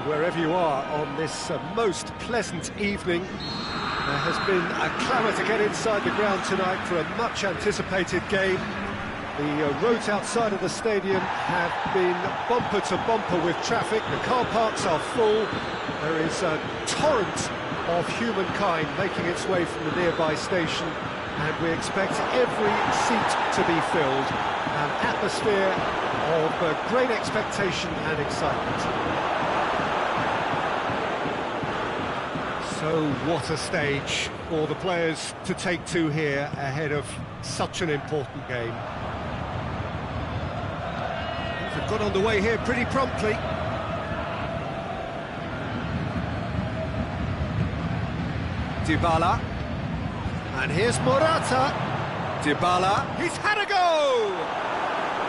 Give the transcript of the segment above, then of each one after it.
wherever you are on this most pleasant evening. There has been a clamour to get inside the ground tonight for a much-anticipated game. The roads outside of the stadium have been bumper to bumper with traffic. The car parks are full. There is a torrent of humankind making its way from the nearby station, and we expect every seat to be filled. An atmosphere of great expectation and excitement. So what a stage for the players to take to here ahead of such an important game. They've got underway here pretty promptly. Dybala, and here's Morata. Dybala, he's had a go!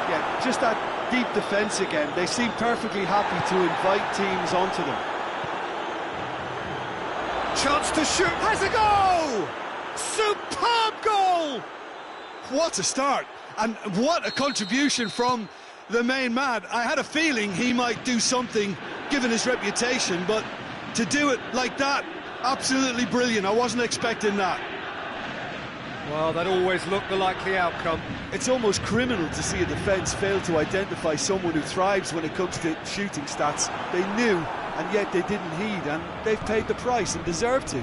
Yeah, just that deep defence again. They seem perfectly happy to invite teams onto them. Chance to shoot, has a goal! Superb goal! What a start, and what a contribution from the main man. I had a feeling he might do something, given his reputation, but to do it like that, absolutely brilliant. I wasn't expecting that. Well, that always looked the likely outcome. It's almost criminal to see a defence fail to identify someone who thrives when it comes to shooting stats. They knew, and yet they didn't heed, and they've paid the price and deserve to.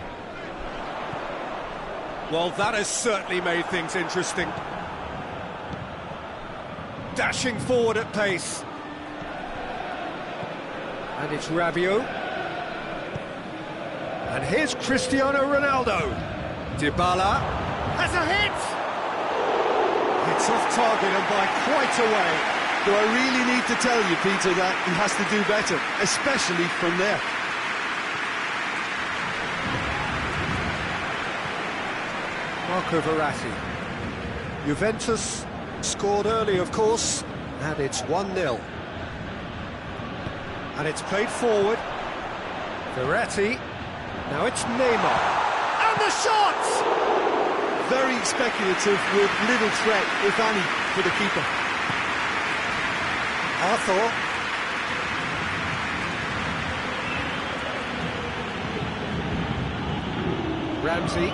Well, that has certainly made things interesting. Dashing forward at pace. And it's Rabiot. And here's Cristiano Ronaldo. Dybala has a hit! It's off target and by quite a way. Do I really need to tell you, Peter, that he has to do better, especially from there? Marco Verratti. Juventus scored early, of course, and it's 1-0. And it's played forward. Verratti. Now it's Neymar. And the shot! Very speculative with little threat, if any, for the keeper. Arthur. Ramsey.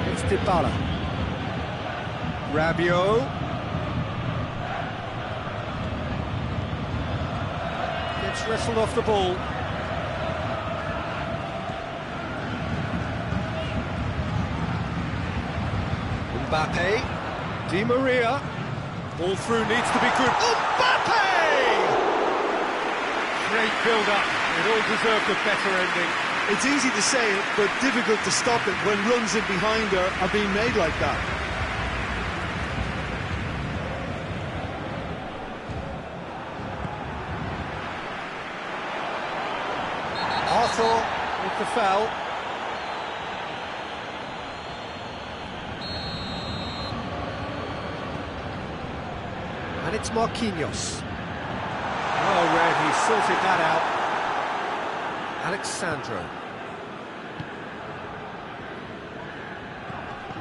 It's Dybala. Rabiot. Gets wrestled off the ball. Mbappe, Di Maria, ball through needs to be good. Mbappe! Great build-up, it all deserved a better ending. It's easy to say it, but difficult to stop it when runs in behind are being made like that. Arthur with the foul. And it's Marquinhos. Well read, he sorted that out. Alexandro.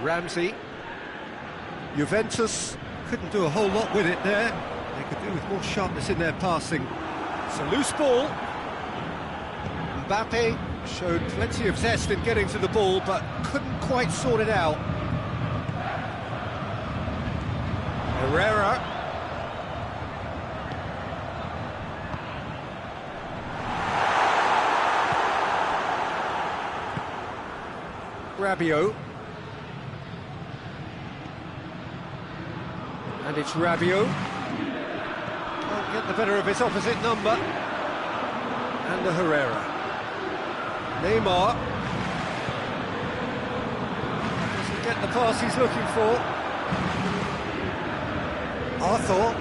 Ramsey. Juventus couldn't do a whole lot with it there. They could do with more sharpness in their passing. It's a loose ball. Mbappe showed plenty of zest in getting to the ball, but couldn't quite sort it out. Herrera. Rabiot. And it's Rabiot. Can't get the better of his opposite number. And the Herrera. Neymar. Doesn't get the pass he's looking for. Arthur.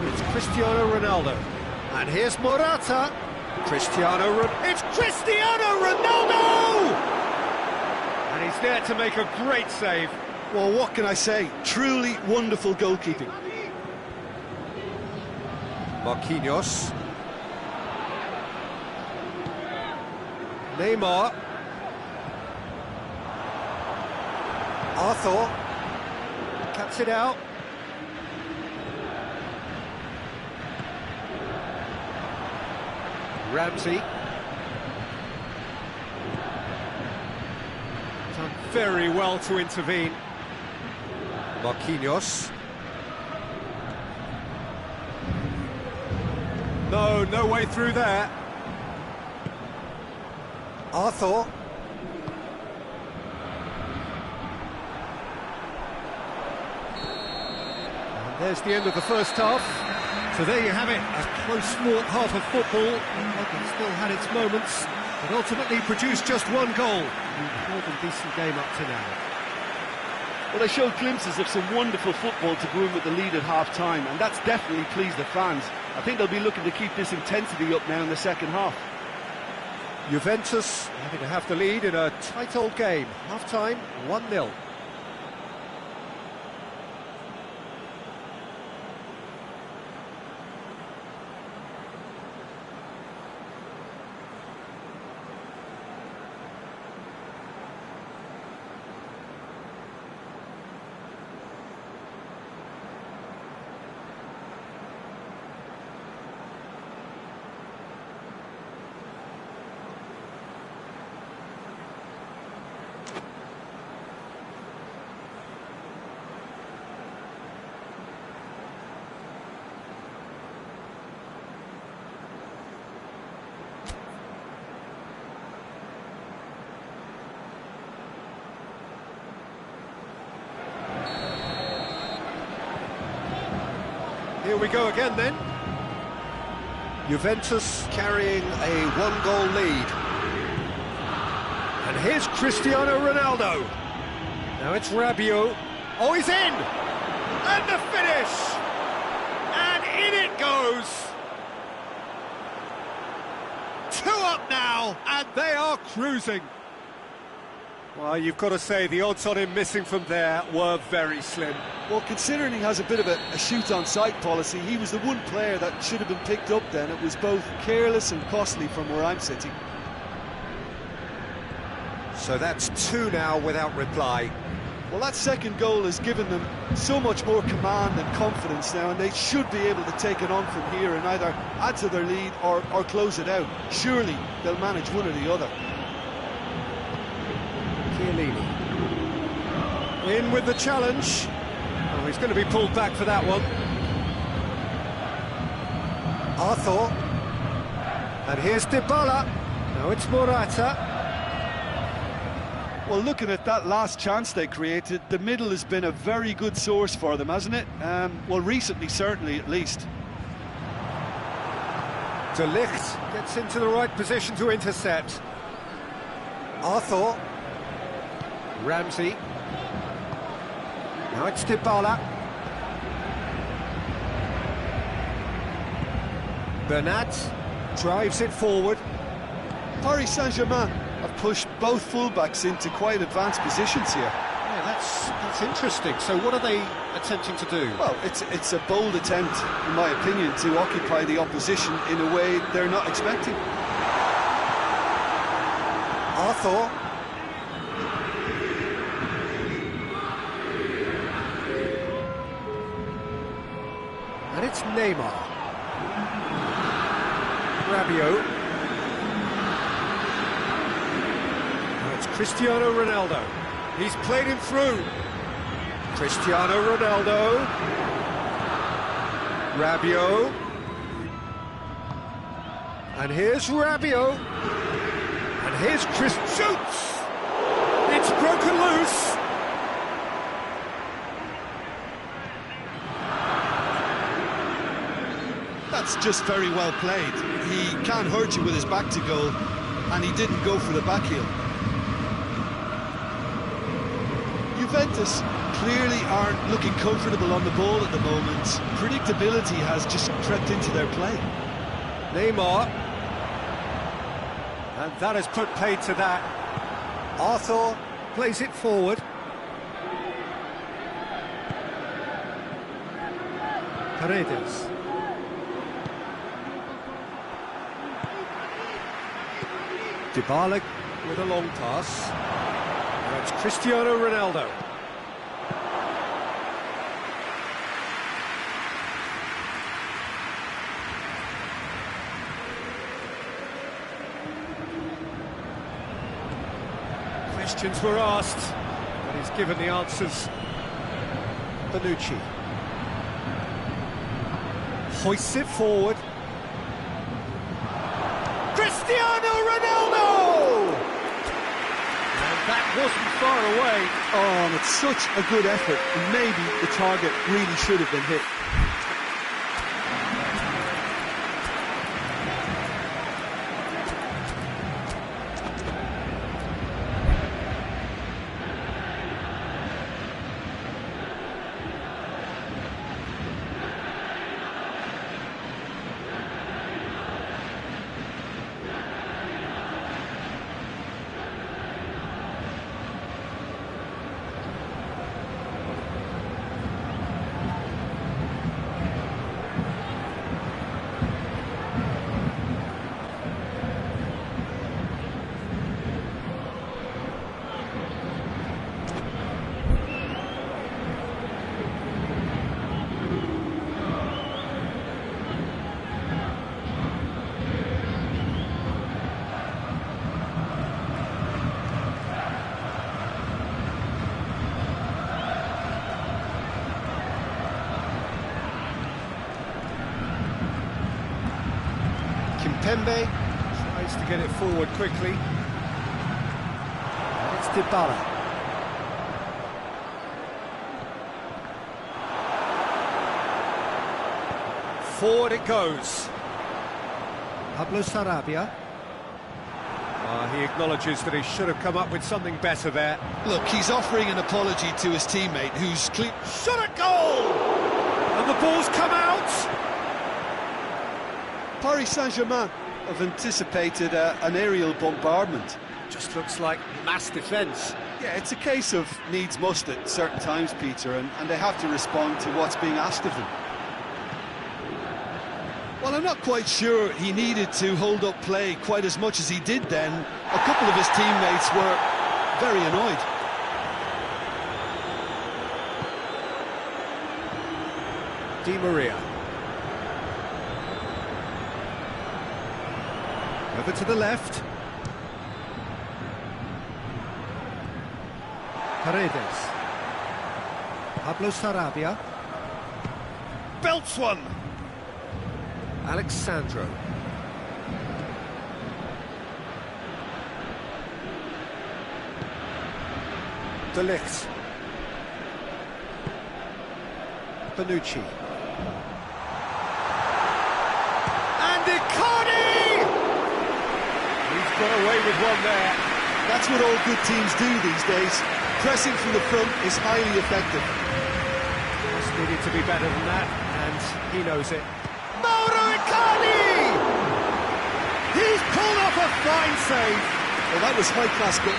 It's Cristiano Ronaldo. And here's Morata. It's Cristiano Ronaldo! And he's there to make a great save. Well, what can I say? Truly wonderful goalkeeping. Marquinhos. Neymar. Arthur. Cuts it out. Ramsey. Done very well to intervene. Marquinhos. No way through there. Arthur. And there's the end of the first half. So there you have it, a close-fought half of football. It still had its moments, but ultimately produced just one goal. More than decent game up to now. Well, they showed glimpses of some wonderful football to go in with the lead at half-time, and that's definitely pleased the fans. I think they'll be looking to keep this intensity up now in the second half. Juventus having to have the lead in a tight old game. Half-time, 1-0. Here we go again then. Juventus carrying a one-goal lead. And here's Cristiano Ronaldo. Now it's Rabiot. Oh, he's in! And the finish! And in it goes! 2 up now, and they are cruising. Well, you've got to say, the odds on him missing from there were very slim. Well, considering he has a bit of a shoot-on-sight policy, he was the one player that should have been picked up then. It was both careless and costly from where I'm sitting. So that's 2 now without reply. Well, that second goal has given them so much more command and confidence now, and they should be able to take it on from here and either add to their lead or close it out. Surely they'll manage one or the other. Chiellini. In with the challenge. Oh, he's going to be pulled back for that one. Arthur. And here's Dybala. Now it's Morata. Well, looking at that last chance they created, the middle has been a very good source for them, hasn't it? Well, recently, certainly, at least. De Ligt gets into the right position to intercept. Arthur. Ramsey. Now it's Dybala. Bernat drives it forward. Paris Saint-Germain have pushed both fullbacks into quite advanced positions here. Yeah, that's interesting. So what are they attempting to do? Well, it's a bold attempt, in my opinion, to occupy the opposition in a way they're not expecting. Arthur. And it's Neymar. Rabiot. Now it's Cristiano Ronaldo. He's played him through. Cristiano Ronaldo. Rabiot. And here's Rabiot. And here's Chris. Shoots! It's broken loose. That's just very well played. He can't hurt you with his back to goal, and he didn't go for the back heel. Juventus clearly aren't looking comfortable on the ball at the moment. Predictability has just crept into their play. Neymar. And that has put paid to that. Arthur plays it forward. Paredes. Dybala with a long pass. Now it's Cristiano Ronaldo. Questions were asked, but he's given the answers. Bonucci hoists it forward. Cristiano Ronaldo! And that wasn't far away. Oh, and it's such a good effort, and maybe the target really should have been hit. Pembe tries to get it forward quickly. And it's Dybala. Forward it goes. Pablo Sarabia. He acknowledges that he should have come up with something better there. Look, he's offering an apology to his teammate, who's Shot at goal! And the ball's come out! Paris Saint-Germain have anticipated an aerial bombardment. Just looks like mass defence. Yeah, it's a case of needs must at certain times, Peter, and they have to respond to what's being asked of them. Well, I'm not quite sure he needed to hold up play quite as much as he did then. A couple of his teammates were very annoyed. Di Maria. Over to the left. Paredes. Pablo Sarabia. Belts one. Alexandro. De Ligt. Bonucci. And Icardi! He's got away with one there. That's what all good teams do these days. Pressing from the front is highly effective. Just needed to be better than that, and he knows it. Mauro Icardi! He's pulled off a fine save. Well, that was high-class goal.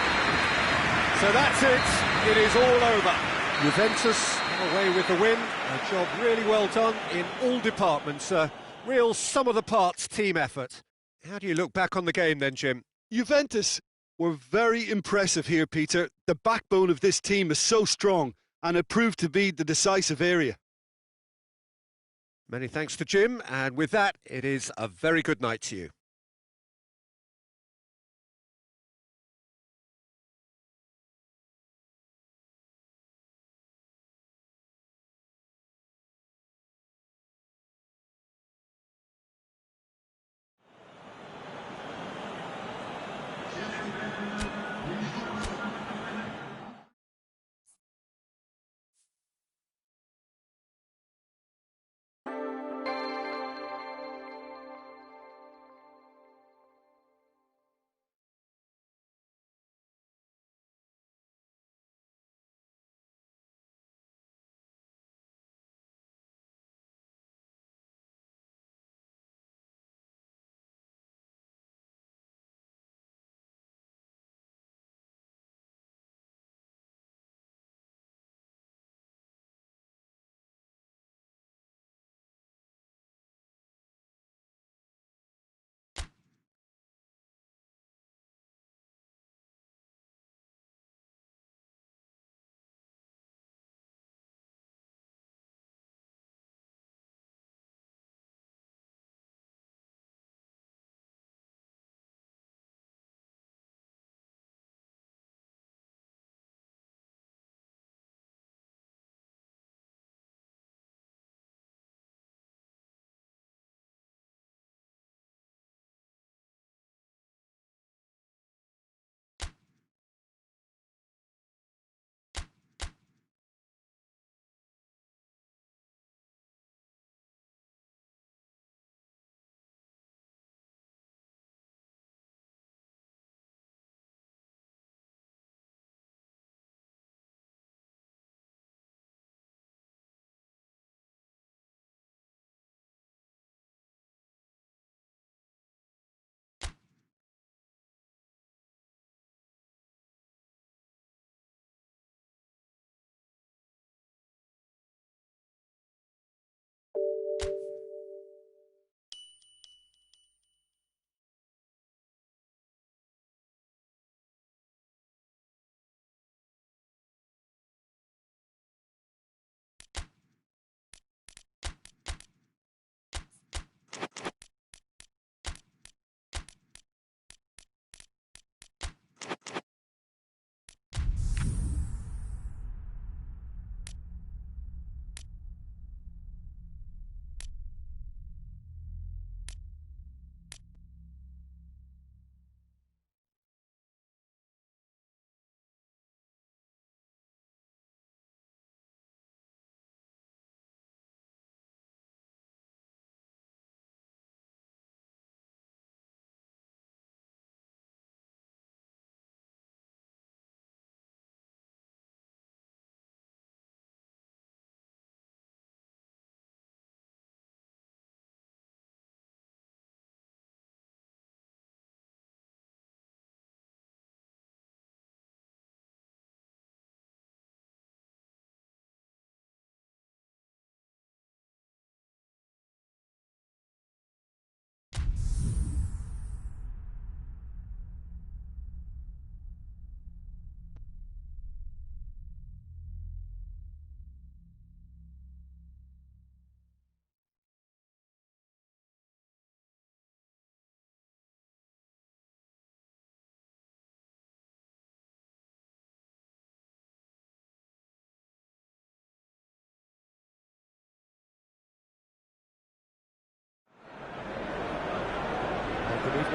So that's it. It is all over. Juventus away with the win. A job really well done in all departments. A real sum-of-the-parts team effort. How do you look back on the game then, Jim? Juventus were very impressive here, Peter. The backbone of this team is so strong, and it proved to be the decisive area. Many thanks to Jim, and with that, it is a very good night to you.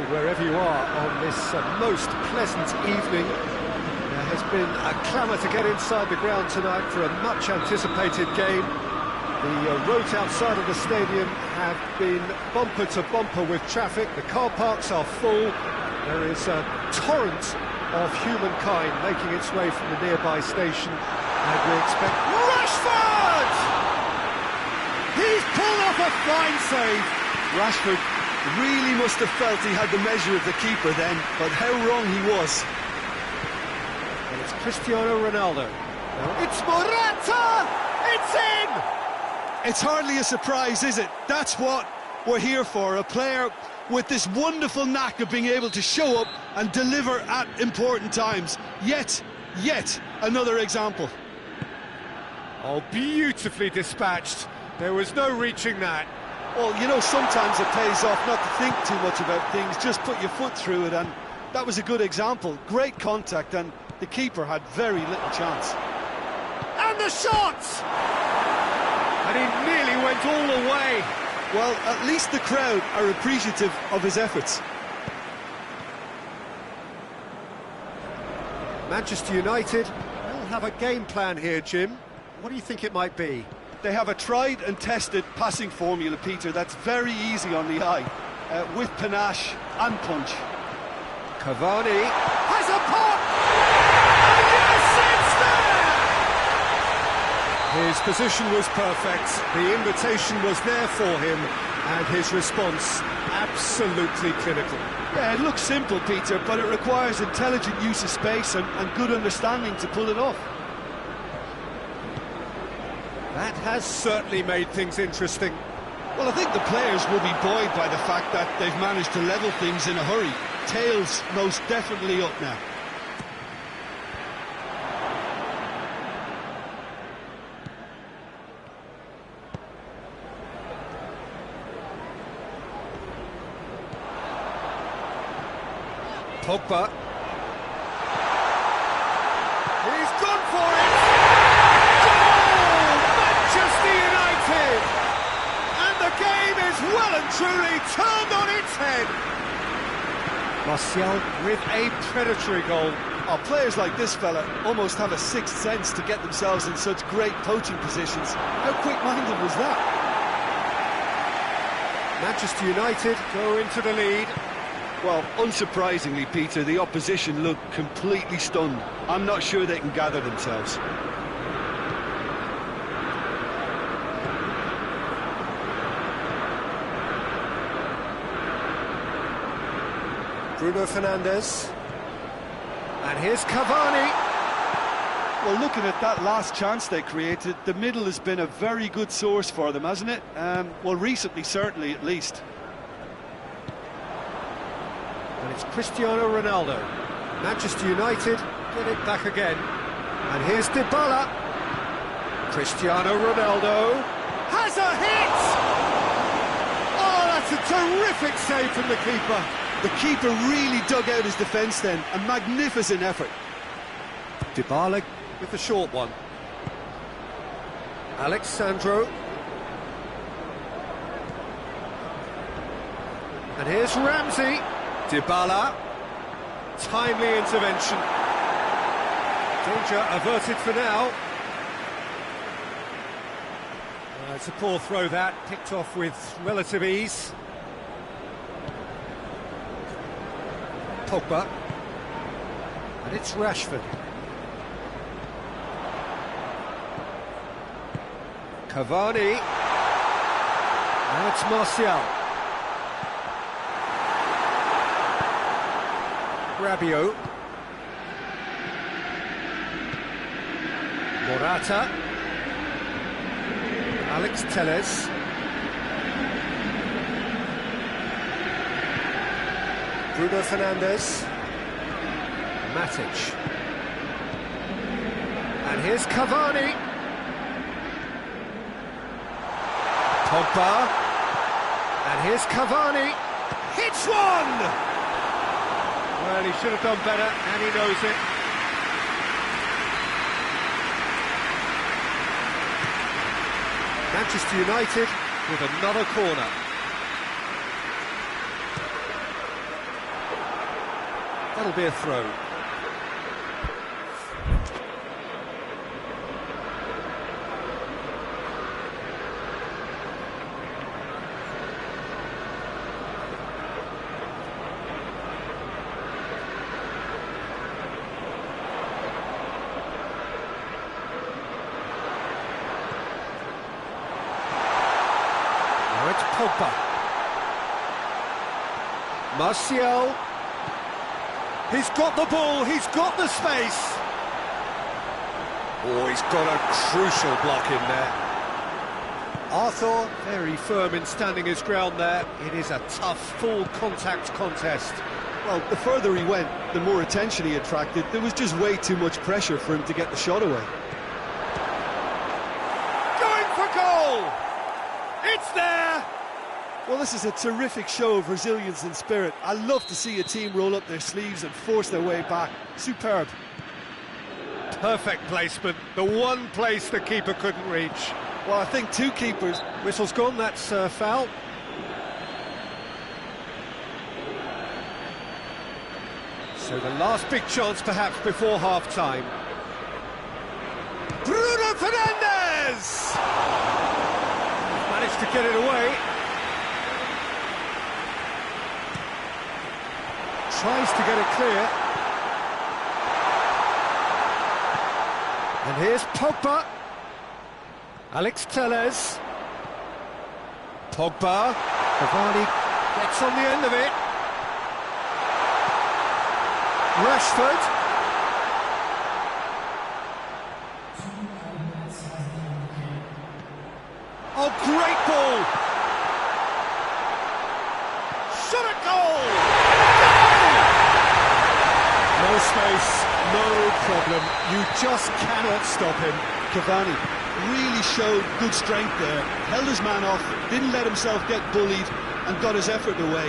wherever you are on this most pleasant evening. There has been a clamour to get inside the ground tonight for a much-anticipated game. The roads outside of the stadium have been bumper to bumper with traffic. The car parks are full. There is a torrent of humankind making its way from the nearby station, and we expect Rashford! He's pulled off a fine save. Rashford really must have felt he had the measure of the keeper then, but how wrong he was. And it's Cristiano Ronaldo. Now it's Morata! It's in! It's hardly a surprise, is it? That's what we're here for, a player with this wonderful knack of being able to show up and deliver at important times. Yet another example. Oh, beautifully dispatched. There was no reaching that. Well, you know, sometimes it pays off not to think too much about things, just put your foot through it, and that was a good example. Great contact, and the keeper had very little chance. And the shot! And he nearly went all the way. Well, at least the crowd are appreciative of his efforts. Manchester United will have a game plan here, Jim. What do you think it might be? They have a tried and tested passing formula, Peter, that's very easy on the eye, with panache and punch. Cavani has a pop! And yes, it's there! His position was perfect, the invitation was there for him, and his response absolutely clinical. Yeah, it looks simple, Peter, but it requires intelligent use of space and good understanding to pull it off. That has certainly made things interesting. Well, I think the players will be buoyed by the fact that they've managed to level things in a hurry. Tails most definitely up now. Pogba. He's gone for it! Goal! Manchester United! And the game is well and truly turned on its head. Martial with a predatory goal. Oh, players like this fella almost have a sixth sense to get themselves in such great poaching positions. How quick-minded was that? Manchester United go into the lead. Well, unsurprisingly, Peter, the opposition look completely stunned. I'm not sure they can gather themselves. Bruno Fernandes. And here's Cavani. Well, looking at that last chance they created, the middle has been a very good source for them, hasn't it? Well, recently, certainly, at least. And it's Cristiano Ronaldo. Manchester United get it back again. And here's Dybala. Cristiano Ronaldo has a hit! Oh, that's a terrific save from the keeper. The keeper really dug out his defence then. A magnificent effort. Dybala with the short one. Alexandro. And here's Ramsey. Dybala, timely intervention. Danger averted for now. It's a poor throw that, picked off with relative ease. Pogba. And it's Rashford. Cavani. Now it's Martial. Rabiot. Morata. Alex Telles. Bruno Fernandes. Matic. And here's Cavani. Pogba. And here's Cavani. Hits one! Well, he should have done better, and he knows it. Manchester United with another corner. That'll be a throw. Now it's Pogba. Martial. He's got the ball, he's got the space. Oh, he's got a crucial block in there. Arthur, very firm in standing his ground there. It is a tough, full contact contest. Well, the further he went, the more attention he attracted. There was just way too much pressure for him to get the shot away. Going for goal! It's there! Well, this is a terrific show of resilience and spirit. I love to see a team roll up their sleeves and force their way back. Superb. Perfect placement, the one place the keeper couldn't reach. Well, I think two keepers. Whistle's gone, that's foul. So the last big chance perhaps before half-time. Bruno Fernandes! Managed to get it away. Tries to get it clear. And here's Pogba. Alex Telles. Pogba. Cavani gets on the end of it. Rashford. Oh, great ball. Shot at goal. No space, no problem. You just cannot stop him. Cavani really showed good strength there. Held his man off, didn't let himself get bullied, and got his effort away.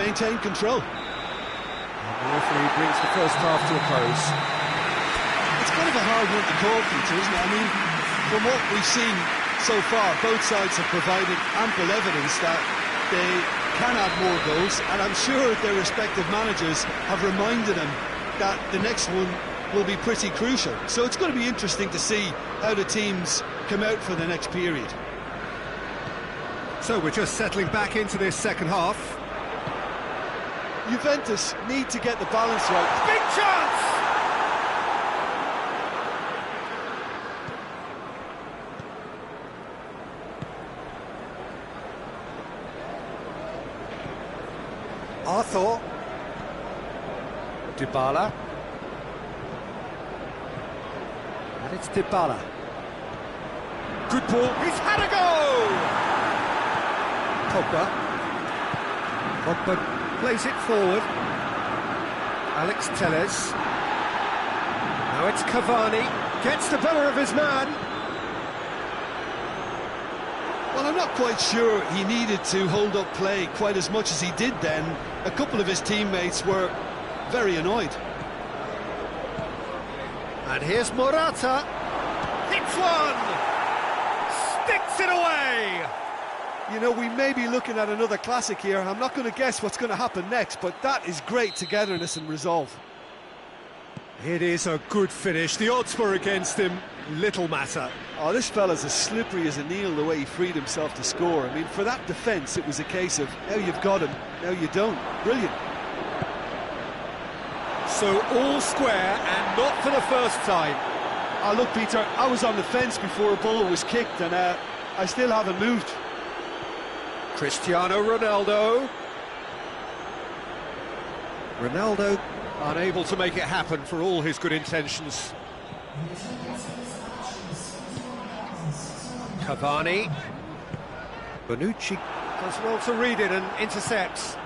Maintained control. And the referee brings the first half to a close. It's kind of a hard one to call, Peter, isn't it? I mean, from what we've seen so far, both sides have provided ample evidence that they can add more goals, and I'm sure their respective managers have reminded them that the next one will be pretty crucial. So it's going to be interesting to see how the teams come out for the next period. So we're just settling back into this second half. Juventus need to get the balance right. Big chance! Arthur. Dybala. And it's Dybala. Good ball. He's had a go! Pogba. Pogba plays it forward. Alex Telles. Now it's Cavani. Gets the better of his man. Well, I'm not quite sure he needed to hold up play quite as much as he did then. A couple of his teammates were very annoyed. And here's Morata. Hits one! Sticks it away! You know, we may be looking at another classic here. I'm not going to guess what's going to happen next, but that is great togetherness and resolve. It is a good finish. The odds were against him. Little matter. Oh, this fella's as slippery as a needle the way he freed himself to score. I mean, for that defence, it was a case of, now you've got him, now you don't. Brilliant. So all square, and not for the first time. Oh, look, Peter, I was on the fence before a ball was kicked, and I still haven't moved. Cristiano Ronaldo. Ronaldo unable to make it happen for all his good intentions. Cavani. Bonucci does well to read it and intercepts.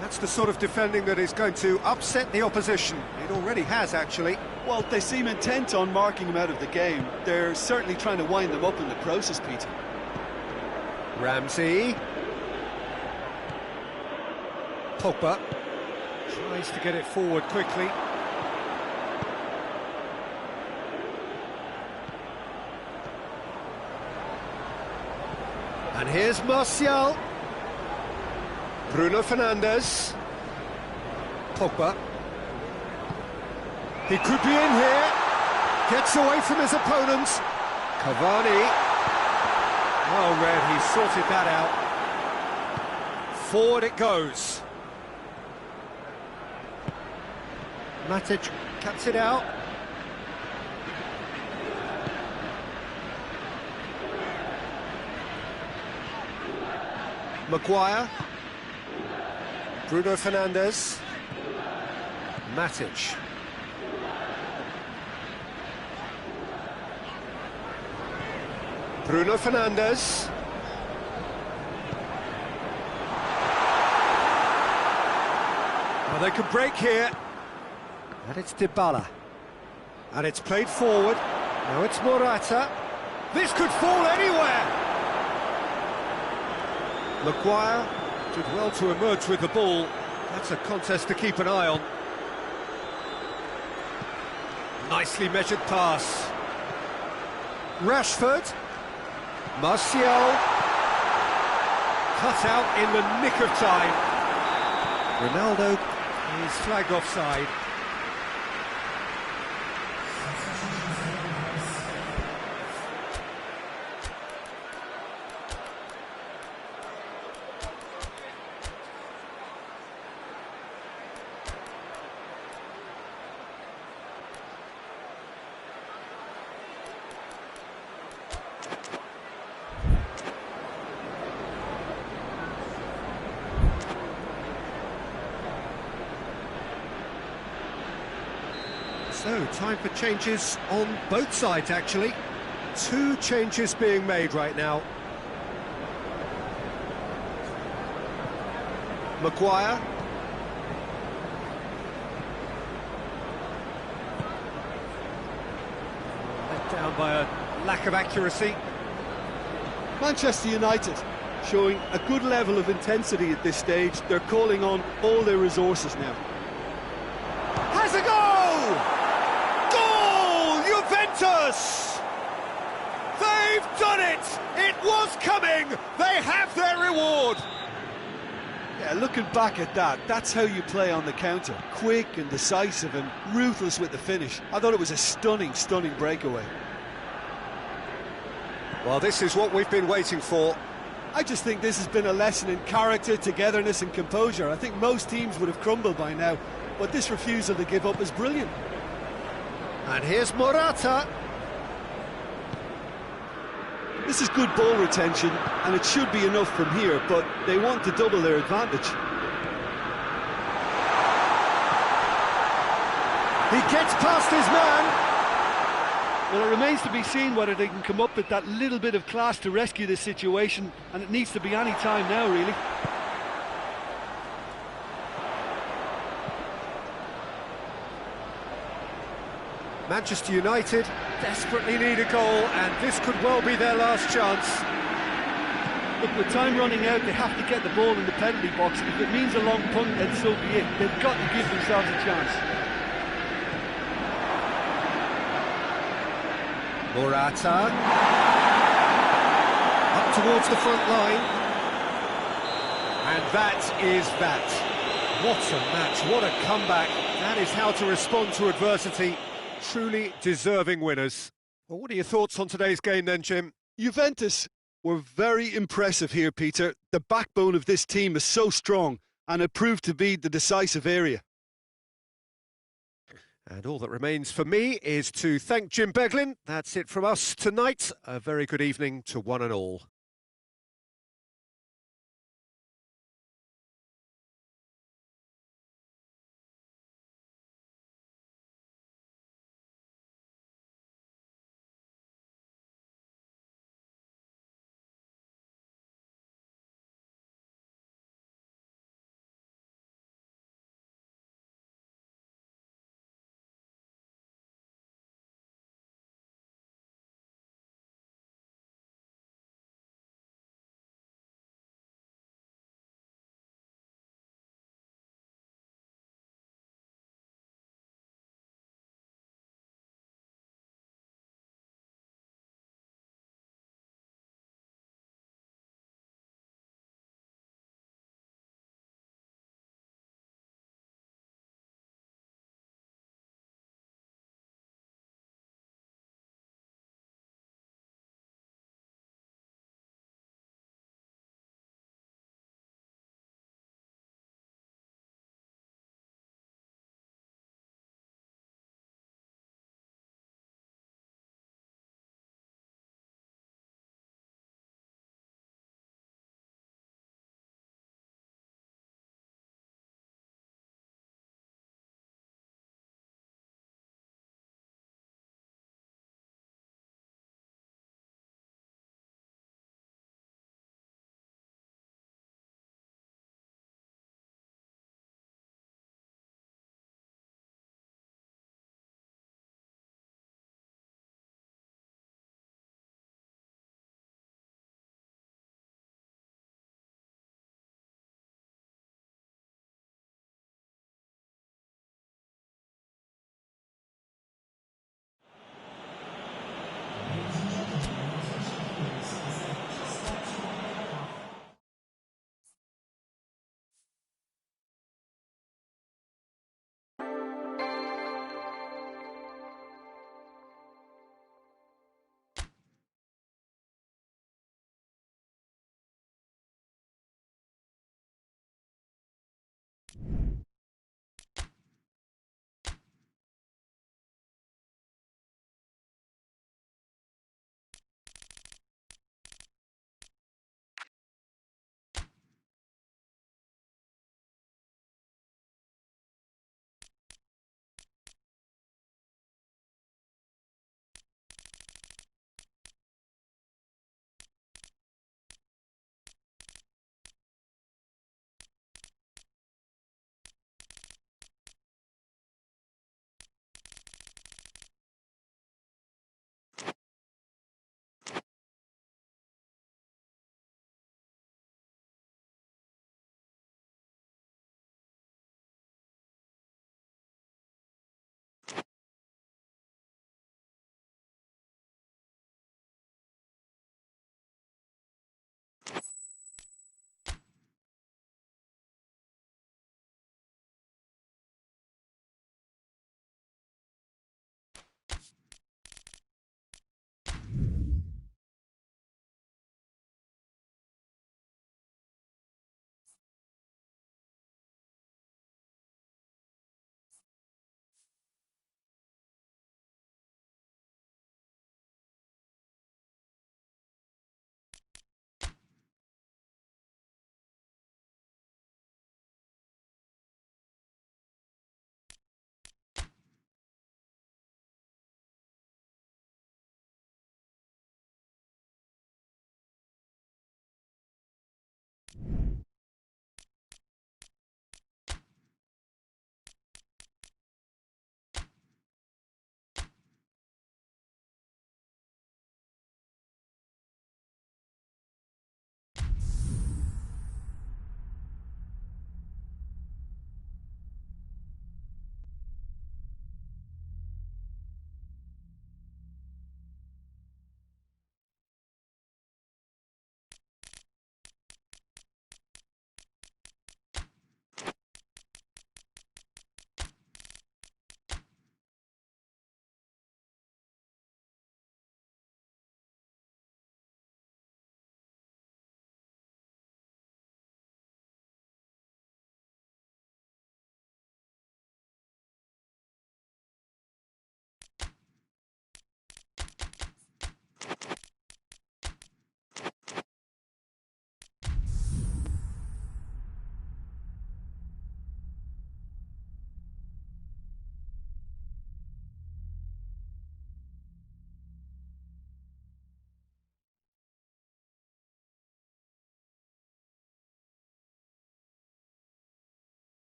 That's the sort of defending that is going to upset the opposition. It already has, actually. Well, they seem intent on marking him out of the game. They're certainly trying to wind them up in the process, Peter. Ramsey. Pogba tries to get it forward quickly. And here's Martial. Bruno Fernandes. Pogba. He could be in here. Gets away from his opponent. Cavani. Well read, he sorted that out. Forward it goes. Matic cuts it out. Maguire. Bruno Fernandes. Matic. Bruno Fernandes. Well, they could break here. And it's Dybala. And it's played forward. Now it's Morata. This could fall anywhere. Maguire did well to emerge with the ball. That's a contest to keep an eye on. Nicely measured pass. Rashford. Martial. Cut out in the nick of time. Ronaldo is flagged offside. So, time for changes on both sides, actually. 2 changes being made right now. Maguire. Let down by a lack of accuracy. Manchester United showing a good level of intensity at this stage. They're calling on all their resources now. Has a goal! Juventus! They've done it! It was coming! They have their reward! Yeah, looking back at that, that's how you play on the counter. Quick and decisive and ruthless with the finish. I thought it was a stunning breakaway. Well, this is what we've been waiting for. I just think this has been a lesson in character, togetherness and composure. I think most teams would have crumbled by now, but this refusal to give up is brilliant. And here's Morata. This is good ball retention, and it should be enough from here, but they want to double their advantage. He gets past his man. Well, it remains to be seen whether they can come up with that little bit of class to rescue this situation, and it needs to be any time now, really. Manchester United desperately need a goal, and this could well be their last chance. Look, with time running out, they have to get the ball in the penalty box. If it means a long punt, then so be it. They've got to give themselves a chance. Morata. Up towards the front line. And that is that. What a match, what a comeback. That is how to respond to adversity. Truly deserving winners. Well, what are your thoughts on today's game then, Jim? Juventus were very impressive here, Peter. The backbone of this team is so strong, and it proved to be the decisive area. And all that remains for me is to thank Jim Beglin. That's it from us tonight. A very good evening to one and all.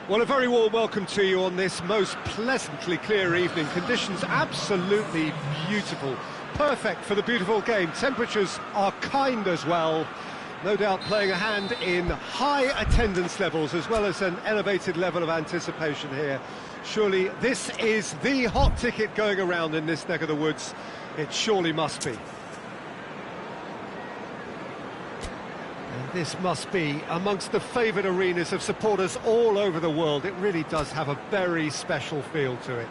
Well, a very warm welcome to you on this most pleasantly clear evening. Conditions absolutely beautiful. Perfect for the beautiful game. Temperatures are kind as well. No doubt playing a hand in high attendance levels as well as an elevated level of anticipation here. Surely this is the hot ticket going around in this neck of the woods. It surely must be. And this must be amongst the favoured arenas of supporters all over the world. It really does have a very special feel to it.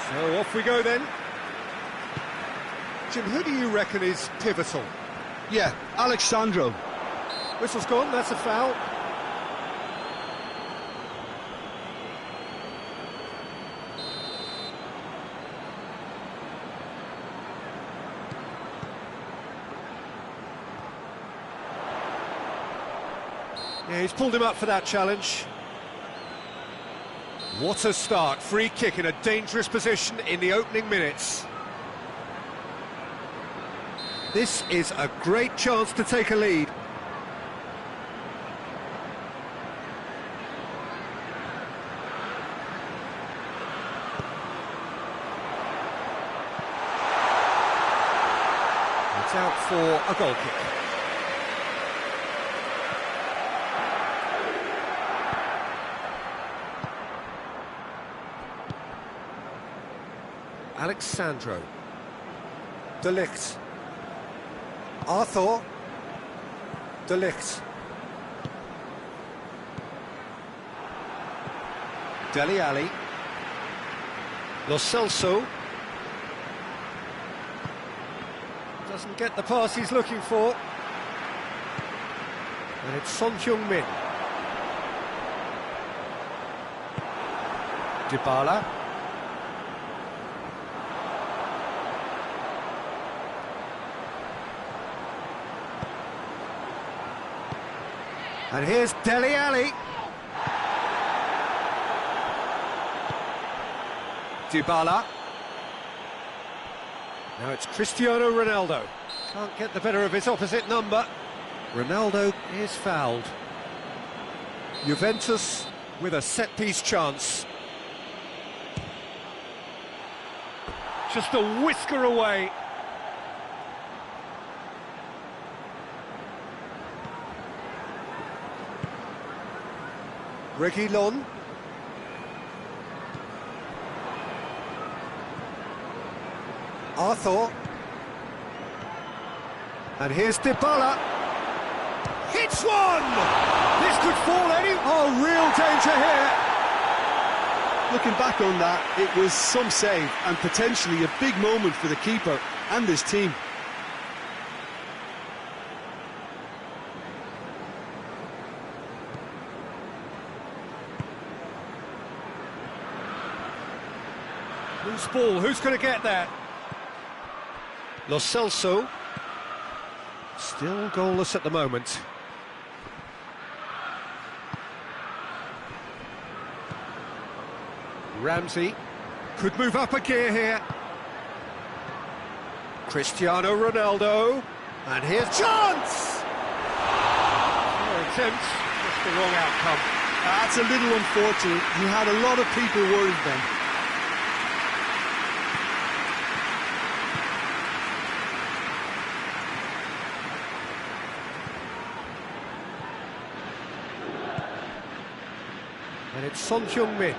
So off we go then. Jim, who do you reckon is pivotal? Yeah, Alexandro. Whistle's gone, that's a foul. Yeah, he's pulled him up for that challenge. What a start. Free kick in a dangerous position in the opening minutes. This is a great chance to take a lead. It's out for a goal kick. Alexandro. De Ligt. Arthur. De Ligt. Dele Alli. Lo Celso. Doesn't get the pass he's looking for. And it's Son Heung-min. Dybala. And here's Dele Alli. Dybala. Now it's Cristiano Ronaldo. Can't get the better of his opposite number. Ronaldo is fouled. Juventus with a set-piece chance. Just a whisker away. Reguilon. Arthur. And here's Dybala. Hits one! This could fall any... Oh, real danger here. Looking back on that, it was some save and potentially a big moment for the keeper and his team. Loose ball, who's going to get that? Lo Celso. Still goalless at the moment. Ramsey could move up a gear here. Cristiano Ronaldo. And here's chance! No attempt, just the wrong outcome. That's a little unfortunate. He had a lot of people worried then. And it's Son Heung-min.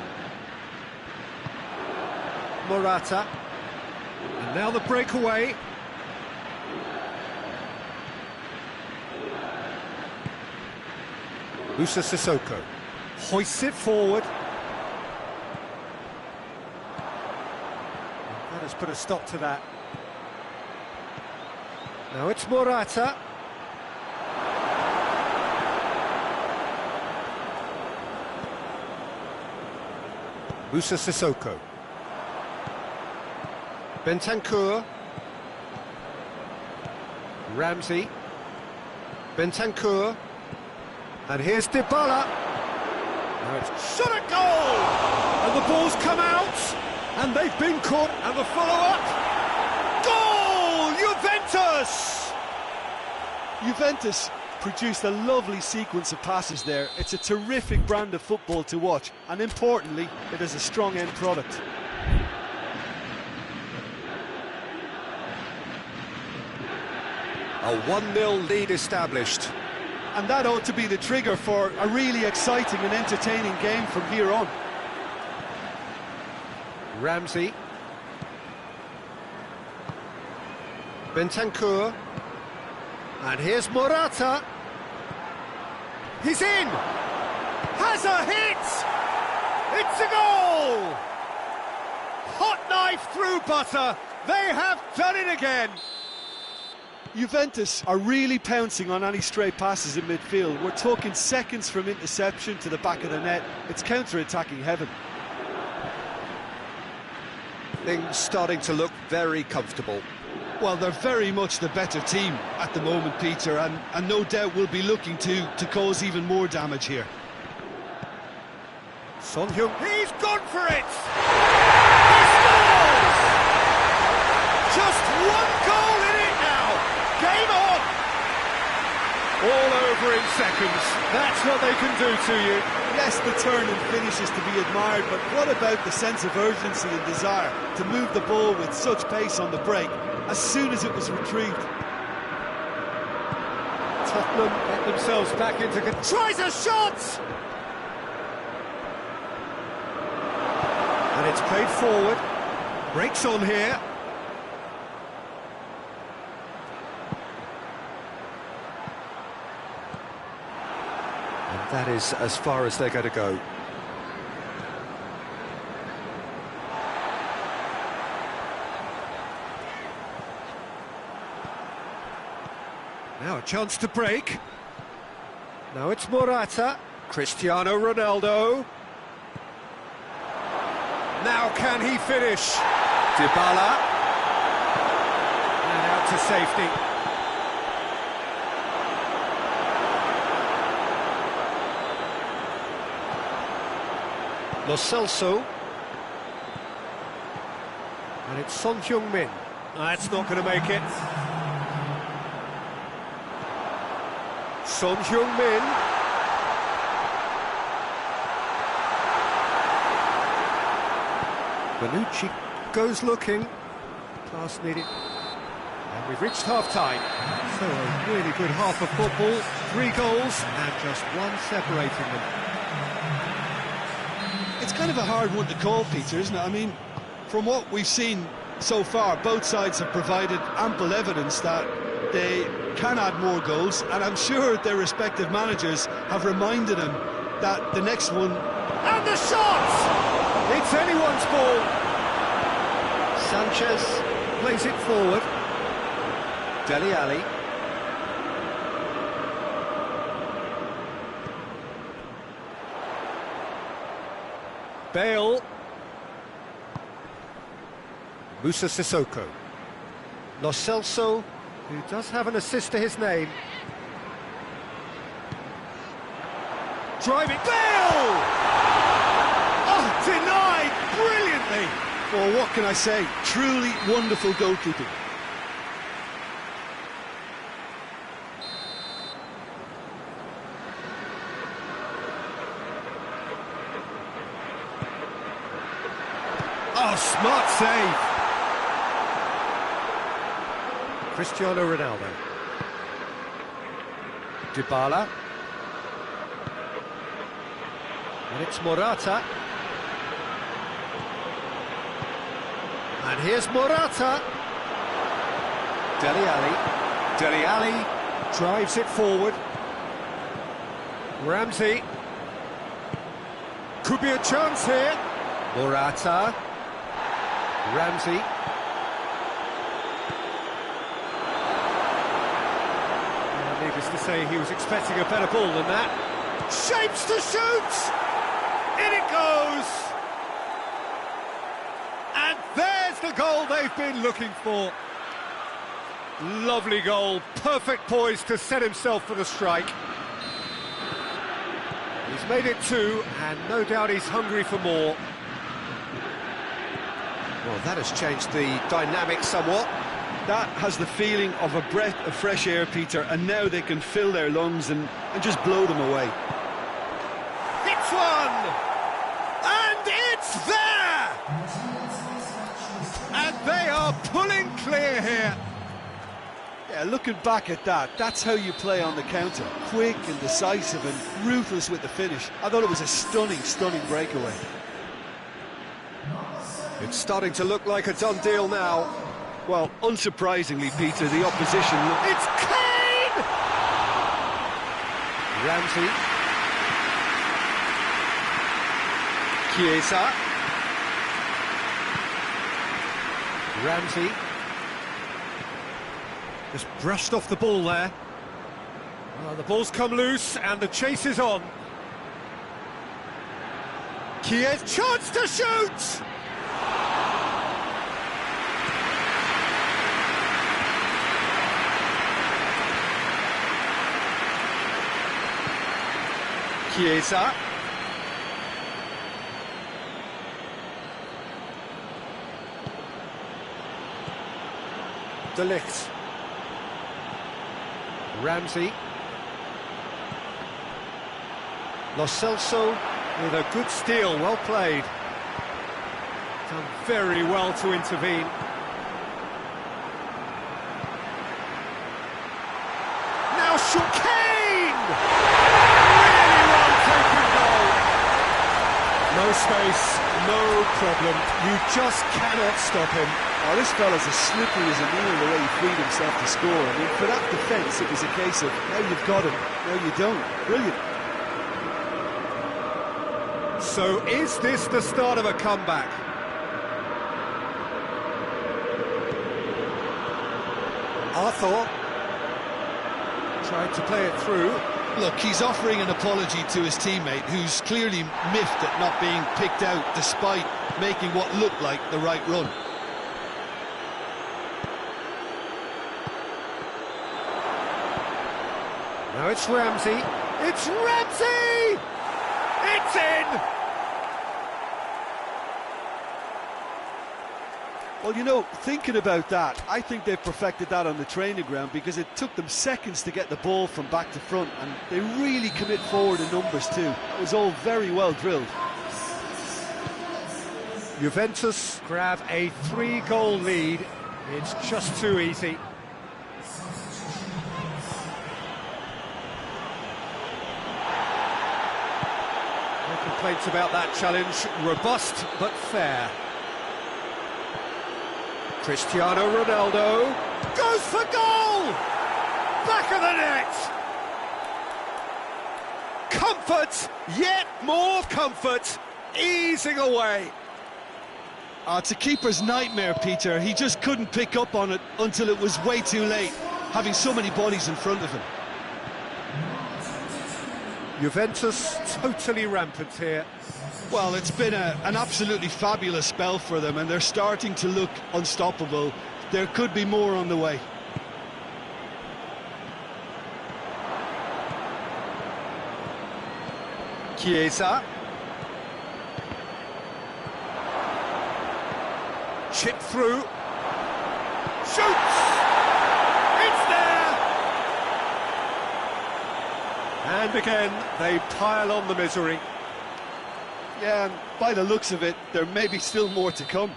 Morata. And now the breakaway. Musa Sissoko hoists it forward. That has put a stop to that. Now it's Morata. Musa Sissoko. Bentancur. Ramsey. Bentancur. And here's Dybala. Now it's shot at goal! And the ball's come out, and they've been caught, and the follow-up Juventus! Juventus produced a lovely sequence of passes there. It's a terrific brand of football to watch, and importantly, it is a strong end product. A 1-0 lead established. And that ought to be the trigger for a really exciting and entertaining game from here on. Ramsey. Bentancur. And here's Morata. He's in! Has a hit! It's a goal! Hot knife through butter. They have done it again. Juventus are really pouncing on any stray passes in midfield. We're talking seconds from interception to the back of the net. It's counter-attacking heaven. Things starting to look very comfortable. Well, they're very much the better team at the moment, Peter, and no doubt will be looking to cause even more damage here. Son Heung, he's gone for it! He scores! Just one goal in it now! Game on! All over in seconds. That's what they can do to you. Yes, the turn and finish is to be admired, but what about the sense of urgency and desire to move the ball with such pace on the break as soon as it was retrieved? Tottenham get themselves back into... Tries a shot! And it's played forward. Breaks on here. And that is as far as they're going to go. Now a chance to break. Now it's Morata. Cristiano Ronaldo. Now can he finish? Dybala. And out to safety. Lo Celso. And it's Son Heung-min. That's not going to make it. Son Heung-min. Bonucci goes looking. Pass needed. And we've reached half-time. So a really good half of football. 3 goals and just one separating them. It's kind of a hard one to call, Peter, isn't it? I mean, from what we've seen so far, both sides have provided ample evidence that they can add more goals, and I'm sure their respective managers have reminded them that the next one... And the shot! It's anyone's ball. Sanchez plays it forward. Dele Alli. Bale. Musa Sissoko. Lo Celso, who does have an assist to his name. Driving. Bale! Oh, denied brilliantly. Well, what can I say? Truly wonderful goalkeeping. Oh, smart save. Cristiano Ronaldo. Dybala. And it's Morata. And here's Morata. Dele Alli. Dele Alli drives it forward. Ramsey. Could be a chance here. Morata. Ramsey. Needless to say, he was expecting a better ball than that. Shapes to shoot! In it goes! And there's the goal they've been looking for. Lovely goal, perfect poise to set himself for the strike. He's made it 2, and no doubt he's hungry for more. Well, that has changed the dynamic somewhat. That has the feeling of a breath of fresh air, Peter, and now they can fill their lungs and just blow them away. Hits one! And it's there! And they are pulling clear here. Yeah, looking back at that, that's how you play on the counter. Quick and decisive and ruthless with the finish. I thought it was a stunning, stunning breakaway. It's starting to look like a done deal now. Well, unsurprisingly, Peter, the opposition... It's Kane! Ramsey. Chiesa. Ramsey. Just brushed off the ball there. The ball's come loose and the chase is on. Chiesa, chance to shoot! Chiesa. De Ligt. Ramsey. Lo Celso with a good steal, well played. Done very well to intervene. Now Kane! Really well taken goal. No space, no problem. You just cannot stop him. Oh, this fella's as slippery as a mule the way he freed himself to score. I mean, for that defence, it was a case of, now you've got him, now you don't. Brilliant. So is this the start of a comeback? Arthur tried to play it through. Look, he's offering an apology to his teammate, who's clearly miffed at not being picked out despite making what looked like the right run. Now it's Ramsey. It's Ramsey! It's in! Well, you know, thinking about that, I think they've perfected that on the training ground because it took them seconds to get the ball from back to front, and they really commit forward in numbers too. It was all very well drilled. Juventus grab a 3-goal lead. It's just too easy. No complaints about that challenge. Robust but fair. Cristiano Ronaldo goes for goal! Back of the net! Comfort, yet more comfort, easing away. It's a keeper's nightmare, Peter. He just couldn't pick up on it until it was way too late, having so many bodies in front of him. Juventus totally rampant here. Well, it's been an absolutely fabulous spell for them, and they're starting to look unstoppable. There could be more on the way. Chiesa. Chip through. Shoots! It's there! And again, they pile on the misery. Yeah, and by the looks of it, there may be still more to come.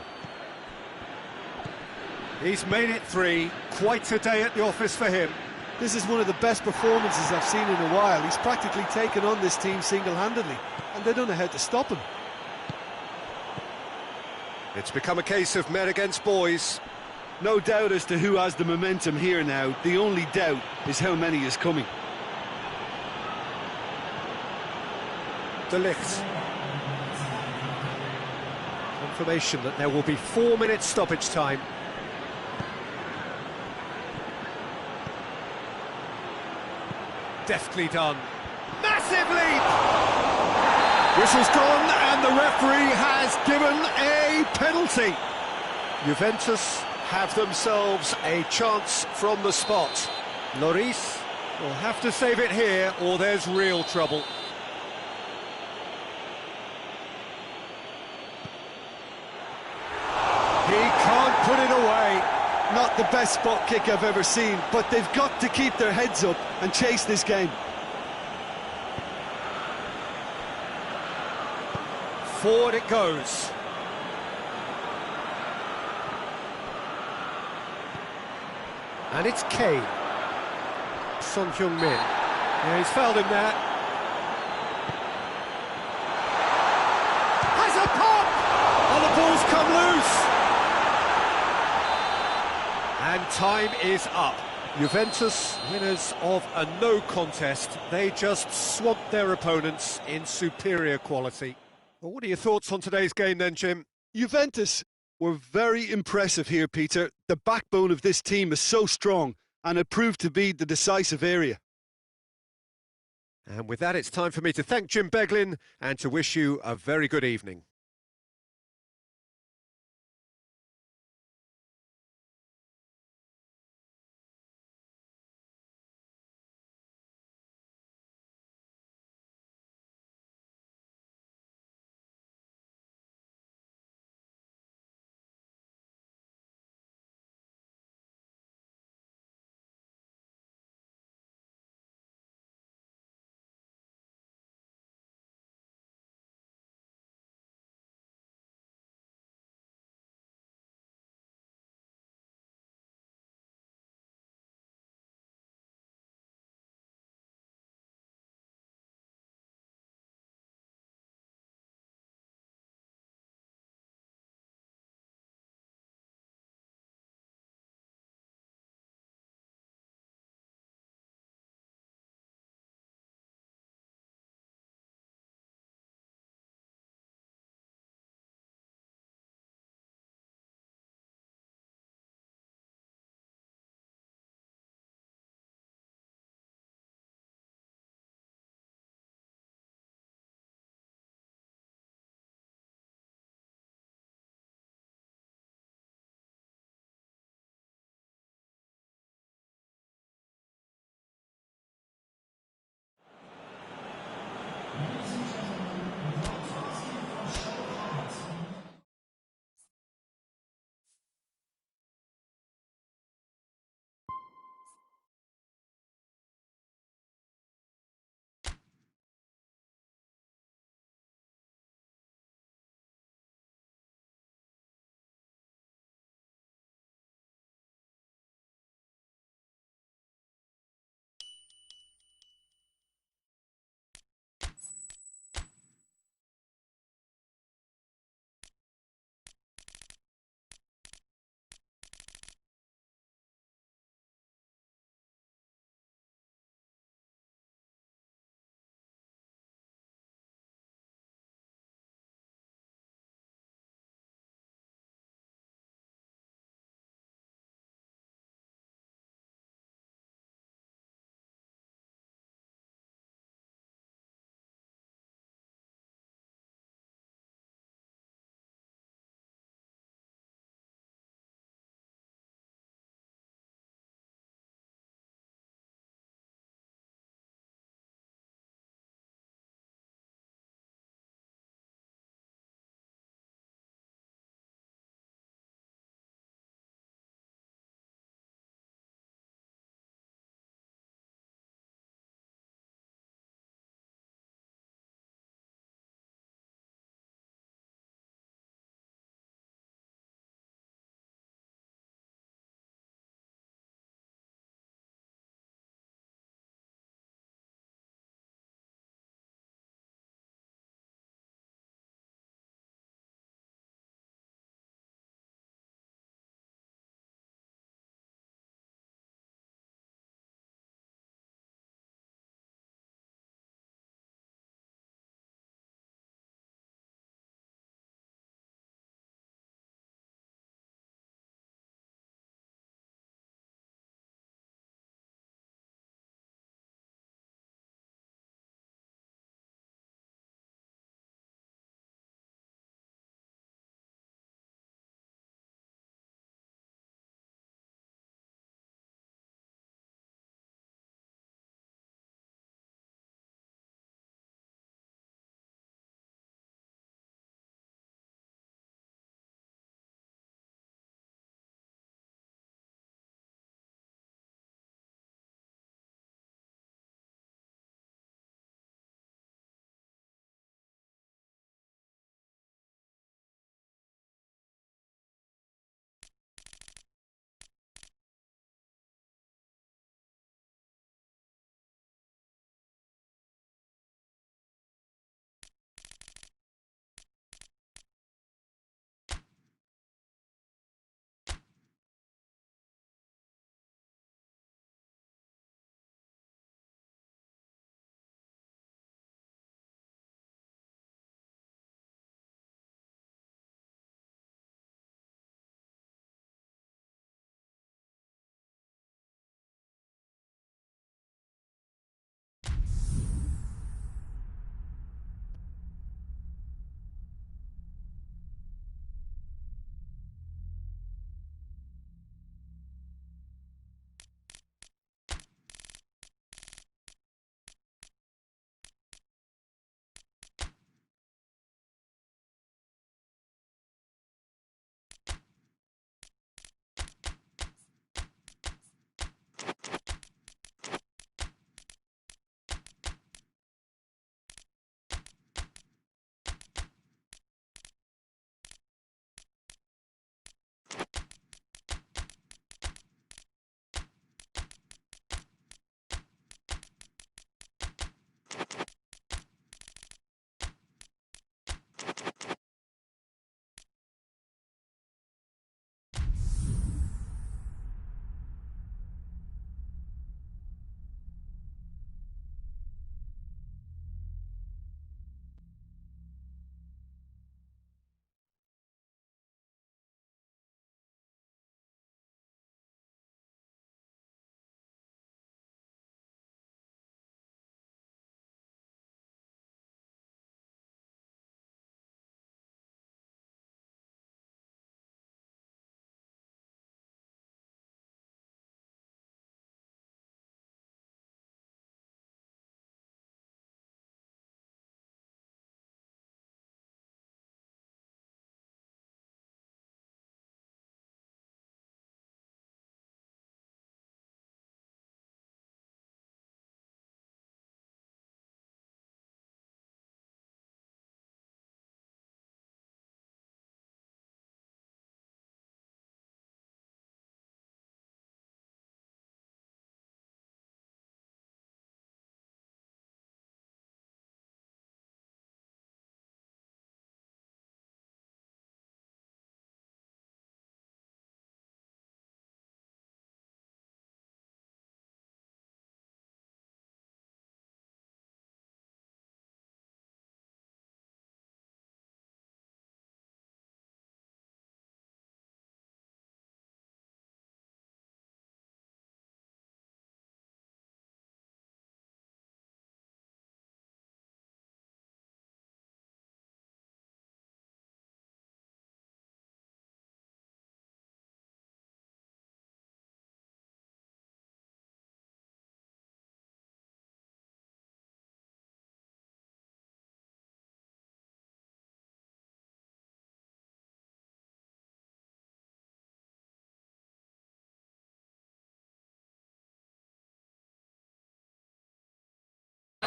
He's made it 3. Quite a day at the office for him. This is one of the best performances I've seen in a while. He's practically taken on this team single-handedly, and they don't know how to stop him. It's become a case of men against boys. No doubt as to who has the momentum here now. The only doubt is how many is coming. De Ligt. Confirmation that there will be 4 minutes stoppage time. Deftly done. Massive leap! Whistle's gone and the referee has given a penalty. Juventus have themselves a chance from the spot. Lloris will have to save it here or there's real trouble. He can't put it away. not the best spot kick I've ever seen, but they've got to keep their heads up and chase this game. Forward it goes. And it's Kane. Son Heung-min. Yeah, he's fouled him there. Has a pop! And the ball's come loose. And time is up. Juventus, winners of a no contest. They just swamped their opponents in superior quality. Well, what are your thoughts on today's game then, Jim? Juventus were very impressive here, Peter. The backbone of this team is so strong, and it proved to be the decisive area. And with that, it's time for me to thank Jim Beglin and to wish you a very good evening.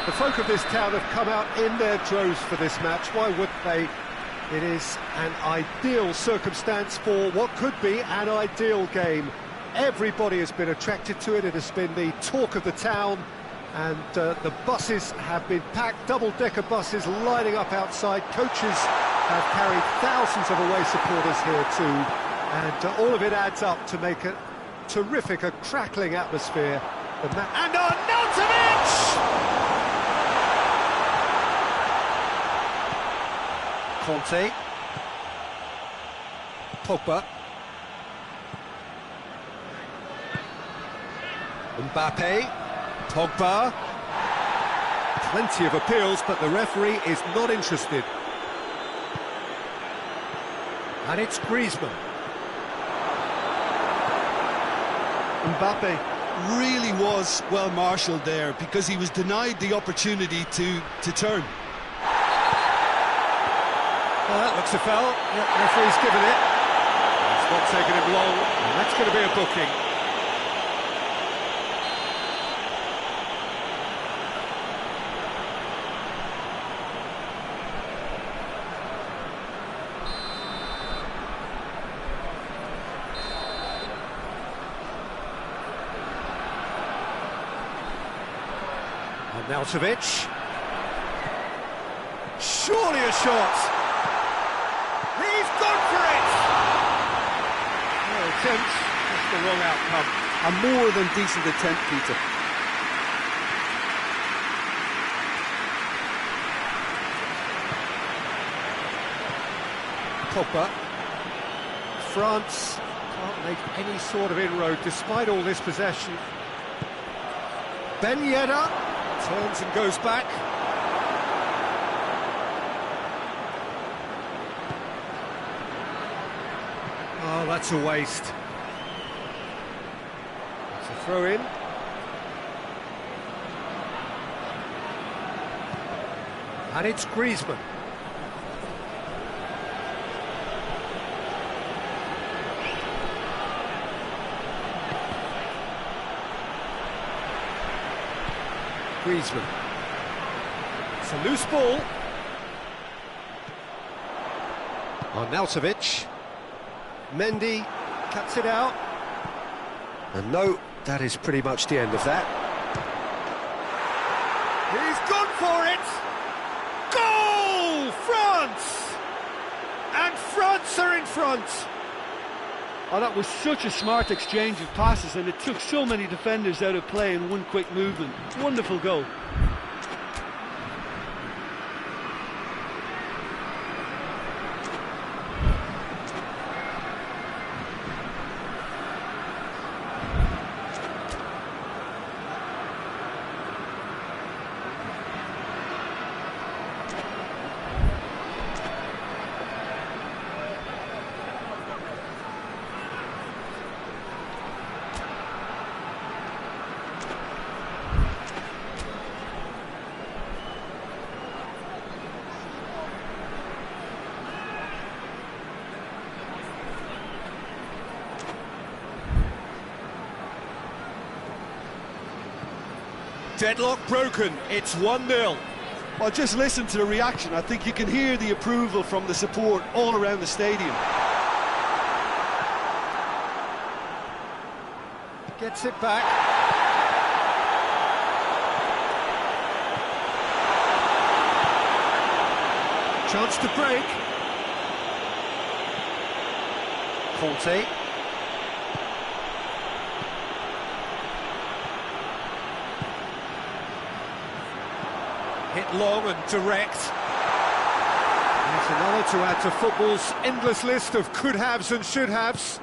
The folk of this town have come out in their droves for this match. Why wouldn't they? It is an ideal circumstance for what could be an ideal game. Everybody has been attracted to it. It has been the talk of the town, and the buses have been packed, double-decker buses lining up outside. Coaches have carried thousands of away supporters here too, and all of it adds up to make a terrific, a crackling atmosphere. And Arnautovic! Conte, Pogba, Mbappe, Pogba. Plenty of appeals, but the referee is not interested. And it's Griezmann. Mbappe really was well marshalled there because he was denied the opportunity to turn. Well, that looks a foul. Yep, referee's given it. It's not taking him long, and that's going to be a booking. Arnautovic. Surely a shot. He's gone for it! No attempt, just the wrong outcome. A more than decent attempt, Peter. Pogba. France can't make any sort of inroad despite all this possession. Ben Yedder turns and goes back. Oh, that's a waste. It's a throw-in. And it's Griezmann. Griezmann. It's a loose ball. Arnautovic. Mendy cuts it out. And no, that is pretty much the end of that. He's gone for it! Goal! France! And France are in front! Oh, that was such a smart exchange of passes, and it took so many defenders out of play in one quick movement. Wonderful goal. Deadlock broken, it's 1-0. Well, just listen to the reaction. I think you can hear the approval from the support all around the stadium. Gets it back. Chance to break. Conte. Hit long and direct. That's another to add to football's endless list of could-haves and should-haves.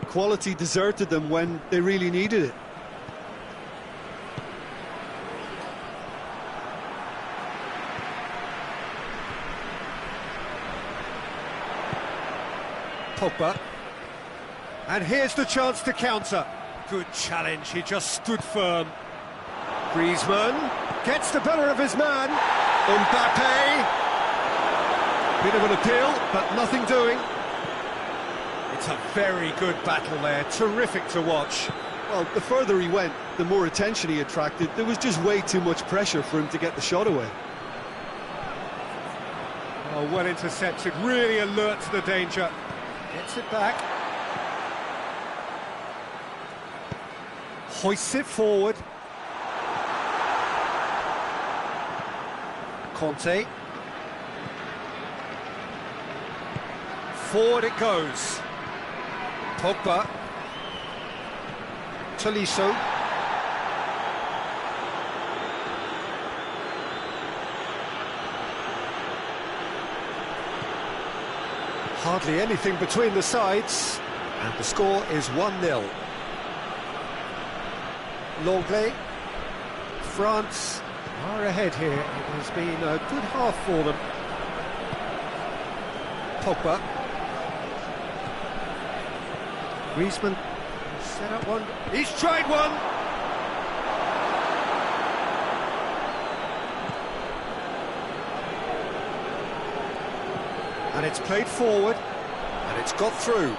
Quality deserted them when they really needed it. Pogba. And here's the chance to counter. Good challenge, he just stood firm. Griezmann gets the better of his man. Mbappe. Bit of an appeal, but nothing doing. It's a very good battle there, terrific to watch. Well, the further he went, the more attention he attracted. There was just way too much pressure for him to get the shot away. Oh, well intercepted, really alert to the danger. Gets it back. Hoists it forward. Conte. Forward it goes. Pogba. Tolisso. Hardly anything between the sides, and the score is 1-0. Longley. France are ahead here. It has been a good half for them. Pogba. Griezmann set up one. He's tried one. And it's played forward, and it's got through.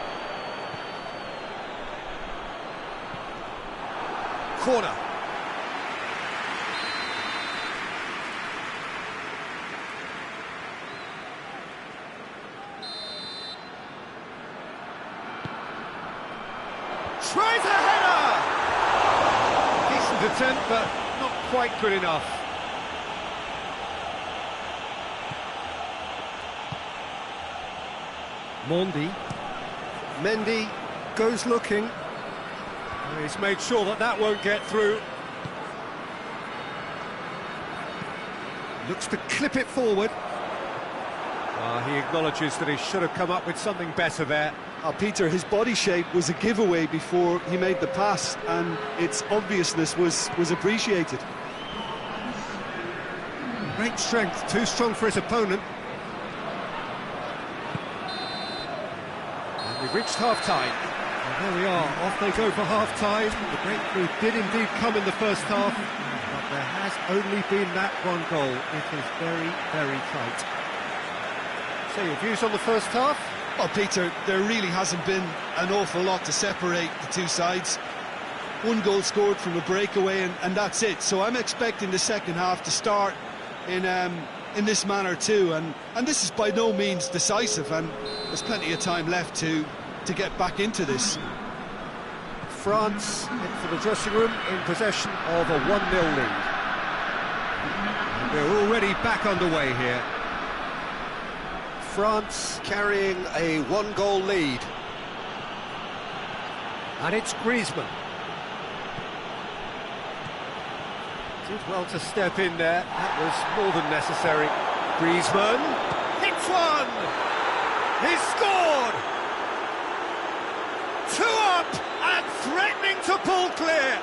Corner. Tries a header! Decent attempt, but not quite good enough. Mendy goes looking. He's made sure that that won't get through. Looks to clip it forward. He acknowledges that he should have come up with something better there. Peter, his body shape was a giveaway before he made the pass, and its obviousness was appreciated. Great strength, too strong for his opponent. And we've reached half-time. And there we are, off they go for half-time. The breakthrough did indeed come in the first half, but there has only been that one goal. It is very, very tight. So your views on the first half? Well, Peter, there really hasn't been an awful lot to separate the two sides. One goal scored from a breakaway, and that's it. So I'm expecting the second half to start in this manner too. And this is by no means decisive, and there's plenty of time left to get back into this. France into the dressing room in possession of a 1-0 lead. And we're already back underway here. France carrying a one-goal lead. And it's Griezmann. Did well to step in there. That was more than necessary. Griezmann hits one! He's scored! 2 up and threatening to pull clear.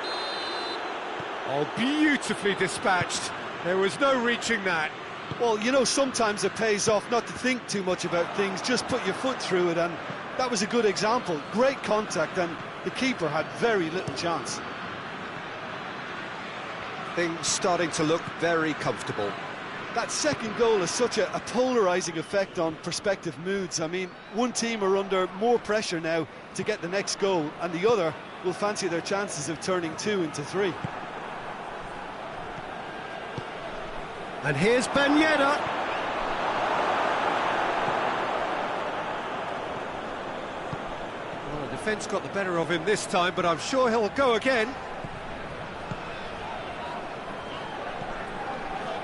Oh, beautifully dispatched. There was no reaching that. Well, you know, sometimes it pays off not to think too much about things, just put your foot through it, and that was a good example. Great contact, and the keeper had very little chance. Things starting to look very comfortable. That second goal has such a polarising effect on prospective moods. I mean, one team are under more pressure now to get the next goal, and the other will fancy their chances of turning 2 into 3. And here's Ben Yedder. Well, the defence got the better of him this time, but I'm sure he'll go again.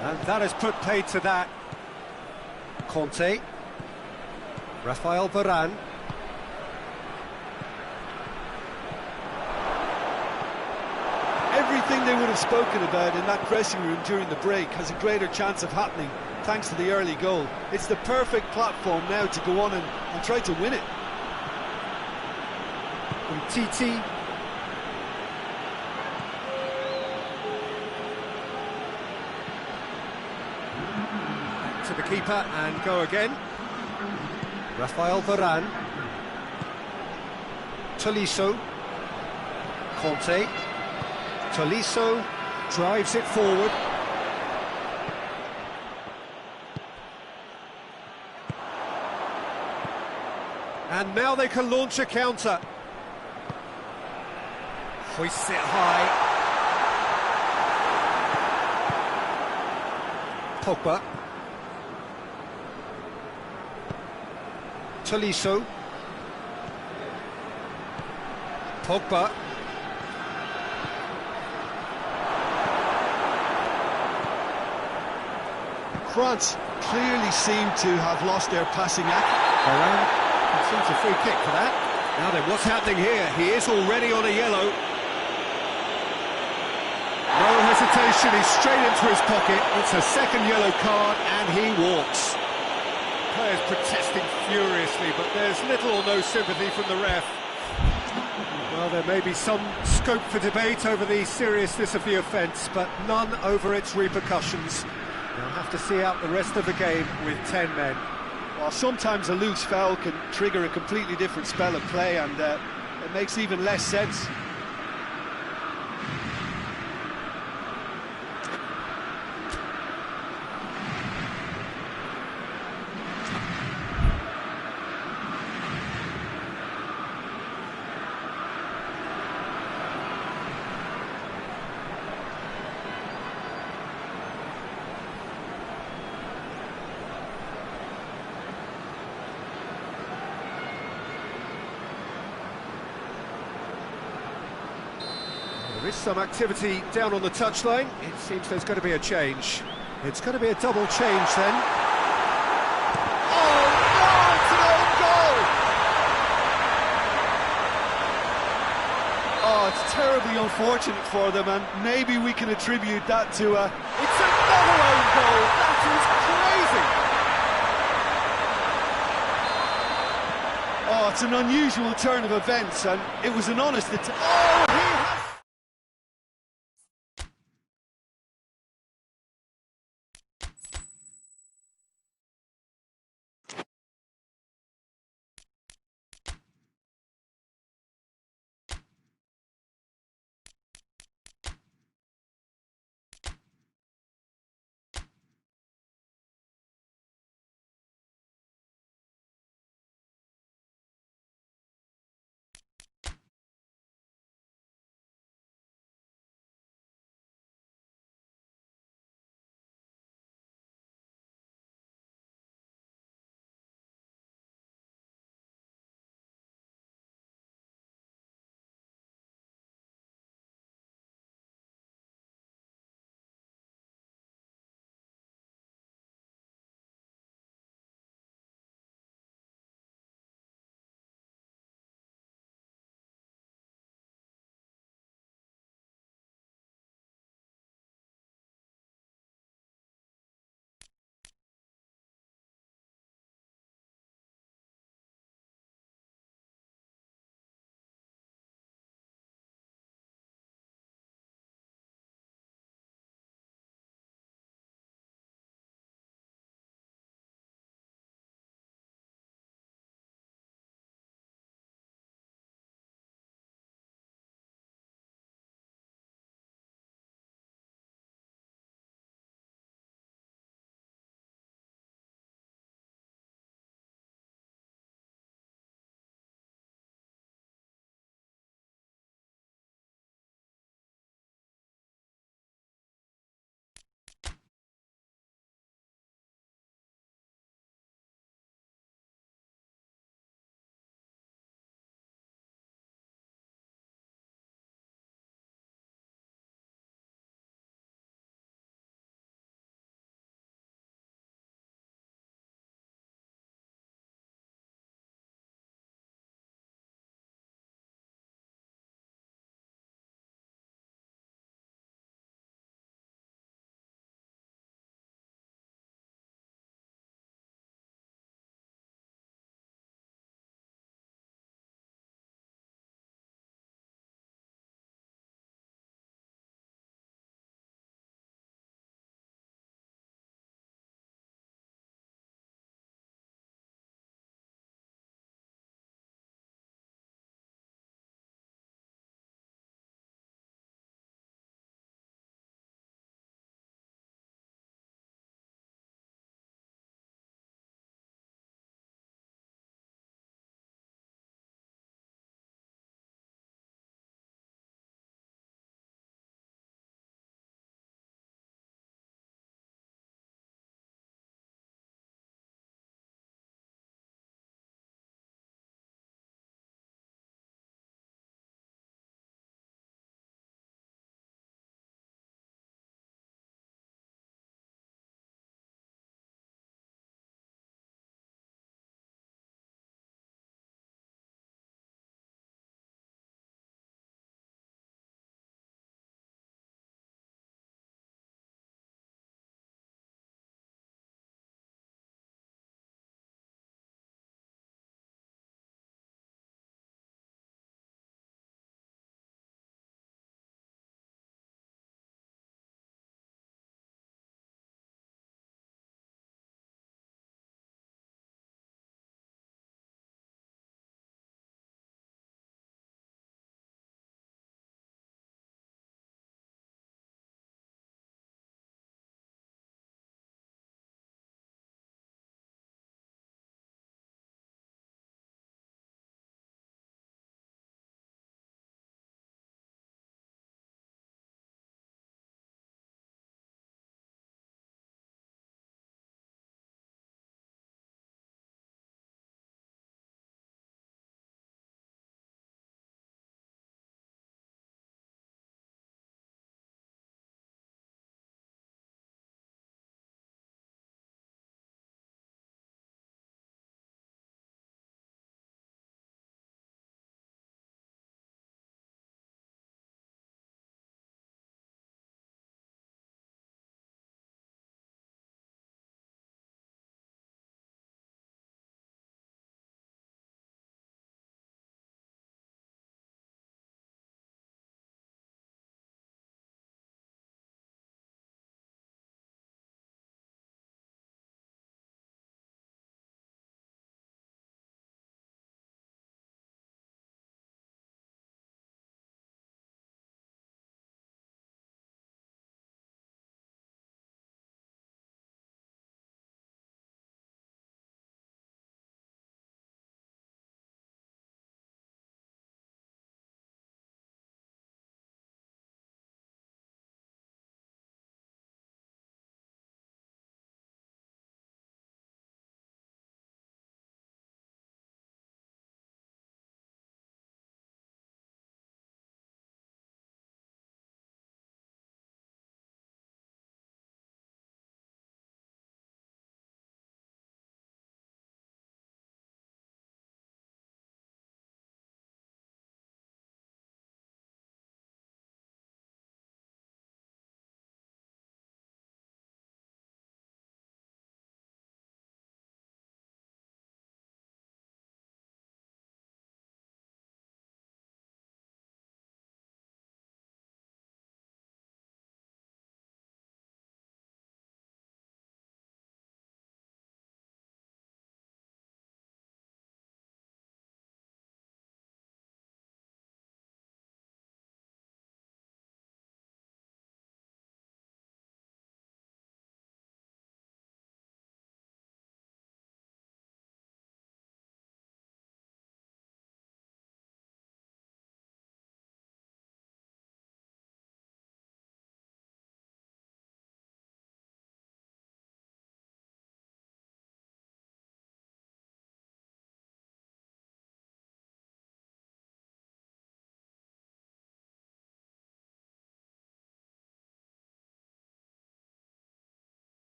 And that has put paid to that. Conte. Rafael Varane. Everything they would have spoken about in that dressing room during the break has a greater chance of happening thanks to the early goal. It's the perfect platform now to go on and try to win it. Titi. To the keeper and go again. Rafael Varane. Tolisso. Conte. Tolisso drives it forward. And now they can launch a counter. Hoists it high. Pogba. Tolisso. Pogba. France clearly seem to have lost their passing act. Seems a free kick for that. Now then, what's happening here? He is already on a yellow. No hesitation, he's straight into his pocket. It's a second yellow card, and he walks. Players protesting furiously, but there's little or no sympathy from the ref. Well, there may be some scope for debate over the seriousness of the offence, but none over its repercussions. They'll have to see out the rest of the game with 10 men. Well, sometimes a loose foul can trigger a completely different spell of play, and it makes even less sense. There is some activity down on the touchline. It seems there's going to be a change. It's going to be a double change then. Oh, no, it's an own goal! Oh, it's terribly unfortunate for them, and maybe we can attribute that to a... It's another own goal! That is crazy! Oh, it's an unusual turn of events, and it was an honest attempt. Oh, he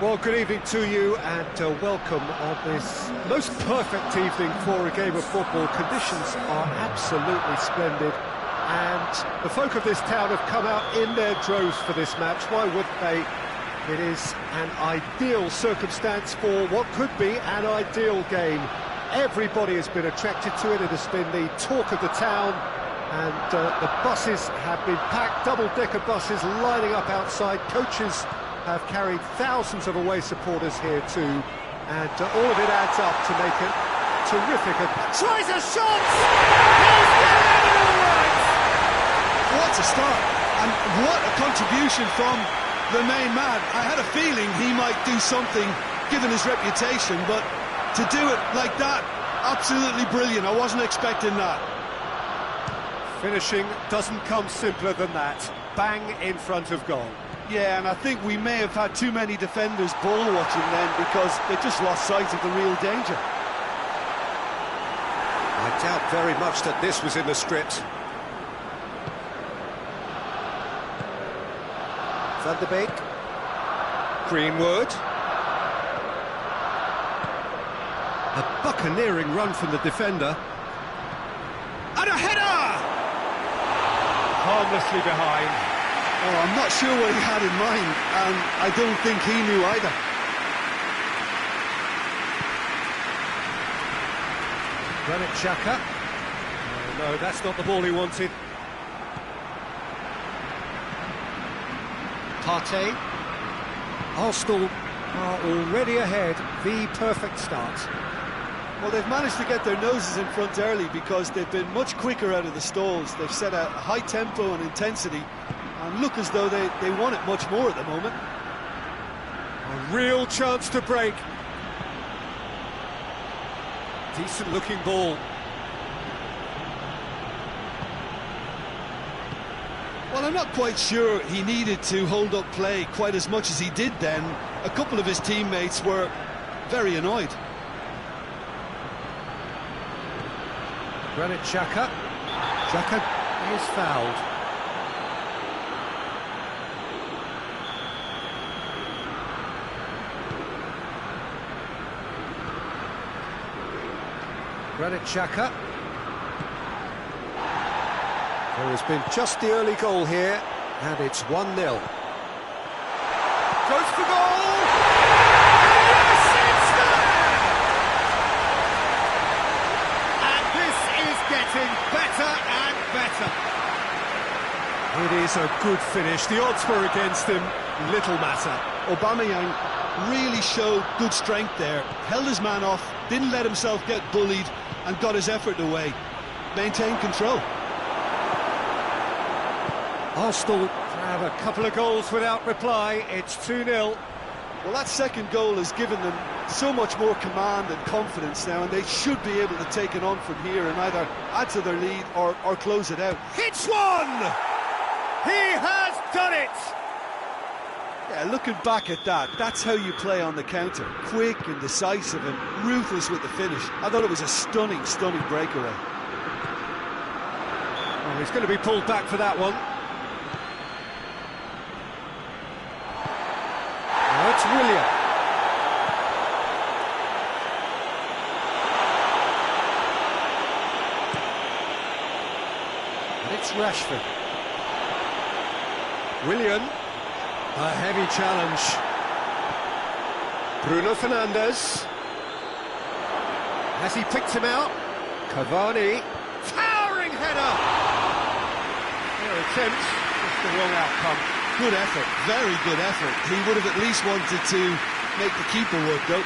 Well, good evening to you and welcome on this most perfect evening for a game of football. Conditions are absolutely splendid and the folk of this town have come out in their droves for this match. Why wouldn't they? It is an ideal circumstance for what could be an ideal game. Everybody has been attracted to it. It has been the talk of the town and the buses have been packed, double-decker buses lining up outside. Coaches have carried thousands of away supporters here too, and all of it adds up to make it terrific. Tries a shot! He's got it all right! What a start, and what a contribution from the main man. I had a feeling he might do something, given his reputation, but to do it like that, absolutely brilliant. I wasn't expecting that. Finishing doesn't come simpler than that. Bang in front of goal. Yeah, and I think we may have had too many defenders ball watching then because they just lost sight of the real danger. I doubt very much that this was in the script. Van der Beek. Greenwood. A buccaneering run from the defender. And a header! Harmlessly behind. Oh, I'm not sure what he had in mind, and I don't think he knew either. Granit Xhaka. No, that's not the ball he wanted. Partey. Arsenal are already ahead. The perfect start. Well, they've managed to get their noses in front early because they've been much quicker out of the stalls. They've set a high tempo and intensity and look as though they want it much more at the moment. A real chance to break. Decent looking ball. Well, I'm not quite sure he needed to hold up play quite as much as he did then. A couple of his teammates were very annoyed. Granit Xhaka. Xhaka is fouled. Granit Xhaka. There has been just the early goal here, and it's 1-0. Goes for goal! Yes, it's there! And this is getting better and better. It is a good finish. The odds were against him. Little matter. Aubameyang really showed good strength there. Held his man off, didn't let himself get bullied, and got his effort away. Maintained control. Arsenal have a couple of goals without reply. It's 2-0. Well, that second goal has given them so much more command and confidence now, and they should be able to take it on from here and either add to their lead or close it out. Hits one! He has done it! Yeah, looking back at that, that's how you play on the counter. Quick and decisive and ruthless with the finish. I thought it was a stunning, stunning breakaway. Oh, he's going to be pulled back for that one. Oh, it's Willian. And it's Rashford. Willian. A heavy challenge. Bruno Fernandes. Has he picked him out? Cavani. Towering header! Their attempt, just the wrong outcome. Good effort, very good effort. He would have at least wanted to make the keeper work, though.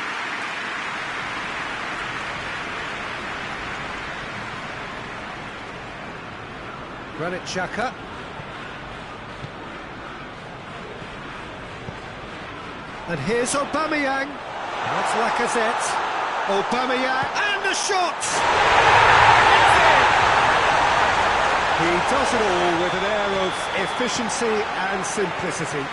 Granit Xhaka. And here's Aubameyang. That's Lacazette. Aubameyang, and the shot! He does it all with an air of efficiency and simplicity.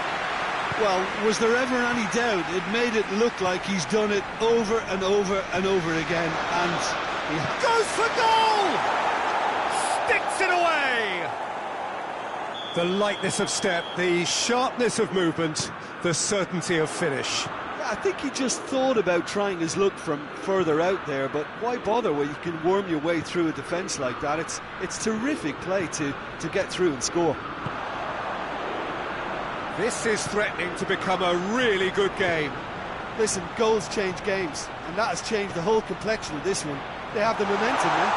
Well, was there ever any doubt? It made it look like he's done it over and over and over again, and he goes for goal! Sticks it away! The lightness of step, the sharpness of movement, the certainty of finish. I think he just thought about trying his luck from further out there, but why bother when you can worm your way through a defence like that? It's terrific play to get through and score. This is threatening to become a really good game. Listen, goals change games, and that has changed the whole complexion of this one. They have the momentum now.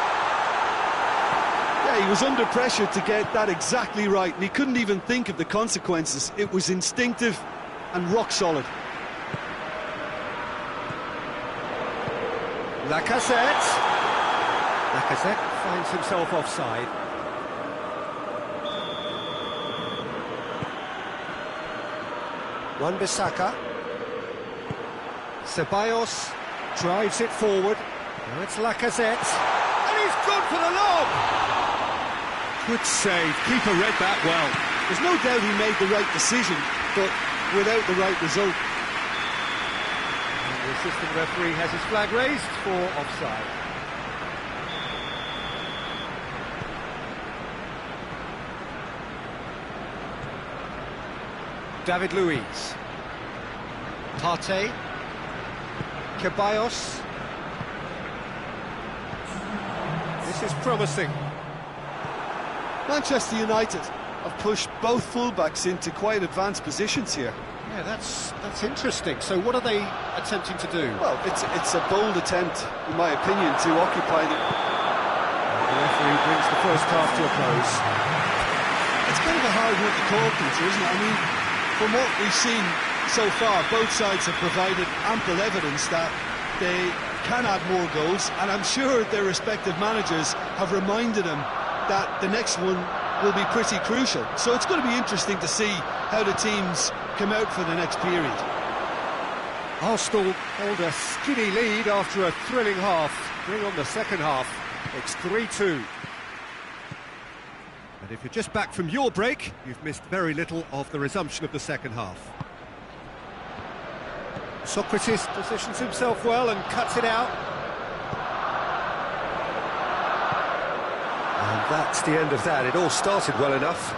Yeah, he was under pressure to get that exactly right, and he couldn't even think of the consequences. It was instinctive and rock solid. Lacazette finds himself offside. Wan-Bissaka. Ceballos drives it forward. Now it's Lacazette. And he's gone for the lob! Good save. Keeper read that well. There's no doubt he made the right decision, but without the right result. And the assistant referee has his flag raised for offside. David Luiz. Partey. Ceballos. This is promising. Manchester United have pushed both fullbacks into quite advanced positions here. Yeah, that's interesting. So what are they attempting to do? Well, it's a bold attempt, in my opinion, to occupy the... The referee brings the first half to a close. It's kind of a hard one to call, Peter, isn't it? I mean, from what we've seen so far, both sides have provided ample evidence that they can add more goals, and I'm sure their respective managers have reminded them that the next one will be pretty crucial. So it's going to be interesting to see how the teams come out for the next period. Arsenal hold a skinny lead after a thrilling half. Bring on the second half. It's 3-2. And if you're just back from your break, you've missed very little of the resumption of the second half. Socrates positions himself well and cuts it out. And that's the end of that. It all started well enough.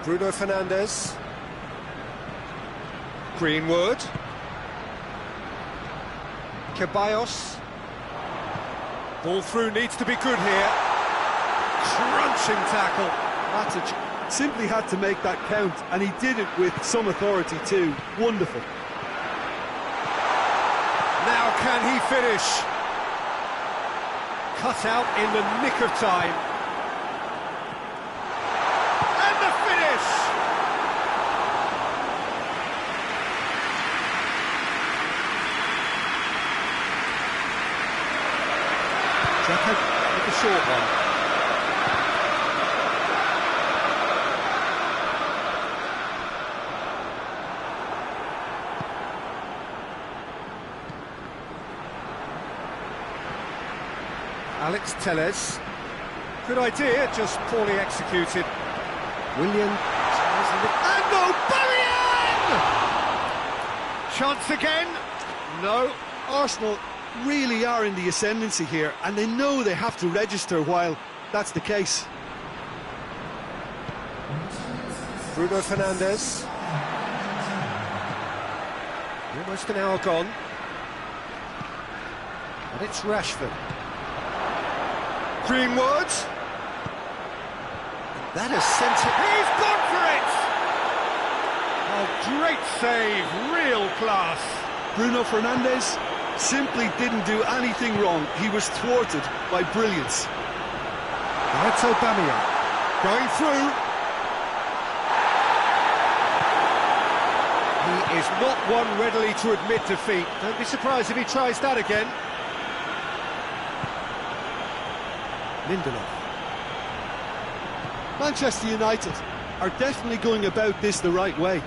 Bruno Fernandes. Greenwood. Ceballos. Ball through needs to be good here. Crunching tackle. Matic simply had to make that count, and he did it with some authority too. Wonderful. Now can he finish? Cut out in the nick of time. And the finish! Xhaka with the short one. Alex Telles. Good idea, just poorly executed. Willian. And Aubameyang! Chance again. No. Arsenal really are in the ascendancy here, and they know they have to register while that's the case. Bruno Fernandes. Almost an hour gone. And it's Rashford. Greenwood. That has sent it. He's gone for it! A great save, real class. Bruno Fernandes simply didn't do anything wrong. He was thwarted by brilliance. That's Aubameyang going through. He is not one readily to admit defeat. Don't be surprised if he tries that again. Lindelof. Manchester United are definitely going about this the right way.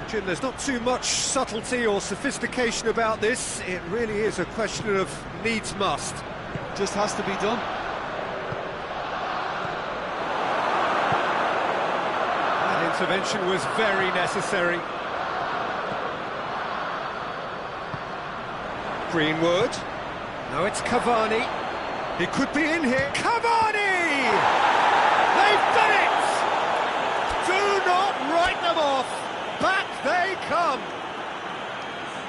Jim, there's not too much subtlety or sophistication about this. It really is a question of needs must. Just has to be done. That intervention was very necessary. Greenwood. Now it's Cavani. He could be in here. Cavani! They've done it! Do not write them off. back they come.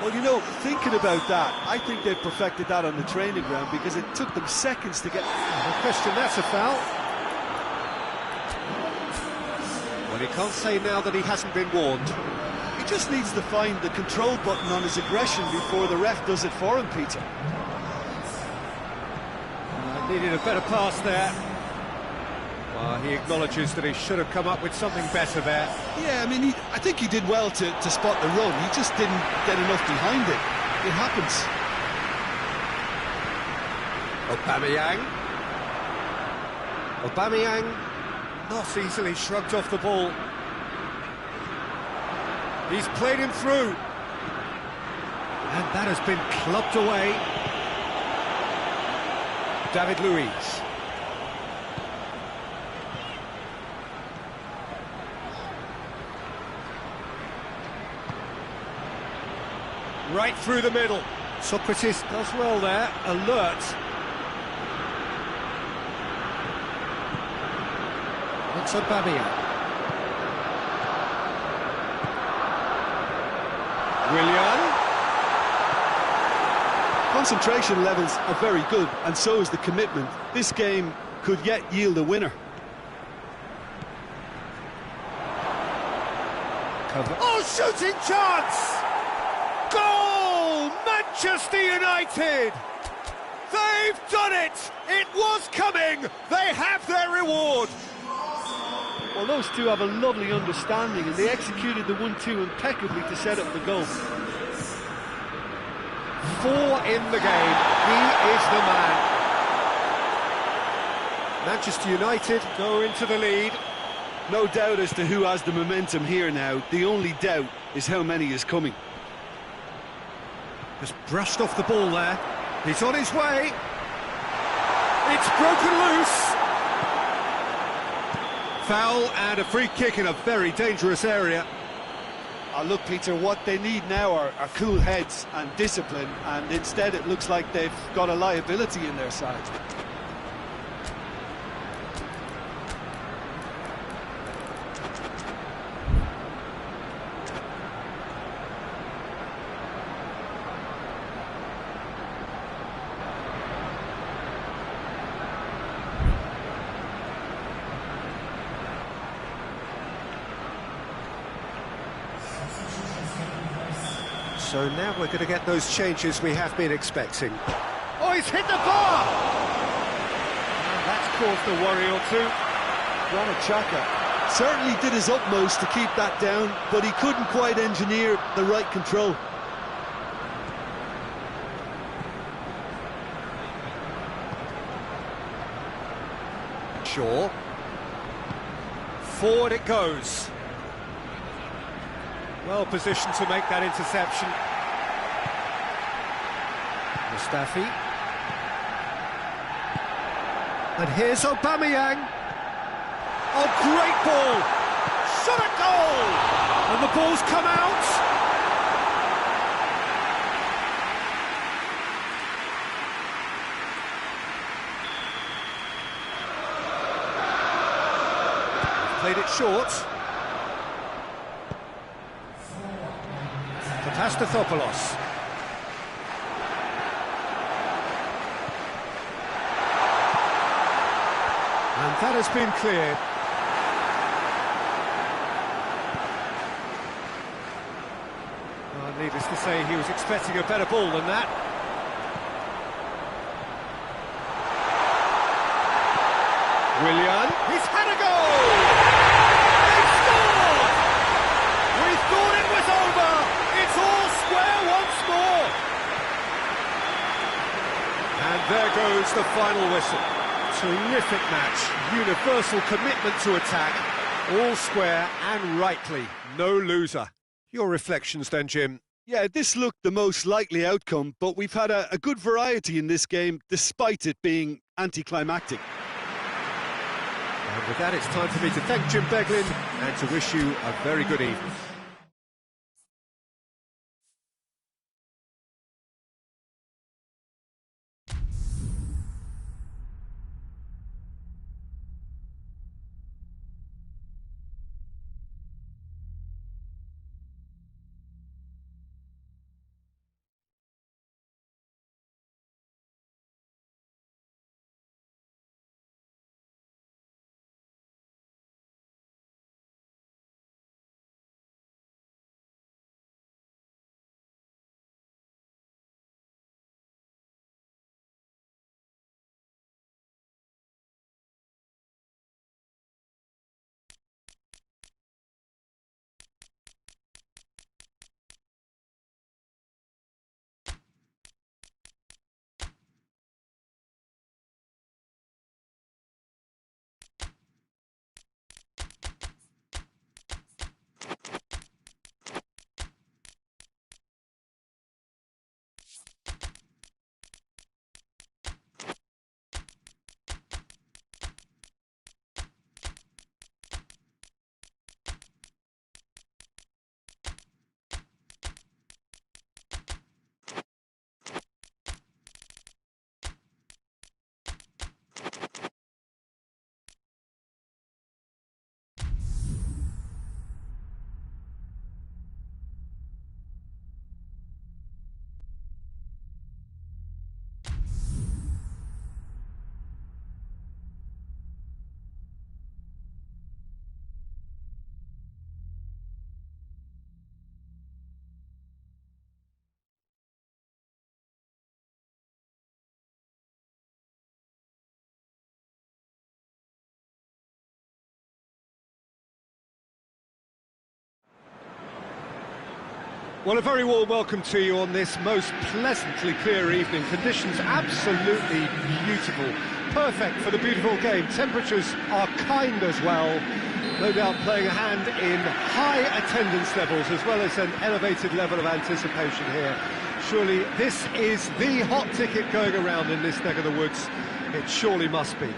Well, you know, thinking about that, I think they perfected that on the training ground because it took them seconds to get... No question, that's a foul. Well, he can't say now that he hasn't been warned. He just needs to find the control button on his aggression before the ref does it for him, Peter. Needed a better pass there. Well, he acknowledges that he should have come up with something better there. Yeah, I mean, I think he did well to spot the run. He just didn't get enough behind it. It happens. Aubameyang not easily shrugged off the ball. He's played him through. And that has been clubbed away. David Luiz. Right through the middle. Socrates does well there, alert. It's Aubameyang. Willian. Concentration levels are very good, and so is the commitment. This game could yet yield a winner. Oh, shooting chance! Goal! Manchester United! They've done it! It was coming! They have their reward! Well, those two have a lovely understanding, and they executed the 1-2 impeccably to set up the goal. 4 in the game. He is the man. Manchester United go into the lead. No doubt as to who has the momentum here now. The only doubt is how many is coming. Just brushed off the ball there. He's on his way. It's broken loose. Foul and a free kick in a very dangerous area. Look, Peter, what they need now are cool heads and discipline, and instead it looks like they've got a liability in their side. So now we're going to get those changes we have been expecting. Oh, he's hit the bar! And that's caused a worry or two. Granit Xhaka certainly did his utmost to keep that down, but he couldn't quite engineer the right control. Shaw. Forward it goes. Well positioned to make that interception. Mustafi. And here's Aubameyang. Oh, great ball! Shot a goal! And the ball's come out. Played it short. Pastathopoulos. And that has been cleared. Well, needless to say, he was expecting a better ball than that. Willian, he's had a goal! He scored! We thought it was over! It's all square once more! And there goes the final whistle. Terrific match, universal commitment to attack, all square and rightly, no loser. Your reflections then, Jim? Yeah, this looked the most likely outcome, but we've had a good variety in this game, despite it being anticlimactic. And with that, it's time for me to thank Jim Beglin and to wish you a very good evening. Well, a very warm welcome to you on this most pleasantly clear evening. Conditions absolutely beautiful, perfect for the beautiful game. Temperatures are kind as well, no doubt playing a hand in high attendance levels as well as an elevated level of anticipation here. Surely this is the hot ticket going around in this neck of the woods. It surely must be.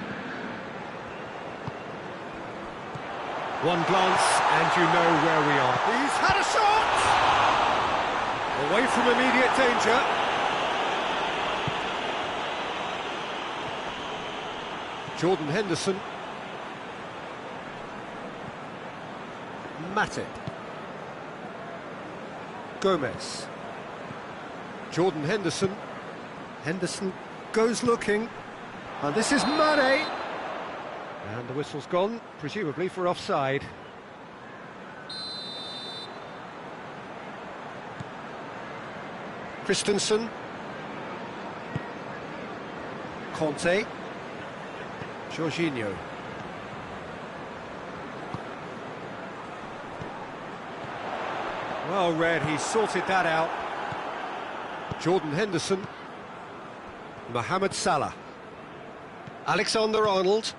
One glance and you know where we are. He's had a shot! Away from immediate danger. Jordan Henderson. Matip. Gomez. Jordan Henderson. Henderson goes looking. And this is Mane. And the whistle's gone, presumably for offside. Christensen. Conte. Jorginho. Well read, he sorted that out. Jordan Henderson. Mohamed Salah. Alexander-Arnold.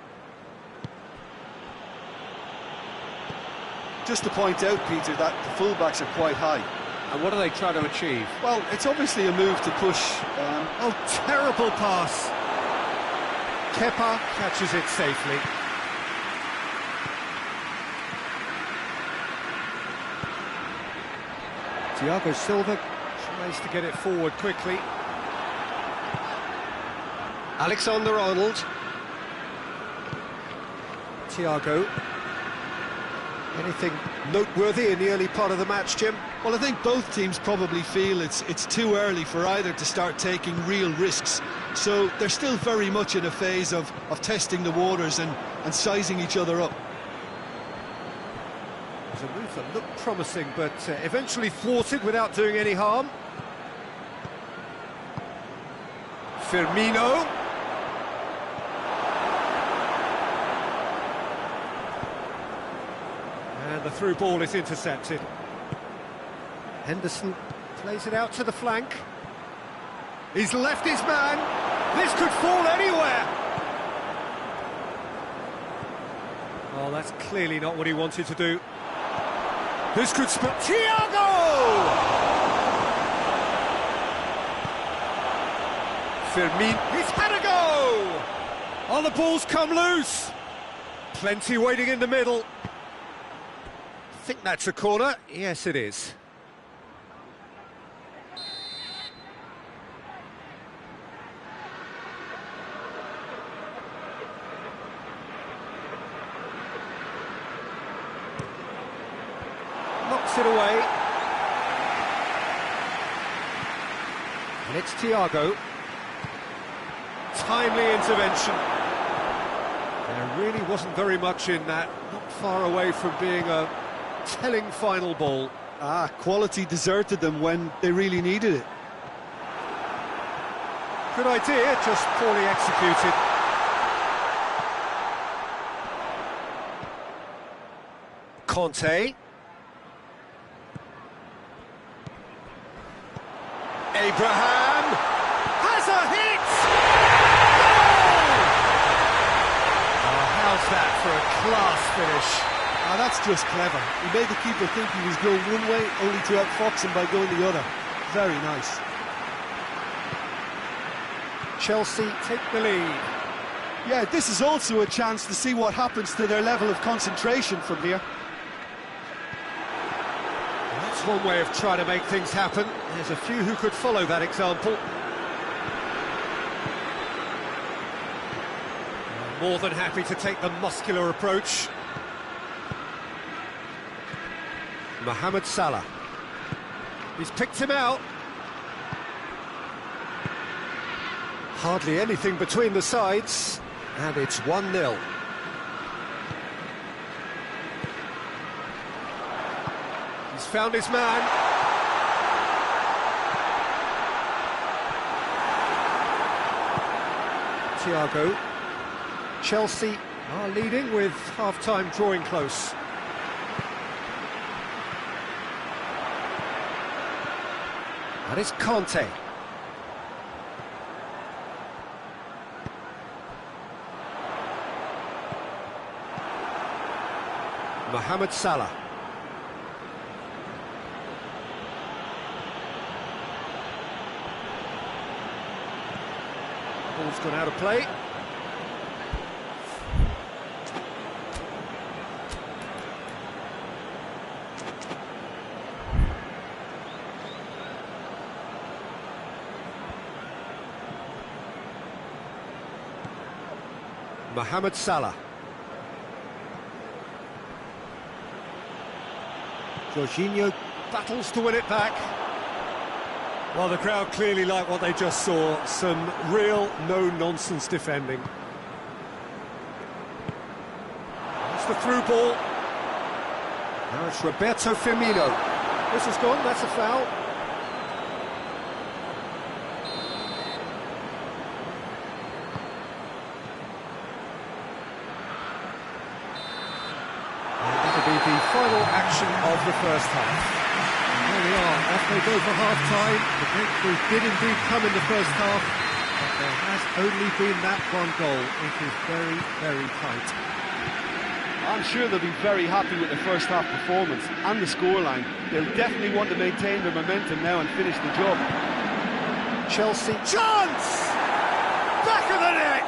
Just to point out, Peter, that the fullbacks are quite high. And what are they trying to achieve? Well, it's obviously a move to push. Oh, terrible pass. Kepa catches it safely. Thiago Silva tries to get it forward quickly. Alexander-Arnold. Thiago. Anything noteworthy in the early part of the match, Jim? Well, I think both teams probably feel it's too early for either to start taking real risks. So they're still very much in a phase of testing the waters and sizing each other up. It was a move that looked promising, but eventually thwarted without doing any harm. Firmino. And the through ball is intercepted. Henderson plays it out to the flank. He's left his man. This could fall anywhere. Oh, that's clearly not what he wanted to do. This could spill. Thiago! Firmino. He's had a go! Oh, the ball's come loose. Plenty waiting in the middle. I think that's a corner. Yes, it is. Knocks it away. And it's Thiago. Timely intervention. There really wasn't very much in that. Not far away from being a telling final ball. Quality deserted them when they really needed it. Good idea, just poorly executed. Conte. Abraham has a hit! Oh, how's that for a class finish? That's just clever. He made the keeper think he was going one way, only to outfox him by going the other. Very nice. Chelsea take the lead. Yeah, this is also a chance to see what happens to their level of concentration from here. That's one way of trying to make things happen. There's a few who could follow that example. More than happy to take the muscular approach. Mohamed Salah. He's picked him out. Hardly anything between the sides, and it's 1-0. He's found his man. Thiago. Chelsea are leading with half-time drawing close. And it's Conte. Mohamed Salah. Ball's gone out of play. Mohamed Salah. Jorginho battles to win it back. Well, the crowd clearly like what they just saw. Some real no-nonsense defending. That's the through ball. Now it's Roberto Firmino. This has gone, that's a foul. Be the final action of the first half. There we are, off they go for half-time. The breakthrough did indeed come in the first half, but there has only been that one goal. It is very, very tight. I'm sure they'll be very happy with the first half performance and the scoreline. They'll definitely want to maintain their momentum now and finish the job. Chelsea, chance! Back of the net!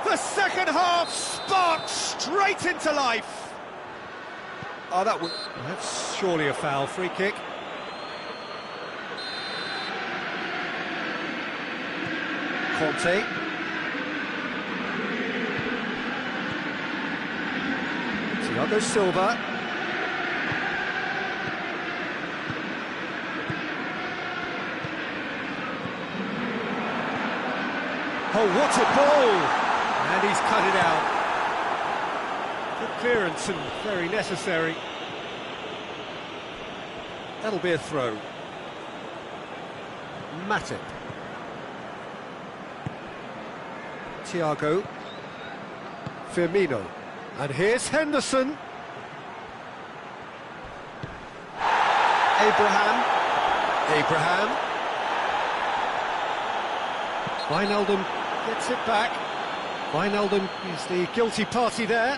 The second half sparks straight into life. Oh, that's surely a foul. Free kick. Conte. Thiago Silva. Oh, what a ball! And he's cut it out. Good clearance and very necessary. That'll be a throw. Matip. Thiago. Firmino. And here's Henderson. Abraham. Wijnaldum gets it back. Wijnaldum is the guilty party there.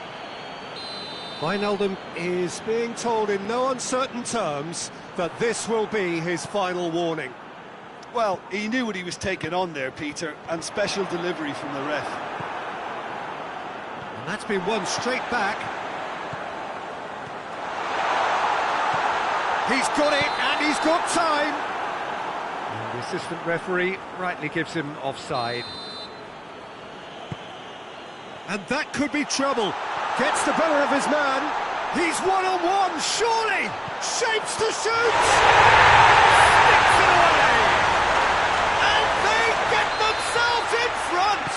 Wijnaldum is being told in no uncertain terms that this will be his final warning. Well, he knew what he was taking on there, Peter, and special delivery from the ref. And that's been won straight back. He's got it, and he's got time. And the assistant referee rightly gives him offside. And that could be trouble. Gets the better of his man. He's one-on-one, surely! Shapes to shoot! Sticks it away! And they get themselves in front!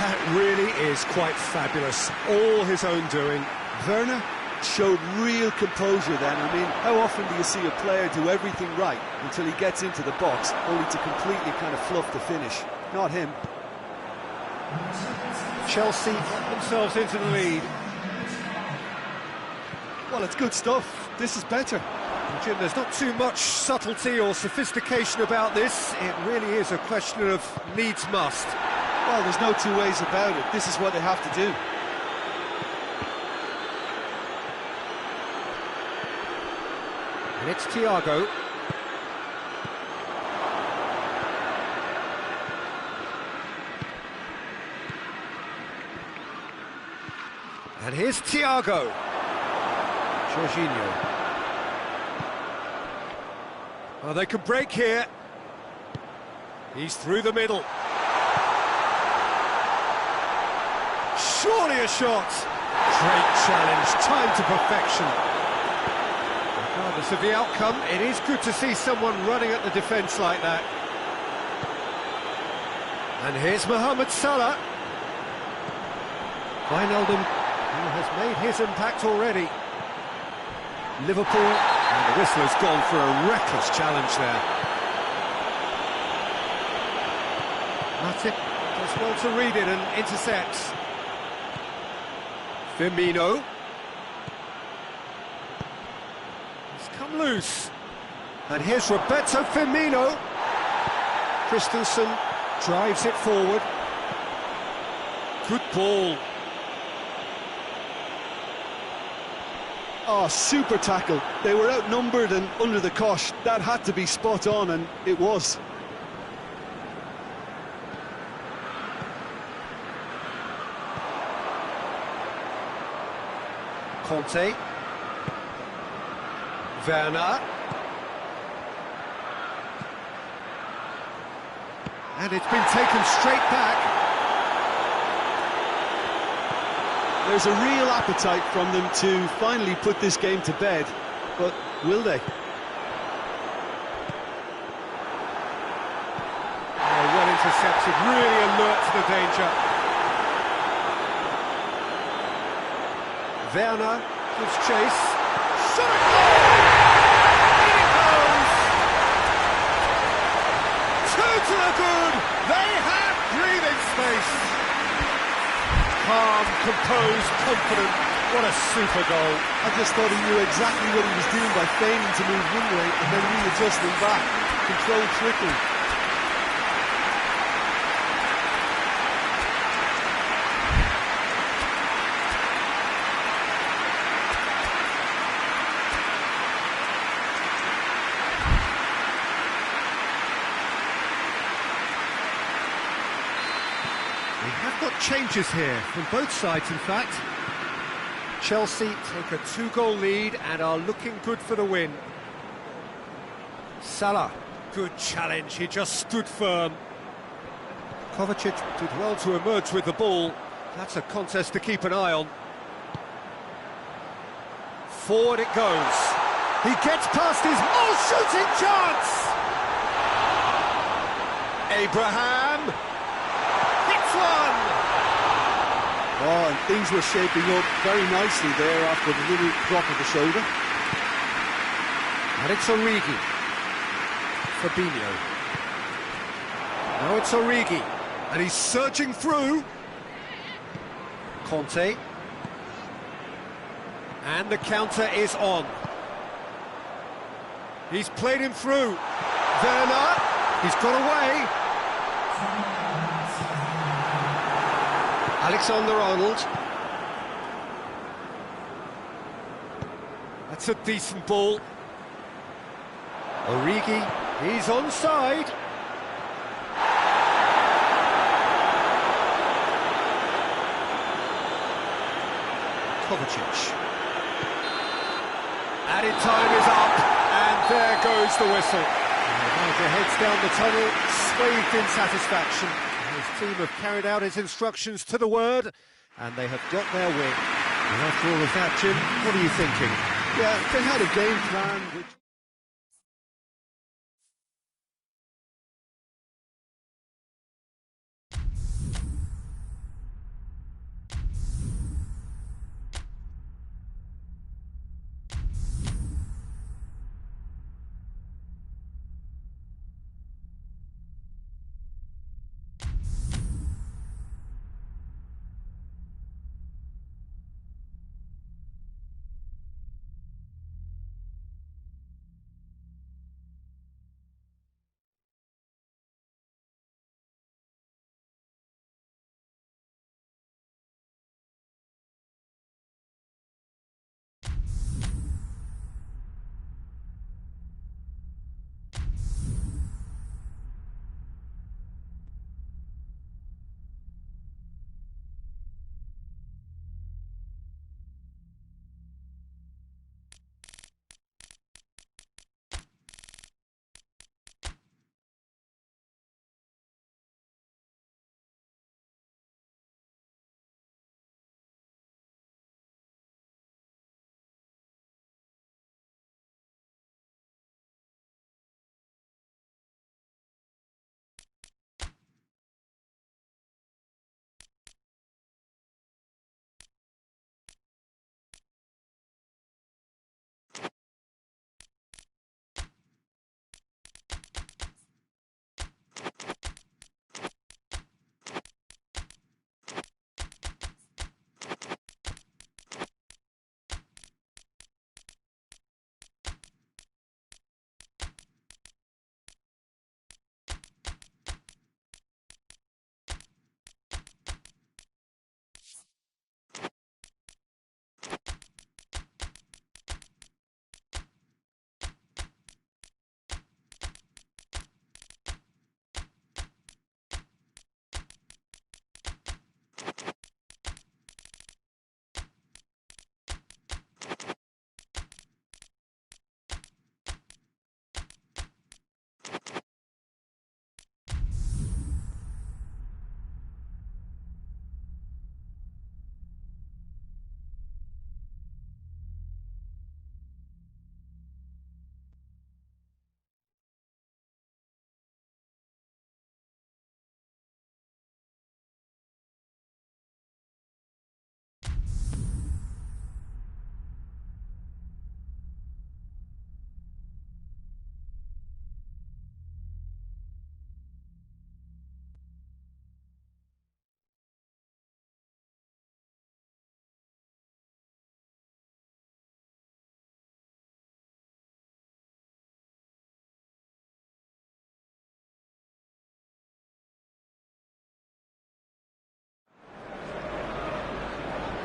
That really is quite fabulous. All his own doing. Werner showed real composure then. I mean, how often do you see a player do everything right until he gets into the box, only to completely kind of fluff the finish? Not him. Chelsea got themselves into the lead. Well, it's good stuff. This is better. Jim, there's not too much subtlety or sophistication about this. It really is a question of needs must. Well, there's no two ways about it. This is what they have to do. And it's Thiago. And here's Thiago. Jorginho. Oh, they could break here. He's through the middle. Surely a shot. Great challenge, time to perfection. Regardless of the outcome, it is good to see someone running at the defence like that. And here's Mohamed Salah. Wijnaldum, who has made his impact already. Liverpool, and the whistle has gone for a reckless challenge there. Matip does well to read it and intercepts. Firmino. He's come loose. And here's Roberto Firmino. Christensen drives it forward. Good ball. Oh, super tackle. They were outnumbered and under the cosh. That had to be spot on, and it was. Conte. Werner. And it's been taken straight back. There's a real appetite from them to finally put this game to bed, but will they? Oh, well intercepted, really alert to the danger. Werner gives chase. Shot it! In it goes! Two to the good! They have breathing space! Calm, composed, confident. What a super goal. I just thought he knew exactly what he was doing by feigning to move one way and then readjusting back. Controlled trickle. We have got changes here, from both sides in fact. Chelsea take a 2-goal lead and are looking good for the win. Salah, good challenge, he just stood firm. Kovacic did well to emerge with the ball. That's a contest to keep an eye on. Forward it goes. He gets past his shooting chance! Abraham! One. Oh, and things were shaping up very nicely there after the little drop of the shoulder. And it's Origi. Fabinho. Now it's Origi. And he's surging through. Conte. And the counter is on. He's played him through. Werner. He's got away. Alexander-Arnold. That's a decent ball. Origi, he's onside. Kovacic. Added time is up, and there goes the whistle. And the manager heads down the tunnel, swathed in satisfaction. His team have carried out his instructions to the word, and they have got their win. And after all of that, Jim, what are you thinking? Yeah, they had a game plan which...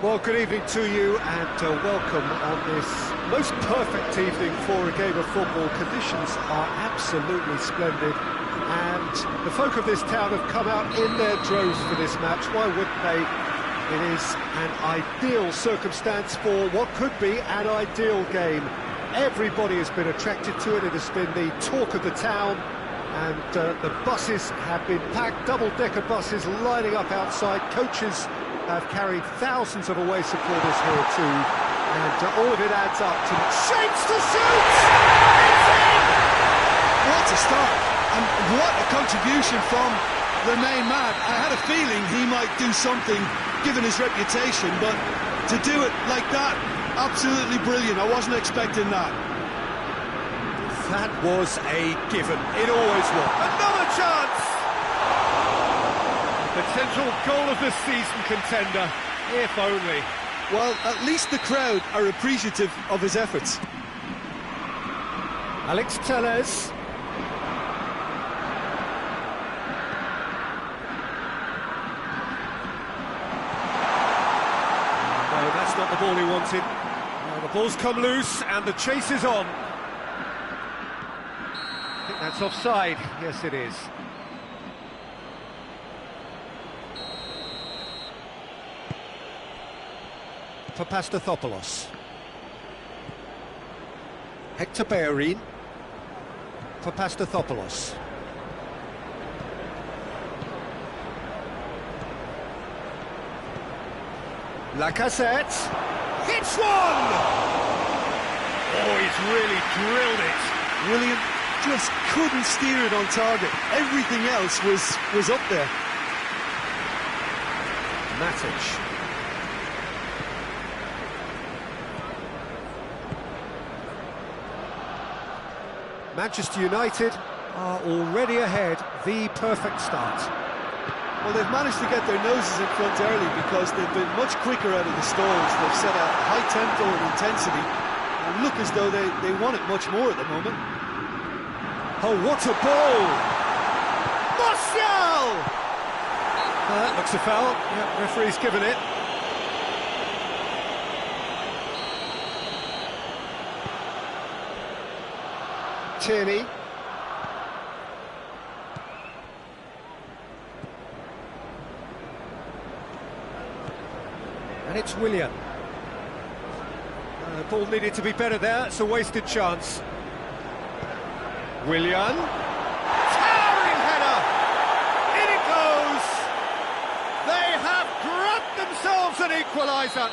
Well, good evening to you and welcome on this most perfect evening for a game of football. Conditions are absolutely splendid and the folk of this town have come out in their droves for this match. Why wouldn't they? It is an ideal circumstance for what could be an ideal game. Everybody has been attracted to it. It has been the talk of the town, and the buses have been packed, double-decker buses lining up outside. Coaches have carried thousands of away supporters here too, and all of it adds up to shapes to shoot! It's in! What a start, and what a contribution from the main man. I had a feeling he might do something given his reputation, but to do it like that, absolutely brilliant. I wasn't expecting that. That was a given. It always was. Another chance! Potential goal of the season contender, if only. Well, at least the crowd are appreciative of his efforts. Alex Telles. No, that's not the ball he wanted. Now the ball's come loose and the chase is on. I think that's offside. Yes, it is. For Pastathopoulos. Hector Bellerin for Pastathopoulos. Lacazette hits one! Oh, he's really drilled it. William just couldn't steer it on target. Everything else was up there. Matic. Manchester United are already ahead, the perfect start. Well, they've managed to get their noses in front early because they've been much quicker out of the stalls. They've set a high tempo and intensity and look as though they want it much more at the moment. Oh, what a ball! Martial! That looks a foul. Yeah, referee's given it. Tierney. And it's Willian. The ball needed to be better there, it's a wasted chance. Willian. Towering header! In it goes! They have grabbed themselves an equaliser!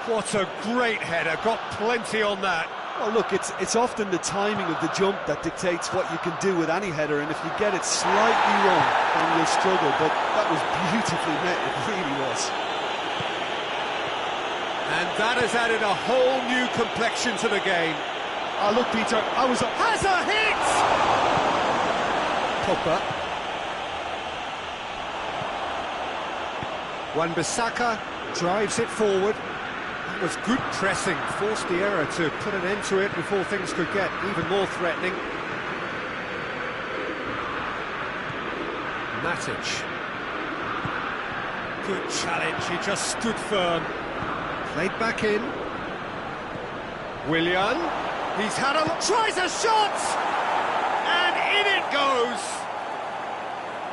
What a great header, got plenty on that. Well, look, it's often the timing of the jump that dictates what you can do with any header, and if you get it slightly wrong, then you'll struggle, but that was beautifully met, it really was. And that has added a whole new complexion to the game. Oh, look, Peter, has a hit! Pogba. Wan-Bissaka drives it forward. That was good pressing, forced the error to put an end to it before things could get even more threatening. Matic. Good challenge, he just stood firm. Played back in. Willian. He's had a... tries a shot! And in it goes!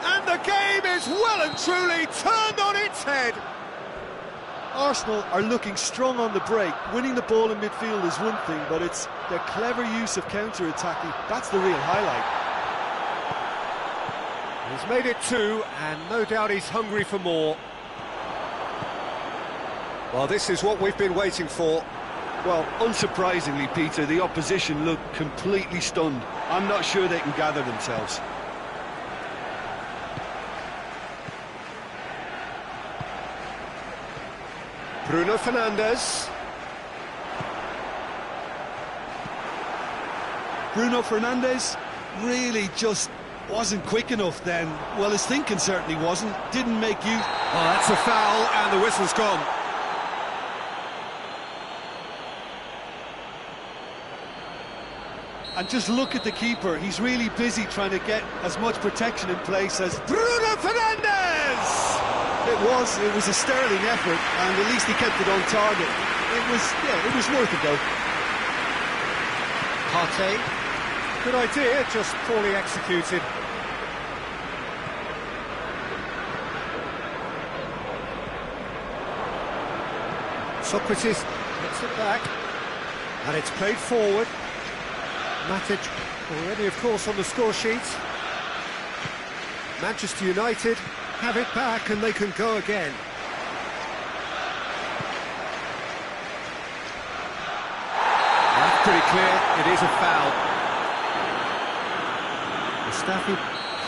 And the game is well and truly turned on its head! Arsenal are looking strong on the break. Winning the ball in midfield is one thing, but it's their clever use of counter-attacking. That's the real highlight. He's made it two, and no doubt he's hungry for more. Well, this is what we've been waiting for. Well, unsurprisingly, Peter, the opposition look completely stunned. I'm not sure they can gather themselves. Bruno Fernandes. Bruno Fernandes really just wasn't quick enough then. Well, his thinking certainly wasn't. Didn't make use. Oh, that's a foul, and the whistle's gone. And just look at the keeper. He's really busy trying to get as much protection in place as... Bruno Fernandes! It was a sterling effort, and at least he kept it on target. It was worth a go. Partey. Good idea, just poorly executed. Socrates gets it back, and it's played forward. Matic already, of course, on the score sheet. Manchester United have it back, and they can go again. That's pretty clear, it is a foul. Mustafi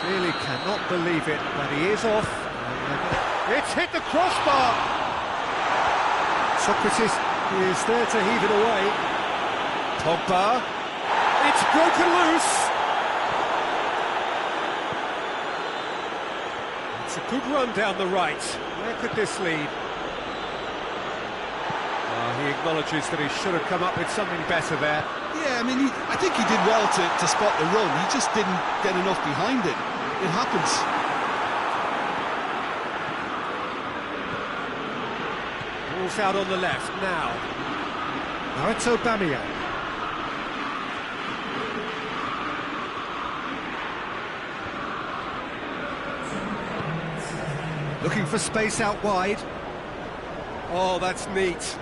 clearly cannot believe it, but he is off. It's hit the crossbar! Socrates is there to heave it away. Pogba. It's broken loose. It's a good run down the right. Where could this lead? He acknowledges that he should have come up with something better there. Yeah, I mean, I think he did well to spot the run. He just didn't get enough behind it. It happens. Ball's out on the left now. Now it's Aubameyang. Looking for space out wide. Oh, that's neat.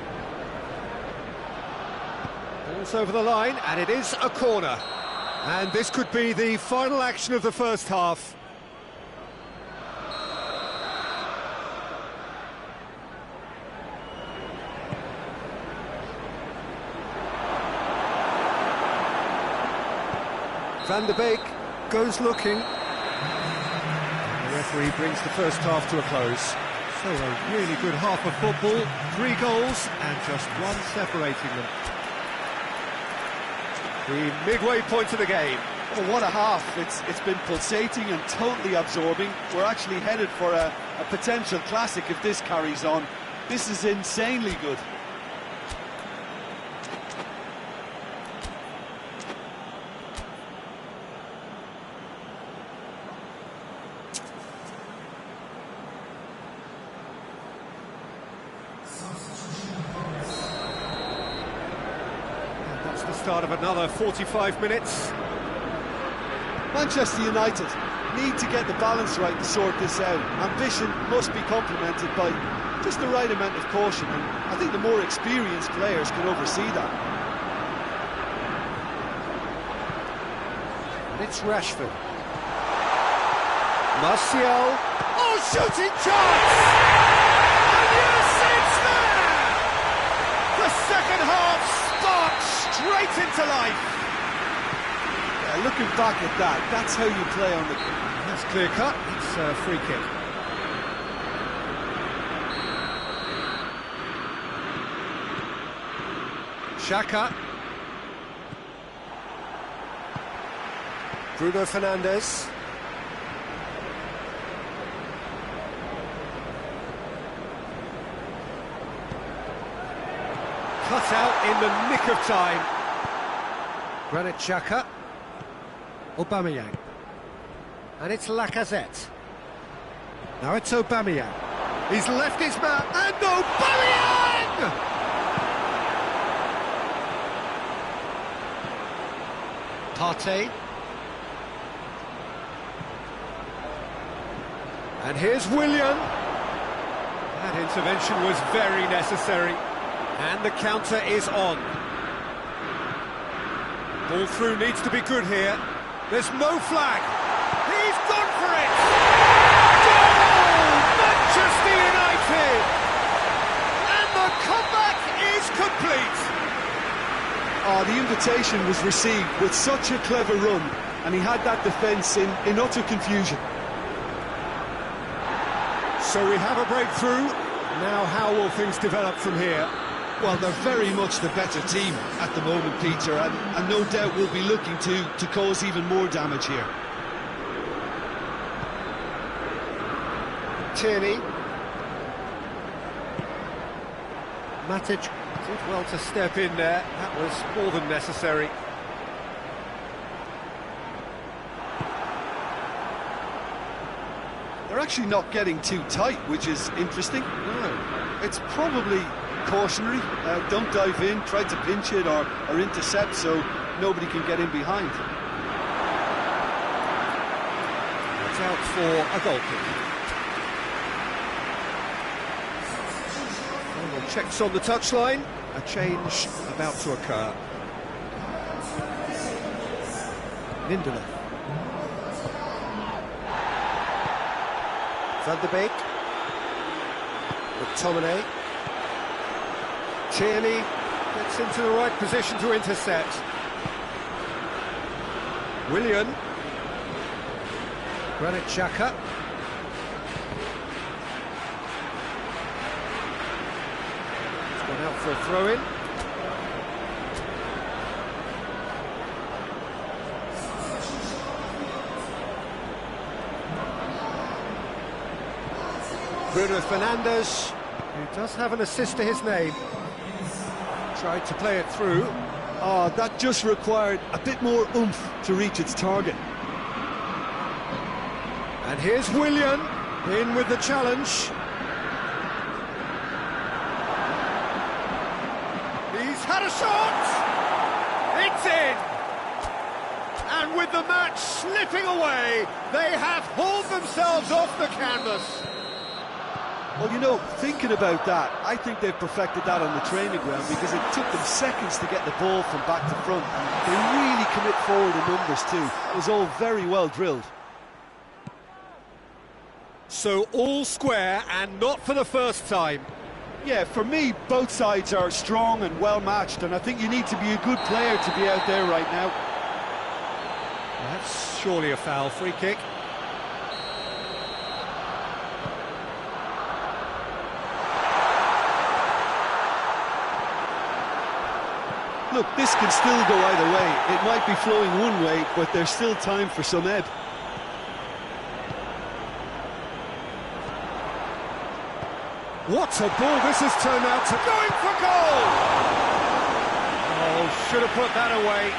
Ball's over the line, and it is a corner. And this could be the final action of the first half. Van der Beek goes looking. The referee brings the first half to a close. So a really good half of football, 3 goals and just one separating them. The midway point of the game. Oh, what a half. It's been pulsating and totally absorbing. We're actually headed for a potential classic if this carries on. This is insanely good. The start of another 45 minutes. Manchester United need to get the balance right to sort this out. Ambition must be complemented by just the right amount of caution, and I think the more experienced players can oversee that. And it's Rashford. Martial. Oh, shooting chance! And yes, it's there! The second half sparks straight into life. Yeah, looking back at that, that's how you play on the... That's clear cut. It's a free kick. Xhaka. Bruno Fernandes. Cut out in the nick of time. Granit Xhaka. Aubameyang. And it's Lacazette. Now it's Aubameyang. He's left his man, and Aubameyang! Partey. And here's Willian. That intervention was very necessary. And the counter is on. Ball through needs to be good here. There's no flag. He's gone for it! Goal! Manchester United! And the comeback is complete! Oh, the invitation was received with such a clever run, and he had that defence in utter confusion. So we have a breakthrough. Now how will things develop from here? Well, they're very much the better team at the moment, Peter, and no doubt will be looking to cause even more damage here. Tierney. Matic did well to step in there. That was more than necessary. They're they're actually not getting too tight, which is interesting. No. It's probably cautionary. Don't dive in, try to pinch it or intercept so nobody can get in behind. It's out for a goal kick. Well, checks on the touchline. A change about to occur. Lindelof. Van der Beek. McTominay. Tierney gets into the right position to intercept. Willian. Granit Xhaka. It's gone out for a throw-in. Bruno Fernandes, who does have an assist to his name, tried to play it through. Oh, that just required a bit more oomph to reach its target. And here's Willian, in with the challenge. He's had a shot! It's in! And with the match slipping away, they have hauled themselves off the canvas. Well, you know, thinking about that, I think they've perfected that on the training ground because it took them seconds to get the ball from back to front. And they really commit forward in numbers too. It was all very well drilled. So all square, and not for the first time. Yeah, for me, both sides are strong and well matched, and I think you need to be a good player to be out there right now. That's surely a foul. Free kick. Look, this can still go either way. It might be flowing one way, but there's still time for some ebb. What a ball this has turned out to... Going for goal! Oh, should have put that away.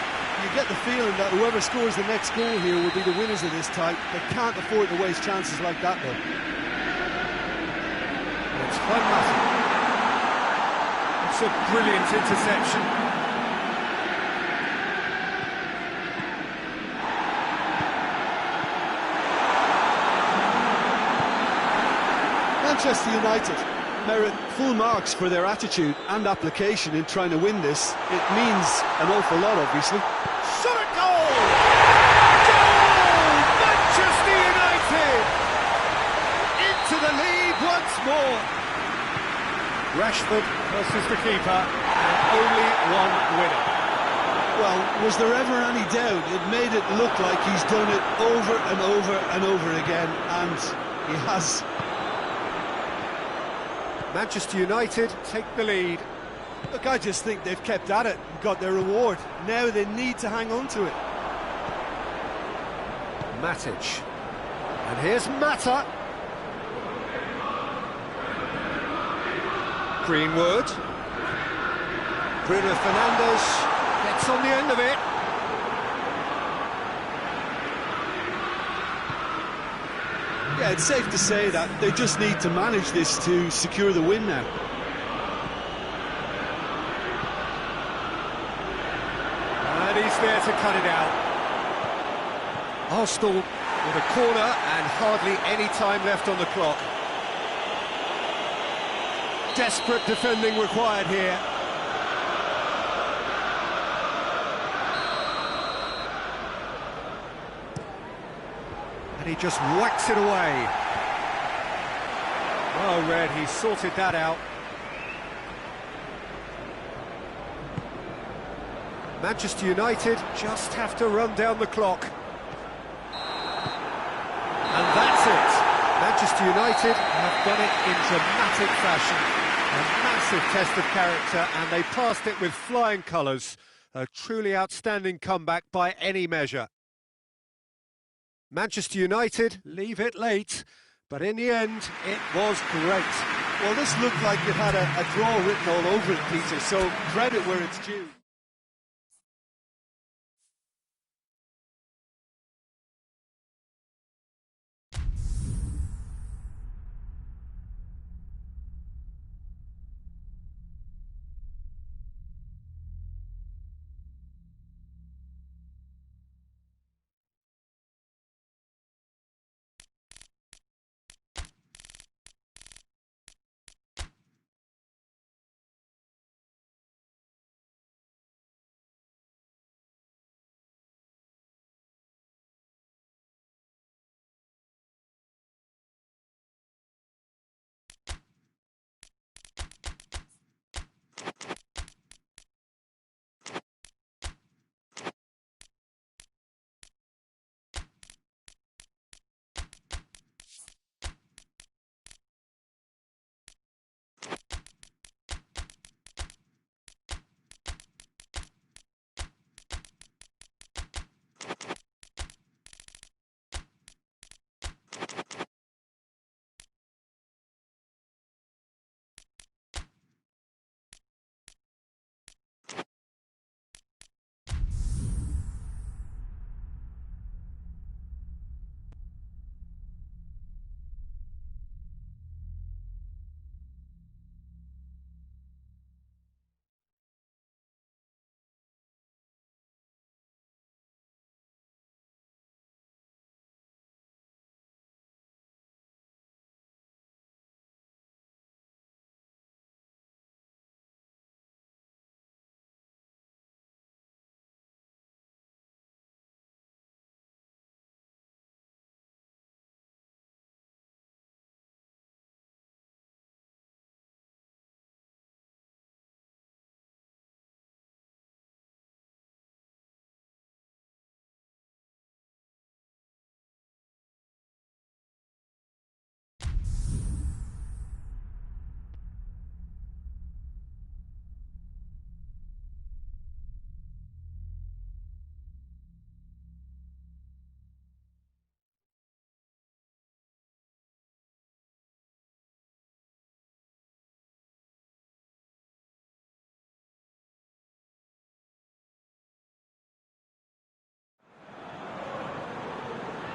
You get the feeling that whoever scores the next goal here will be the winners of this tie. They can't afford to waste chances like that, though. It's Juan Mata. It's a brilliant interception. Manchester United merit full marks for their attitude and application in trying to win this. It means an awful lot, obviously. Shot at goal! Goal! Manchester United! Into the lead once more. Rashford versus the keeper, and only one winner. Well, was there ever any doubt? It made it look like he's done it over and over and over again, and he has. Manchester United take the lead. Look, I just think they've kept at it and got their reward. Now they need to hang on to it. Matic. And here's Mata. Greenwood. Bruno Fernandes gets on the end of it. Yeah, it's safe to say that they just need to manage this to secure the win now. And he's there to cut it out. Arsenal with a corner and hardly any time left on the clock. Desperate defending required here. And he just whacks it away. Well read, he sorted that out. Manchester United just have to run down the clock. And that's it. Manchester United have done it in dramatic fashion. A massive test of character, and they passed it with flying colours. A truly outstanding comeback by any measure. Manchester United leave it late, but in the end, it was great. Well, this looked like it had a draw written all over it, Peter, so credit where it's due.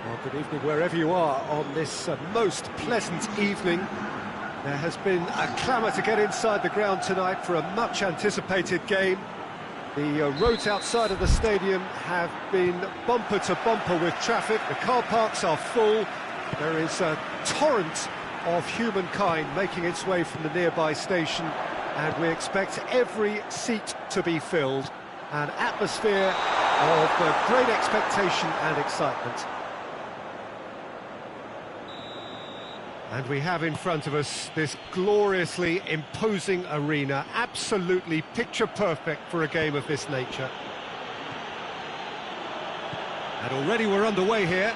Well, good evening wherever you are on this most pleasant evening. There has been a clamour to get inside the ground tonight for a much-anticipated game. The roads outside of the stadium have been bumper to bumper with traffic. The car parks are full. There is a torrent of humankind making its way from the nearby station, and we expect every seat to be filled. An atmosphere of great expectation and excitement. And we have in front of us this gloriously imposing arena, absolutely picture-perfect for a game of this nature. And already we're underway here.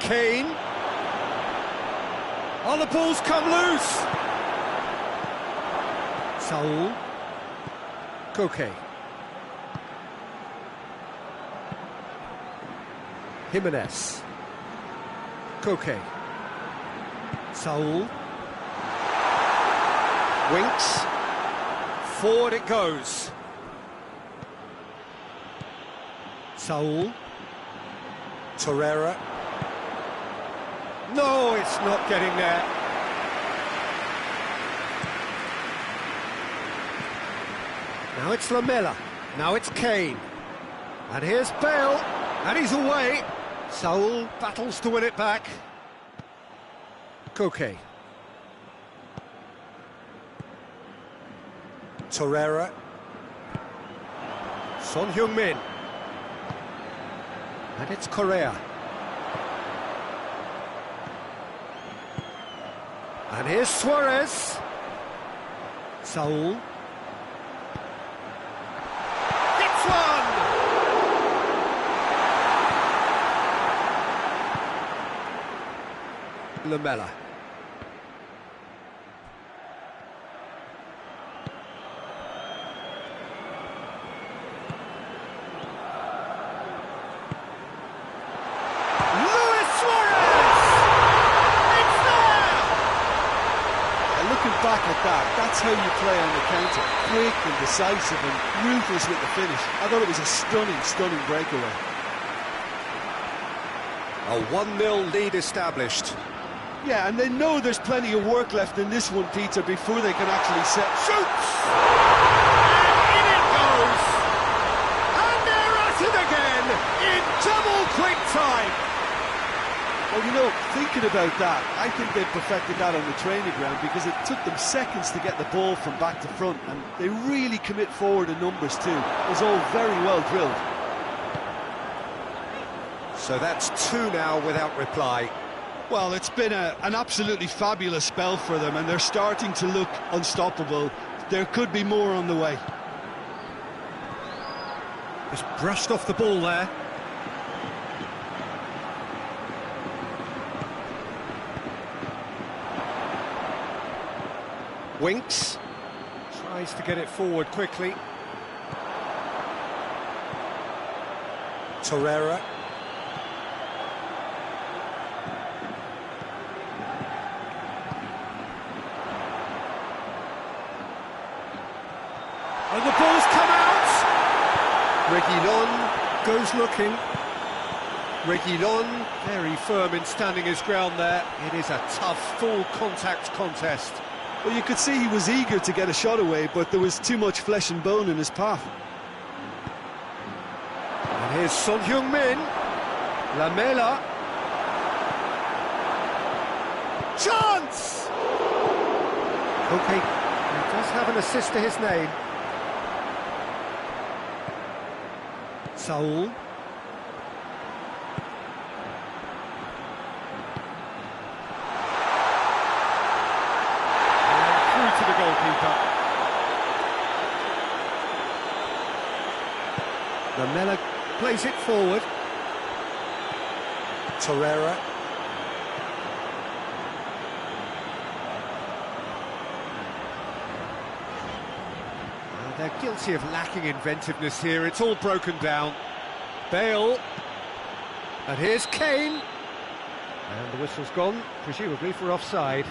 Kane. Oh, the ball's come loose! Saul. Koke. Jimenez. Koke. Saul. Winks. Forward it goes. Saul. Torreira. No, it's not getting there. Now it's Lamela. Now it's Kane. And here's Bale. And he's away. Saul battles to win it back. Koke. Torreira. Son Heung-min. And it's Correa. And here's Suarez. Saul. Gets one! Lamela. Back at that, that's how you play on the counter. Quick and decisive and ruthless with the finish. I thought it was a stunning breakaway. A 1-0 lead established. Yeah, and they know there's plenty of work left in this one, Peter, before they can actually set. Shoots! And in it goes! And they're at it again in double quick time! Well, you know, thinking about that, I think they perfected that on the training ground because it took them seconds to get the ball from back to front, and they really commit forward in numbers too. It was all very well drilled. So that's 2 now without reply. Well, it's been an absolutely fabulous spell for them, and they're starting to look unstoppable. There could be more on the way. Just brushed off the ball there. Winks tries to get it forward quickly. Torreira. And the ball's come out! Reguilon goes looking. Reguilon very firm in standing his ground there. It is a tough, full contact contest. Well, you could see he was eager to get a shot away, but there was too much flesh and bone in his path. And here's Son Heung-min. Lamela. Chance! Okay, he does have an assist to his name. Saul. To the goalkeeper. Lamela plays it forward. Torreira. They're guilty of lacking inventiveness here. It's all broken down. Bale. And here's Kane. And the whistle's gone, presumably for offside.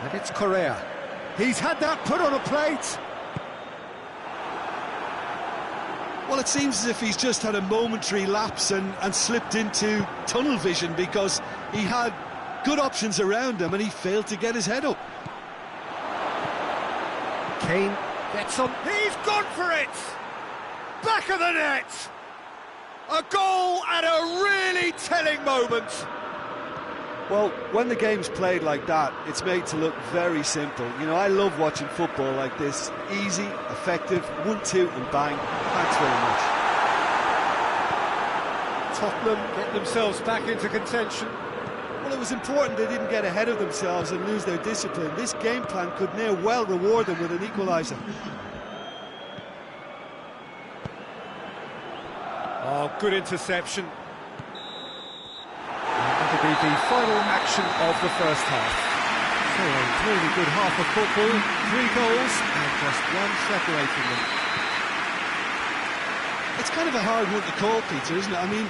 And it's Correa. He's had that put on a plate. Well, it seems as if he's just had a momentary lapse and slipped into tunnel vision, because he had good options around him and he failed to get his head up. Kane gets on. He's gone for it! Back of the net! A goal at a really telling moment. Well, when the game's played like that, it's made to look very simple. You know, I love watching football like this. Easy, effective, 1-2 and bang. Thanks very much. Tottenham get themselves back into contention. Well, it was important they didn't get ahead of themselves and lose their discipline. This game plan could now well reward them with an equaliser. Oh, good interception. That'll be the final action of the first half. So a really good half of football, 3 goals and just one separating them. It's kind of a hard one to call, Peter, isn't it? I mean,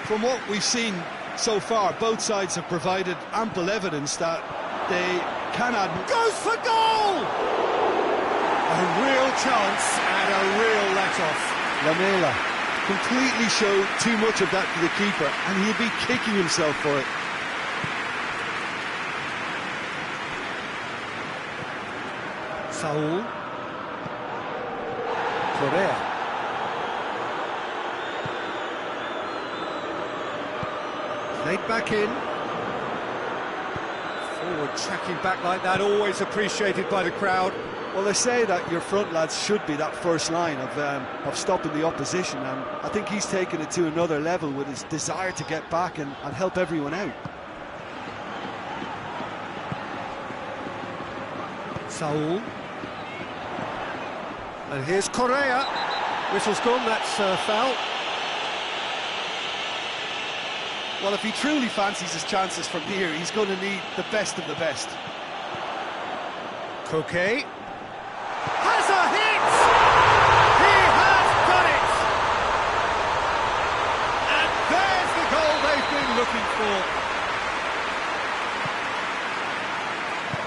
from what we've seen so far, both sides have provided ample evidence that they can add... Goes for goal! A real chance and a real let-off. Lamela completely showed too much of that to the keeper, and he'll be kicking himself for it. Saul. Correa. Played back in. Forward tracking back like that, always appreciated by the crowd. Well, they say that your front lads should be that first line of stopping the opposition, and I think he's taken it to another level with his desire to get back and help everyone out. Saul. And here's Correa. Whistle's gone, that's foul. Well, if he truly fancies his chances from here, he's going to need the best of the best. Koke has a hit! He has done it! And there's the goal they've been looking for.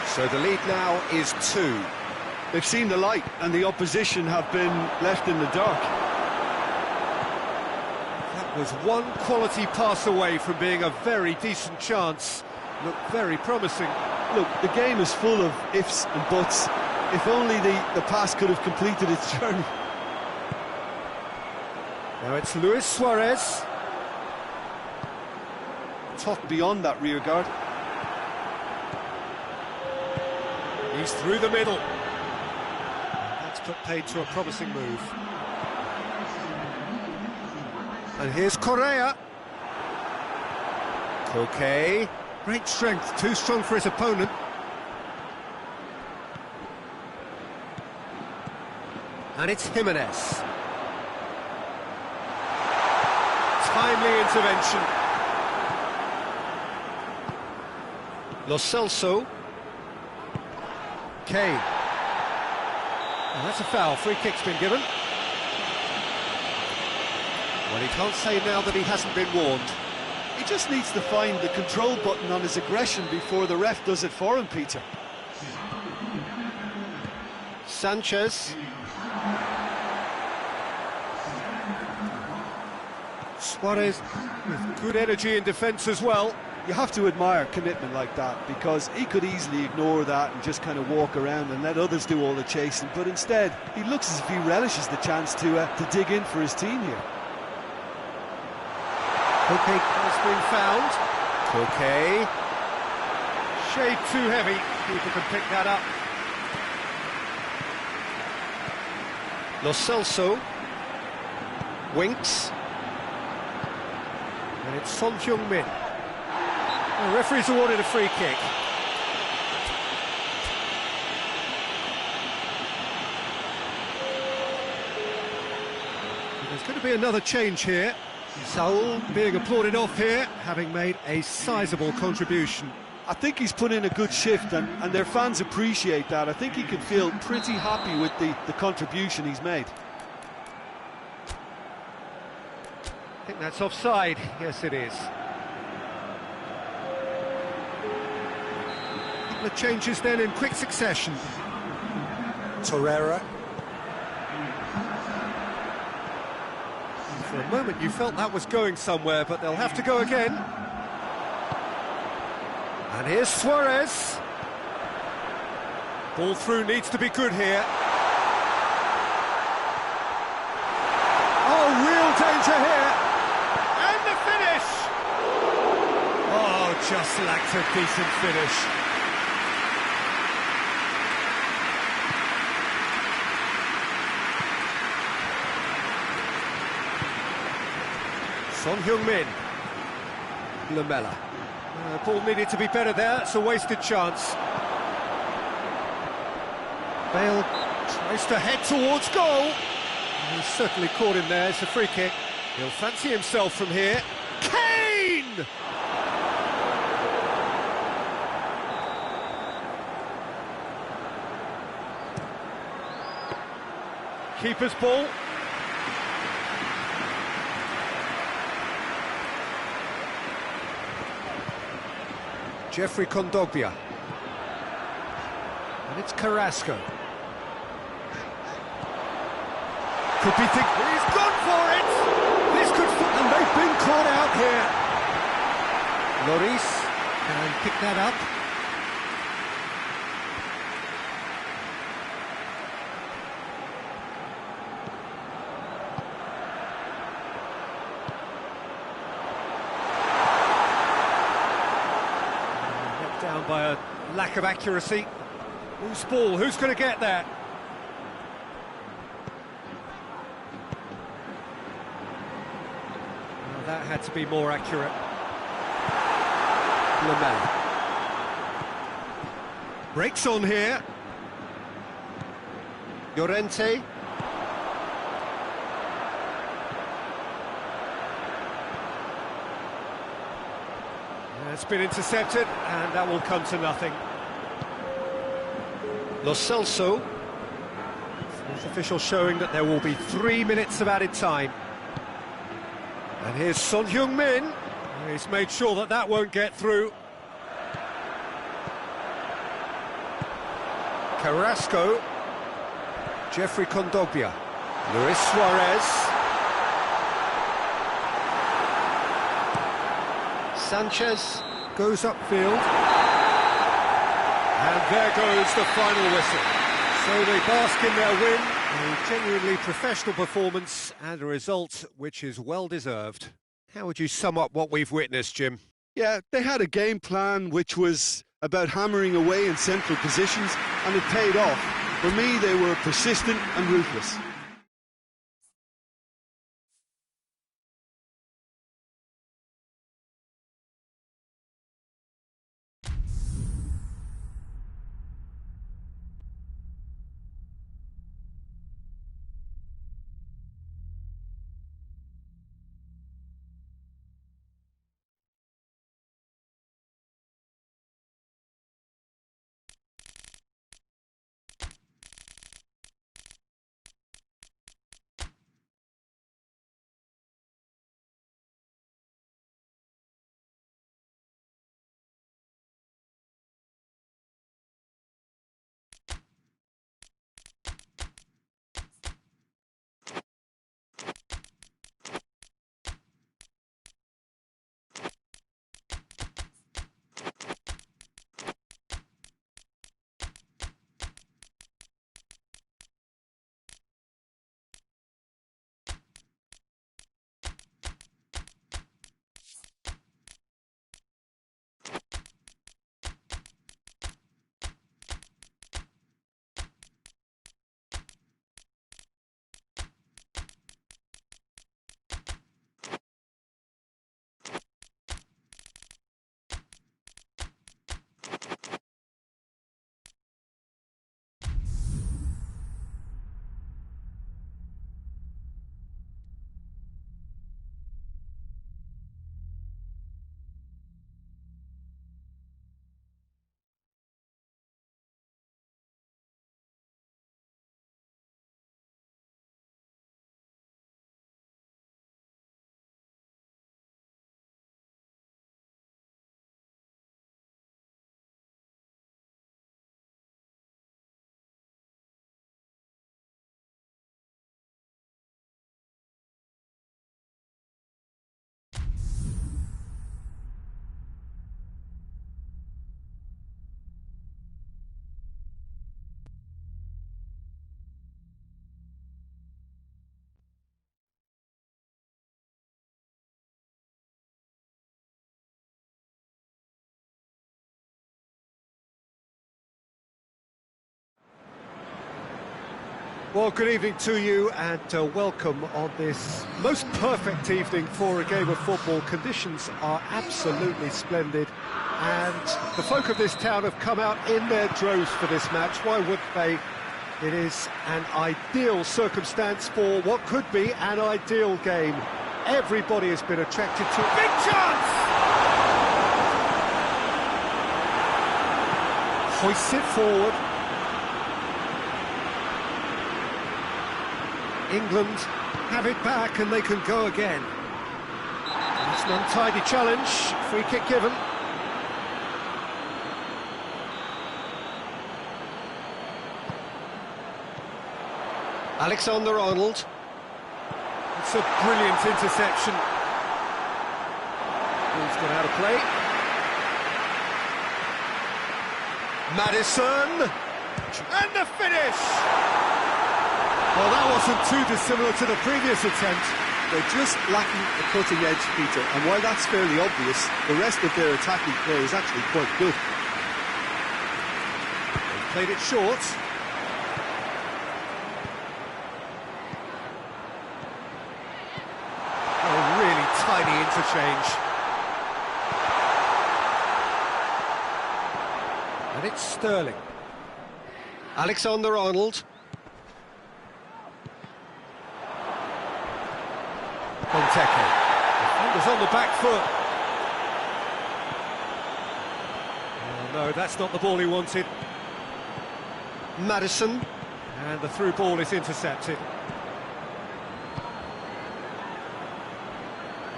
So the lead now is 2. They've seen the light, and the opposition have been left in the dark. That was one quality pass away from being a very decent chance. Looked very promising. Look, the game is full of ifs and buts. If only the pass could have completed its journey. Now it's Luis Suarez. Top beyond that rear guard. He's through the middle. That's put paid to a promising move. And here's Correa. Koke. Great strength, too strong for his opponent. And it's Jimenez. Timely intervention. Lo Celso. Kane. Oh, that's a foul. Free kick's been given. Well, he can't say now that he hasn't been warned. He just needs to find the control button on his aggression before the ref does it for him, Peter. Sanchez. Suarez with good energy in defence as well. You have to admire commitment like that, because he could easily ignore that and just kind of walk around and let others do all the chasing, but instead he looks as if he relishes the chance to dig in for his team here. Koke has been found. Koke. Shade too heavy. People can pick that up. Lo Celso. Winks. And it's Son Heung-min. The referee's awarded a free kick. There's going to be another change here. Saul being applauded off here, having made a sizable contribution. I think he's put in a good shift, and their fans appreciate that. I think he can feel pretty happy with the contribution he's made. I think that's offside. Yes, it is. The changes then in quick succession. Torreira. For a moment you felt that was going somewhere, but they'll have to go again. And here's Suarez. Ball through needs to be good here. Oh, real danger here. And the finish! Oh, just lacked a decent finish. Son Heung-min. Lamela. Ball needed to be better there, it's a wasted chance. Bale tries to head towards goal. He's certainly caught him there, it's a free kick. He'll fancy himself from here. Kane! Keeper's ball. Jeffrey Kondogbia. And it's Carrasco. Could be think he's gone for it! This could and they've been caught out here. Lloris can pick that up. Knocked down by a lack of accuracy. Loose ball, who's going to get that? Well, that had to be more accurate. Lamela. Breaks on here. Llorente. It's been intercepted, and that will come to nothing. Lo Celso. Fourth official showing that there will be 3 minutes of added time. And here's Son Heung-min. He's made sure that that won't get through. Carrasco. Jeffrey Kondogbia. Luis Suarez. Sanchez goes upfield. And there goes the final whistle. So they bask in their win, a genuinely professional performance and a result which is well deserved. How would you sum up what we've witnessed, Jim? Yeah, they had a game plan which was about hammering away in central positions, and it paid off. For me, they were persistent and ruthless. Well, good evening to you and welcome on this most perfect evening for a game of football. Conditions are absolutely splendid and the folk of this town have come out in their droves for this match. Why wouldn't they? It is an ideal circumstance for what could be an ideal game. Everybody has been attracted to it. Big chance! Hoists it forward. England have it back and they can go again. It's an untidy challenge, free kick given. Alexander-Arnold. It's a brilliant interception. Ball's got out of play. Maddison. And the finish! Well, that wasn't too dissimilar to the previous attempt. They're just lacking the cutting edge, Peter, and while that's fairly obvious, the rest of their attacking play is actually quite good. They've played it short. Oh, really tiny interchange. And it's Sterling. Alexander-Arnold. Benteke. Defenders on the back foot. Oh, no, that's not the ball he wanted. Maddison. And the through ball is intercepted.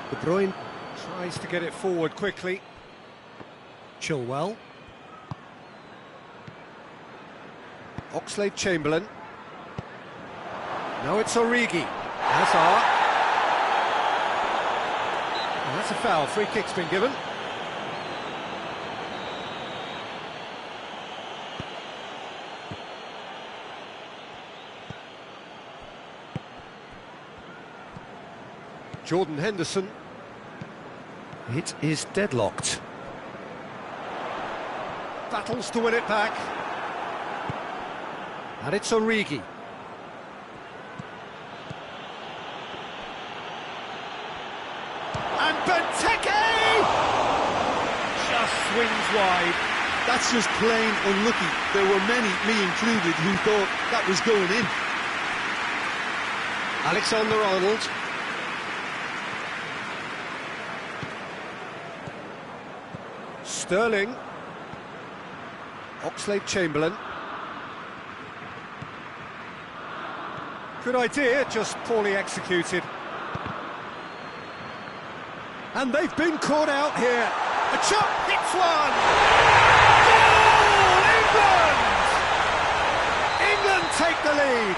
De Bruyne tries to get it forward quickly. Chilwell. Oxlade-Chamberlain. Now it's Origi. Hazard. And that's a foul. Free kick's been given. Jordan Henderson. It is deadlocked. Battles to win it back. And it's Origi. And Benteke! Just swings wide. That's just plain unlucky. There were many, me included, who thought that was going in. Alexander-Arnold. Sterling. Oxlade-Chamberlain. Good idea, just poorly executed. And they've been caught out here. A chop hits one! Goal! England! England take the lead.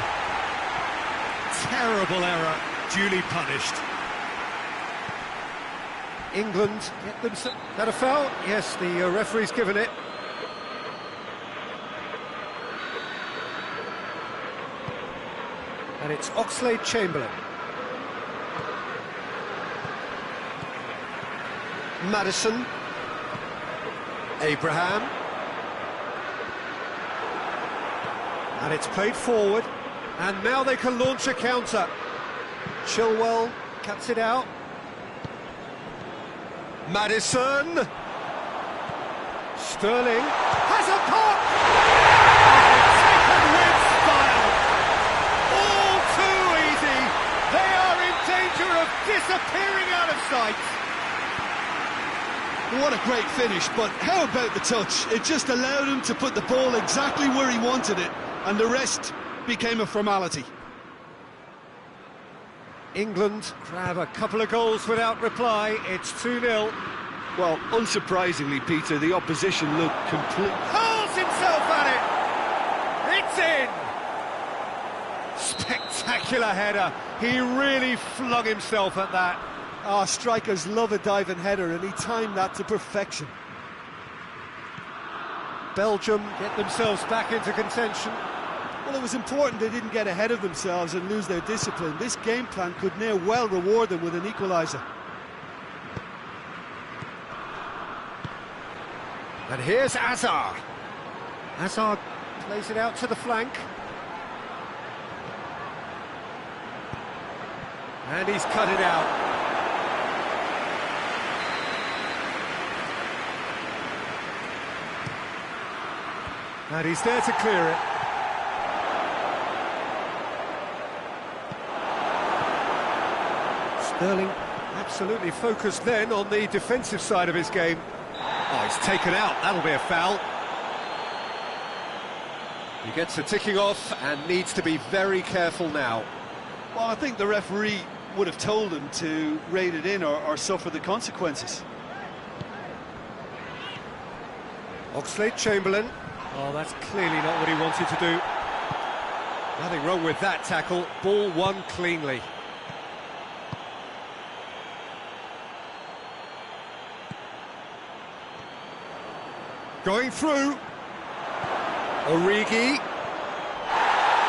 Terrible error, duly punished. England get themselves... That a foul? Yes, the referee's given it. And it's Oxlade-Chamberlain. Maddison. Abraham. And it's played forward. And now they can launch a counter. Chilwell cuts it out. Maddison. Sterling has a pop! Taken with style. All too easy. They are in danger of disappearing out of sight. What a great finish, but how about the touch? It just allowed him to put the ball exactly where he wanted it, and the rest became a formality. England grab a couple of goals without reply. It's 2-0. Well, unsurprisingly, Peter, the opposition looked complete. Hurls himself at it! It's in! Spectacular header. He really flung himself at that. Ah, strikers love a diving header, and he timed that to perfection. Belgium get themselves back into contention. Well, it was important they didn't get ahead of themselves and lose their discipline. This game plan could near well reward them with an equaliser. And here's Hazard. Hazard plays it out to the flank. And he's cut it out. And he's there to clear it. Sterling absolutely focused then on the defensive side of his game. Oh, he's taken out, that'll be a foul. He gets a ticking off and needs to be very careful now. Well, I think the referee would have told him to rein it in or suffer the consequences. Oxlade-Chamberlain. Oh, that's clearly not what he wanted to do. Nothing wrong with that tackle. Ball won cleanly. Going through. Origi.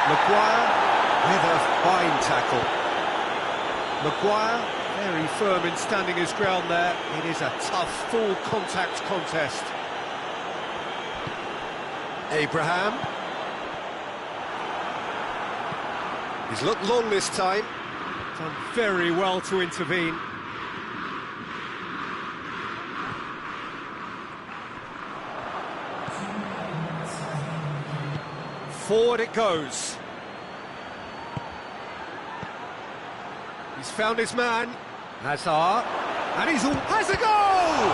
Maguire with a fine tackle. Maguire very firm in standing his ground there. It is a tough full contact contest. Abraham. He's looked long this time. Done very well to intervene. Forward it goes. He's found his man. Hazard. And he's all... has a goal!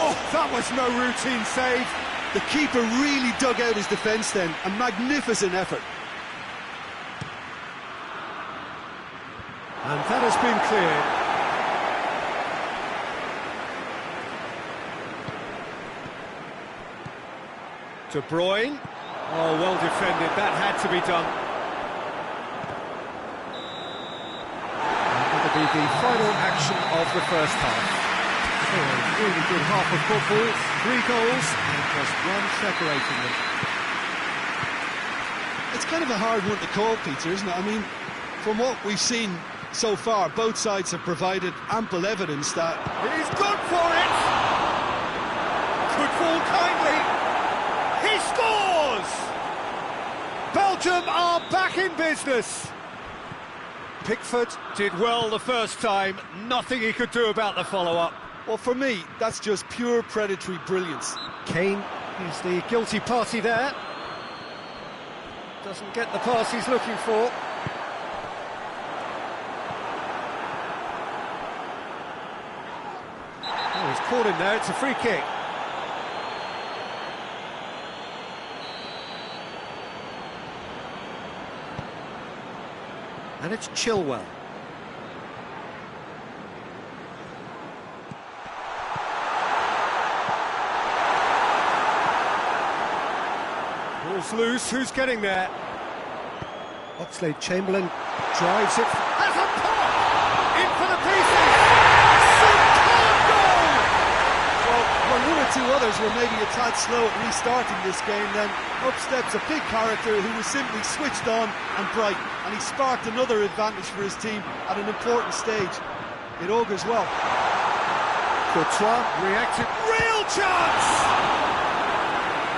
Oh, that was no routine save. The keeper really dug out his defence then. A magnificent effort. And that has been cleared. De Bruyne. Oh, well defended. That had to be done. And that'll be the final action of the first half. So a really good half of football. 3 goals and just one separating them. It's kind of a hard one to call, Peter, isn't it? I mean, from what we've seen so far, both sides have provided ample evidence that... He's gone for it! Could fall kindly. He scores! Belgium are back in business. Pickford did well the first time. Nothing he could do about the follow-up. Well, for me, that's just pure predatory brilliance. Kane is the guilty party there. Doesn't get the pass he's looking for. Oh, he's caught him there. It's a free kick. And it's Chilwell. Ball's loose, who's getting there? Oxlade-Chamberlain drives it, has a pop! In for the pieces! Superb goal! Well, when one or two others were maybe a tad slow at restarting this game, then up steps a big character who was simply switched on and bright, and he sparked another advantage for his team at an important stage. It augurs well. Courtois reacted, real chance!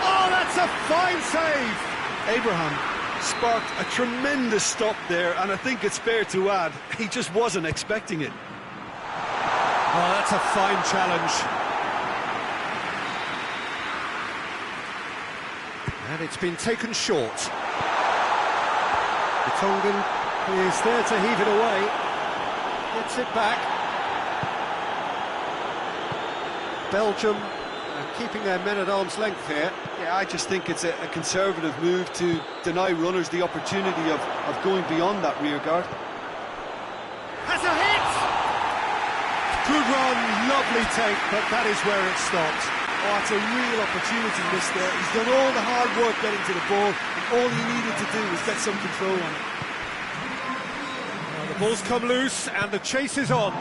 Oh, that's a fine save! Abraham sparked a tremendous stop there, and I think it's fair to add, he just wasn't expecting it. Oh, that's a fine challenge. And it's been taken short. The Tongan is there to heave it away. Gets it back. Belgium keeping their men at arm's length here. Yeah, I just think it's a conservative move to deny runners the opportunity of going beyond that rear guard. Has a hit! Good run, lovely take, but that is where it stopped. Oh, it's a real opportunity missed there. He's done all the hard work getting to the ball, and all he needed to do was get some control on it. Well, the ball's come loose, and the chase is on.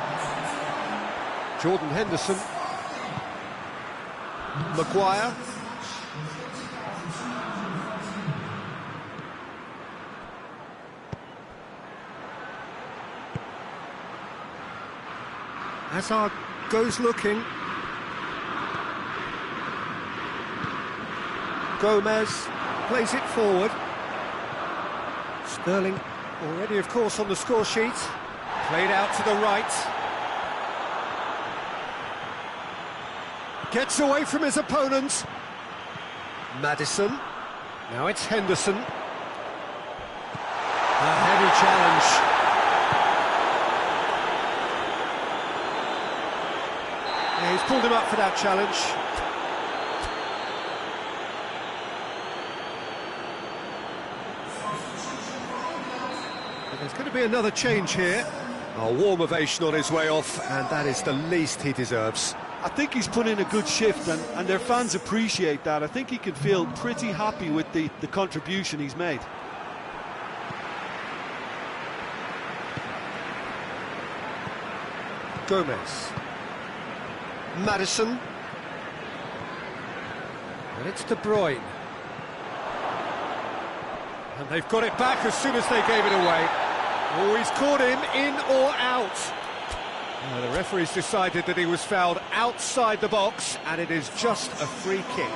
Jordan Henderson. Maguire. Hazard goes looking. Gomez plays it forward. Sterling Already, of course, on the score sheet. Played out to the right. Gets away from his opponent. Maddison. Now it's Henderson. A heavy challenge. Yeah, he's pulled him up for that challenge. There's going to be another change here. A warm ovation on his way off, and that is the least he deserves. I think he's put in a good shift, and their fans appreciate that. I think he can feel pretty happy with the contribution he's made. Gomez. Maddison. And it's De Bruyne. And they've got it back as soon as they gave it away. Oh, he's caught him in or out. The referee's decided that he was fouled outside the box, and it is just a free kick.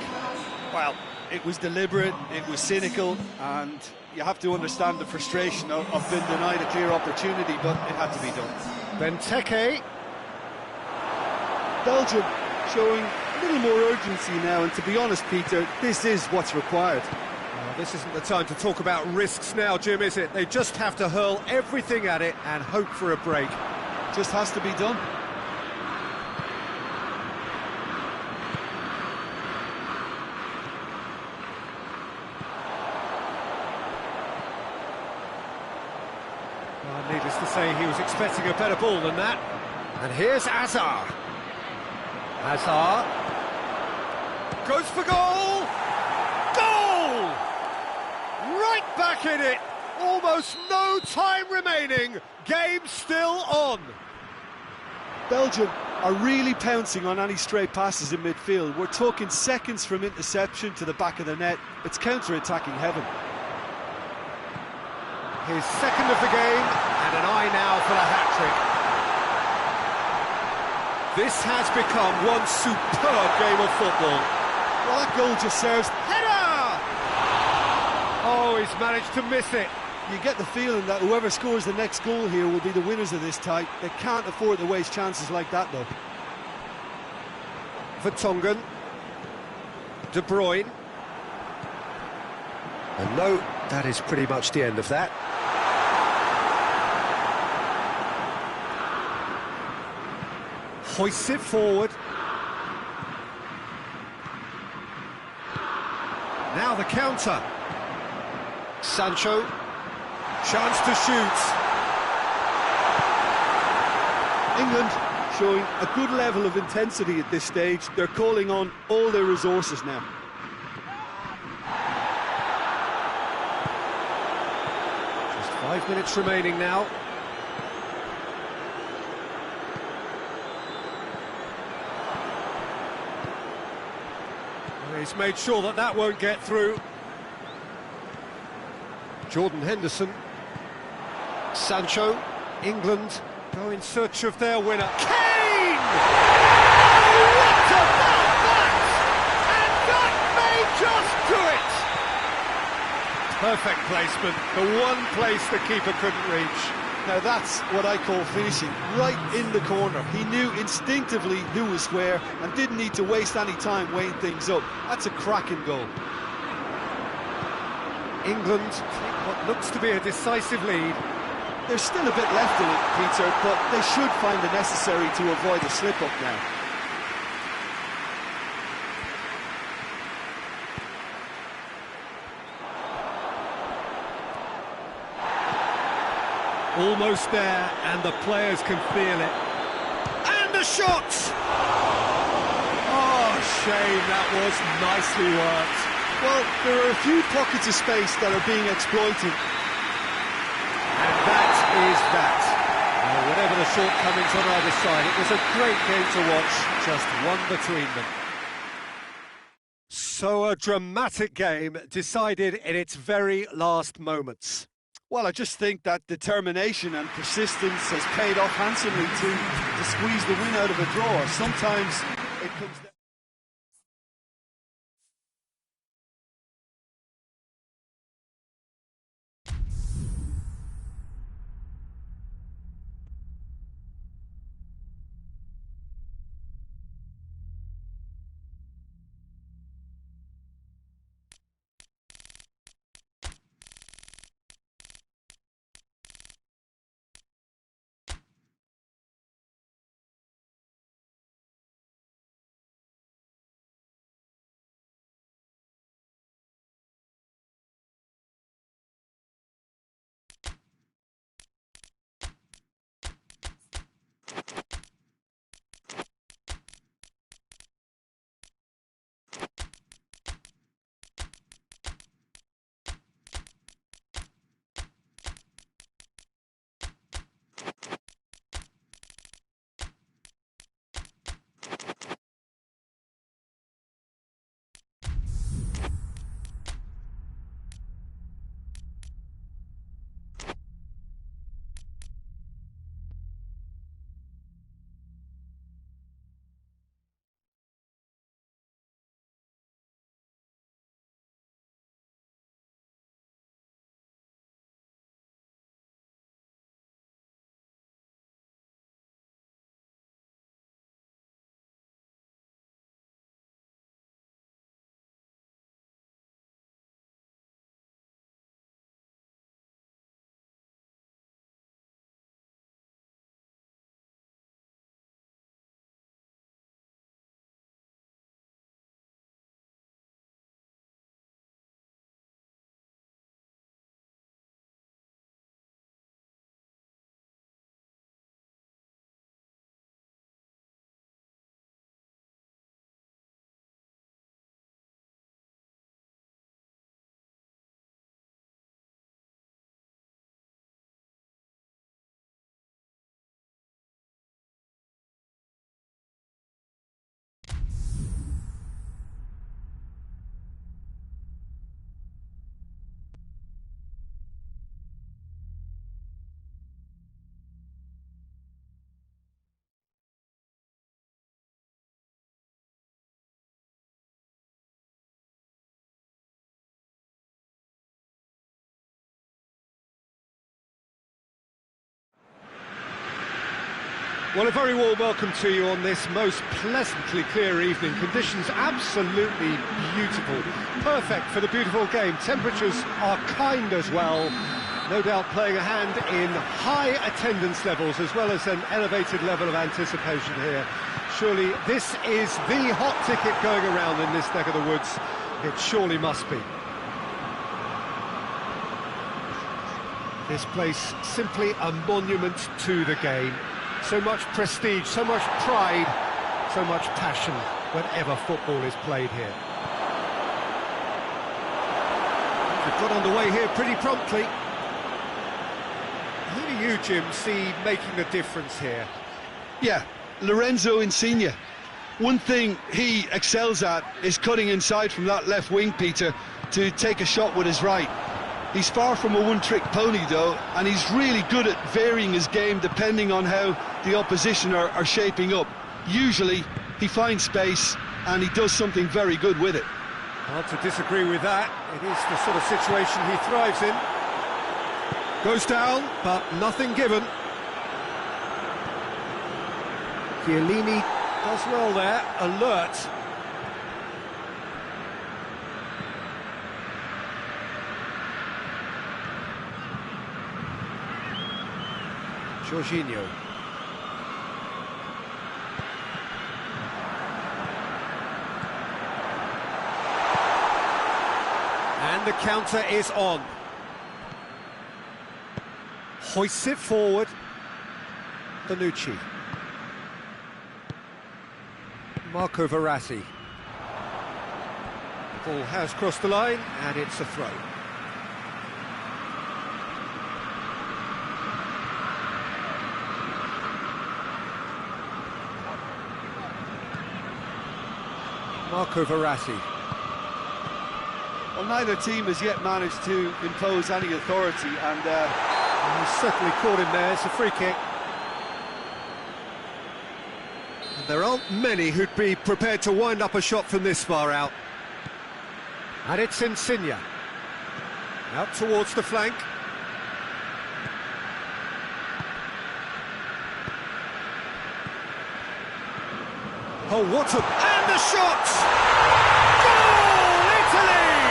Well, it was deliberate, it was cynical, and you have to understand the frustration of being denied a clear opportunity, but it had to be done. Benteke. Belgium showing a little more urgency now, and to be honest, Peter, this is what's required. This isn't the time to talk about risks now, Jim, is it? They just have to hurl everything at it and hope for a break. Just has to be done. Well, needless to say, he was expecting a better ball than that. And here's Azar. Azar goes for goal! Goal! Right back in it! Almost no time remaining. Game still on. Belgium are really pouncing on any stray passes in midfield. We're talking seconds from interception to the back of the net. It's counter-attacking heaven. His second of the game, and an eye now for the hat-trick. This has become one superb game of football. Well, that goal just serves... Header! Oh, he's managed to miss it. You get the feeling that whoever scores the next goal here will be the winners of this tie. They can't afford to waste chances like that, though. Vertonghen. De Bruyne. And no, that is pretty much the end of that. Hoists it forward. Now the counter. Sancho. Chance to shoot. England showing a good level of intensity at this stage. They're calling on all their resources now. Just 5 minutes remaining now. Well, he's made sure that that won't get through. Jordan Henderson. Sancho. England go in search of their winner. Kane! Oh, what about that? And that may just do it! Perfect placement, the one place the keeper couldn't reach. Now that's what I call finishing, right in the corner. He knew instinctively who was where and didn't need to waste any time weighing things up. That's a cracking goal. England take what looks to be a decisive lead. There's still a bit left in it, Peter, but they should find the necessary to avoid a slip-up now. Almost there, and the players can feel it. And a shot! Oh, shame, that was nicely worked. Well, there are a few pockets of space that are being exploited. And that is that. Whatever the shortcomings on either side, it was a great game to watch, just one between them. So a dramatic game decided in its very last moments. Well, I just think that determination and persistence has paid off handsomely to squeeze the win out of a draw. Sometimes it comes down Well, a very warm welcome to you on this most pleasantly clear evening. Conditions absolutely beautiful. Perfect for the beautiful game. Temperatures are kind as well. No doubt playing a hand in high attendance levels as well as an elevated level of anticipation here. Surely this is the hot ticket going around in this neck of the woods. It surely must be. This place simply a monument to the game. So much prestige, so much pride, so much passion whenever football is played here. We've got underway here pretty promptly. Who do you, Jim, see making the difference here? Yeah, Lorenzo Insigne. One thing he excels at is cutting inside from that left wing, Peter, to take a shot with his right. He's far from a one-trick pony, though, and he's really good at varying his game depending on how the opposition are shaping up. Usually, he finds space, and he does something very good with it. Hard to disagree with that. It is the sort of situation he thrives in. Goes down, but nothing given. Chiellini does well there, alert. Jorginho. And the counter is on. Hoists it forward. Bonucci. Marco Verratti. The ball has crossed the line, and it's a throw. Marco Verratti. Well, neither team has yet managed to impose any authority, and he's certainly caught him there. It's a free kick. And there aren't many who'd be prepared to wind up a shot from this far out. And it's Insigne. Out towards the flank. Oh, what a... And the shot! Goal, Italy!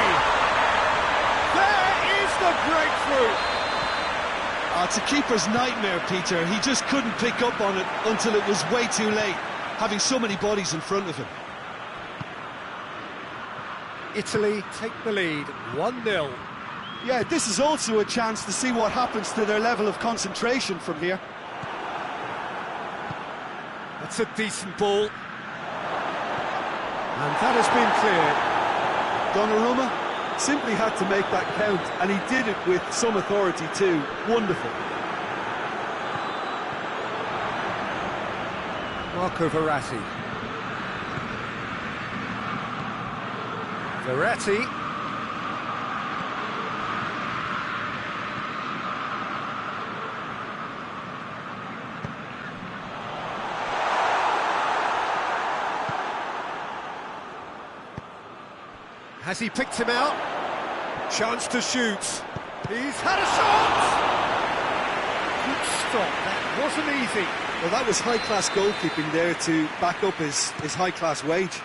There is the breakthrough! It's a keeper's nightmare, Peter. He just couldn't pick up on it until it was way too late, having so many bodies in front of him. Italy take the lead, 1-0. yeah, this is also a chance to see what happens to their level of concentration from here. That's a decent ball. And that has been cleared. Donnarumma simply had to make that count, and he did it with some authority too. Wonderful. Marco Verratti. Verratti. Has he picked him out? Chance to shoot. He's had a shot! Good stop, that wasn't easy. Well, that was high-class goalkeeping there to back up his high-class wage.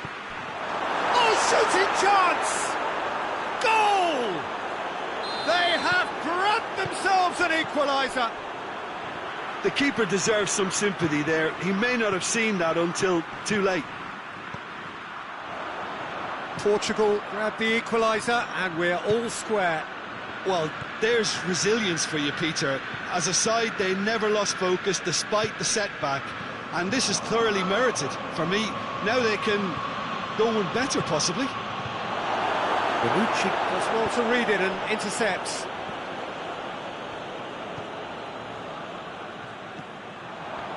Oh, shooting chance! Goal! They have grabbed themselves an equaliser. The keeper deserves some sympathy there. He may not have seen that until too late. Portugal grabbed the equaliser and we're all square. Well, there's resilience for you, Peter. As a side, they never lost focus despite the setback, and this is thoroughly merited for me. Now they can go one better, possibly. Bonucci does well to read it and intercepts.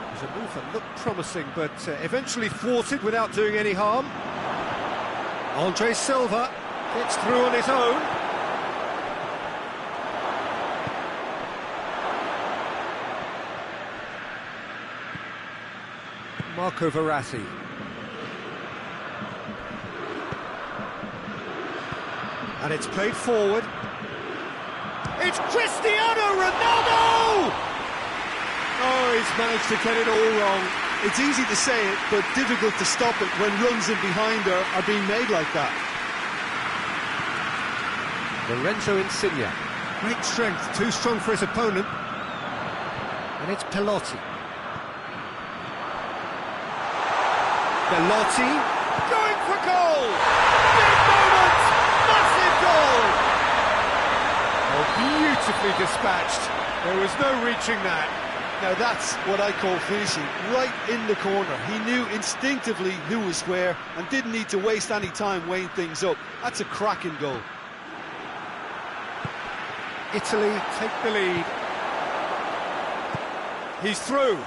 It was a move that looked promising, but eventually thwarted without doing any harm. Andre Silva gets through on his own. Marco Verratti. And it's played forward. It's Cristiano Ronaldo! Oh, he's managed to get it all wrong. It's easy to say it, but difficult to stop it when runs in behind are being made like that. Lorenzo Insigne. Great strength, too strong for his opponent. And it's Pelotti. Pelotti going for goal! Big moment! Massive goal! Oh, beautifully dispatched. There was no reaching that. Now that's what I call finishing, right in the corner. He knew instinctively who was where and didn't need to waste any time weighing things up. That's a cracking goal. Italy take the lead. He's through.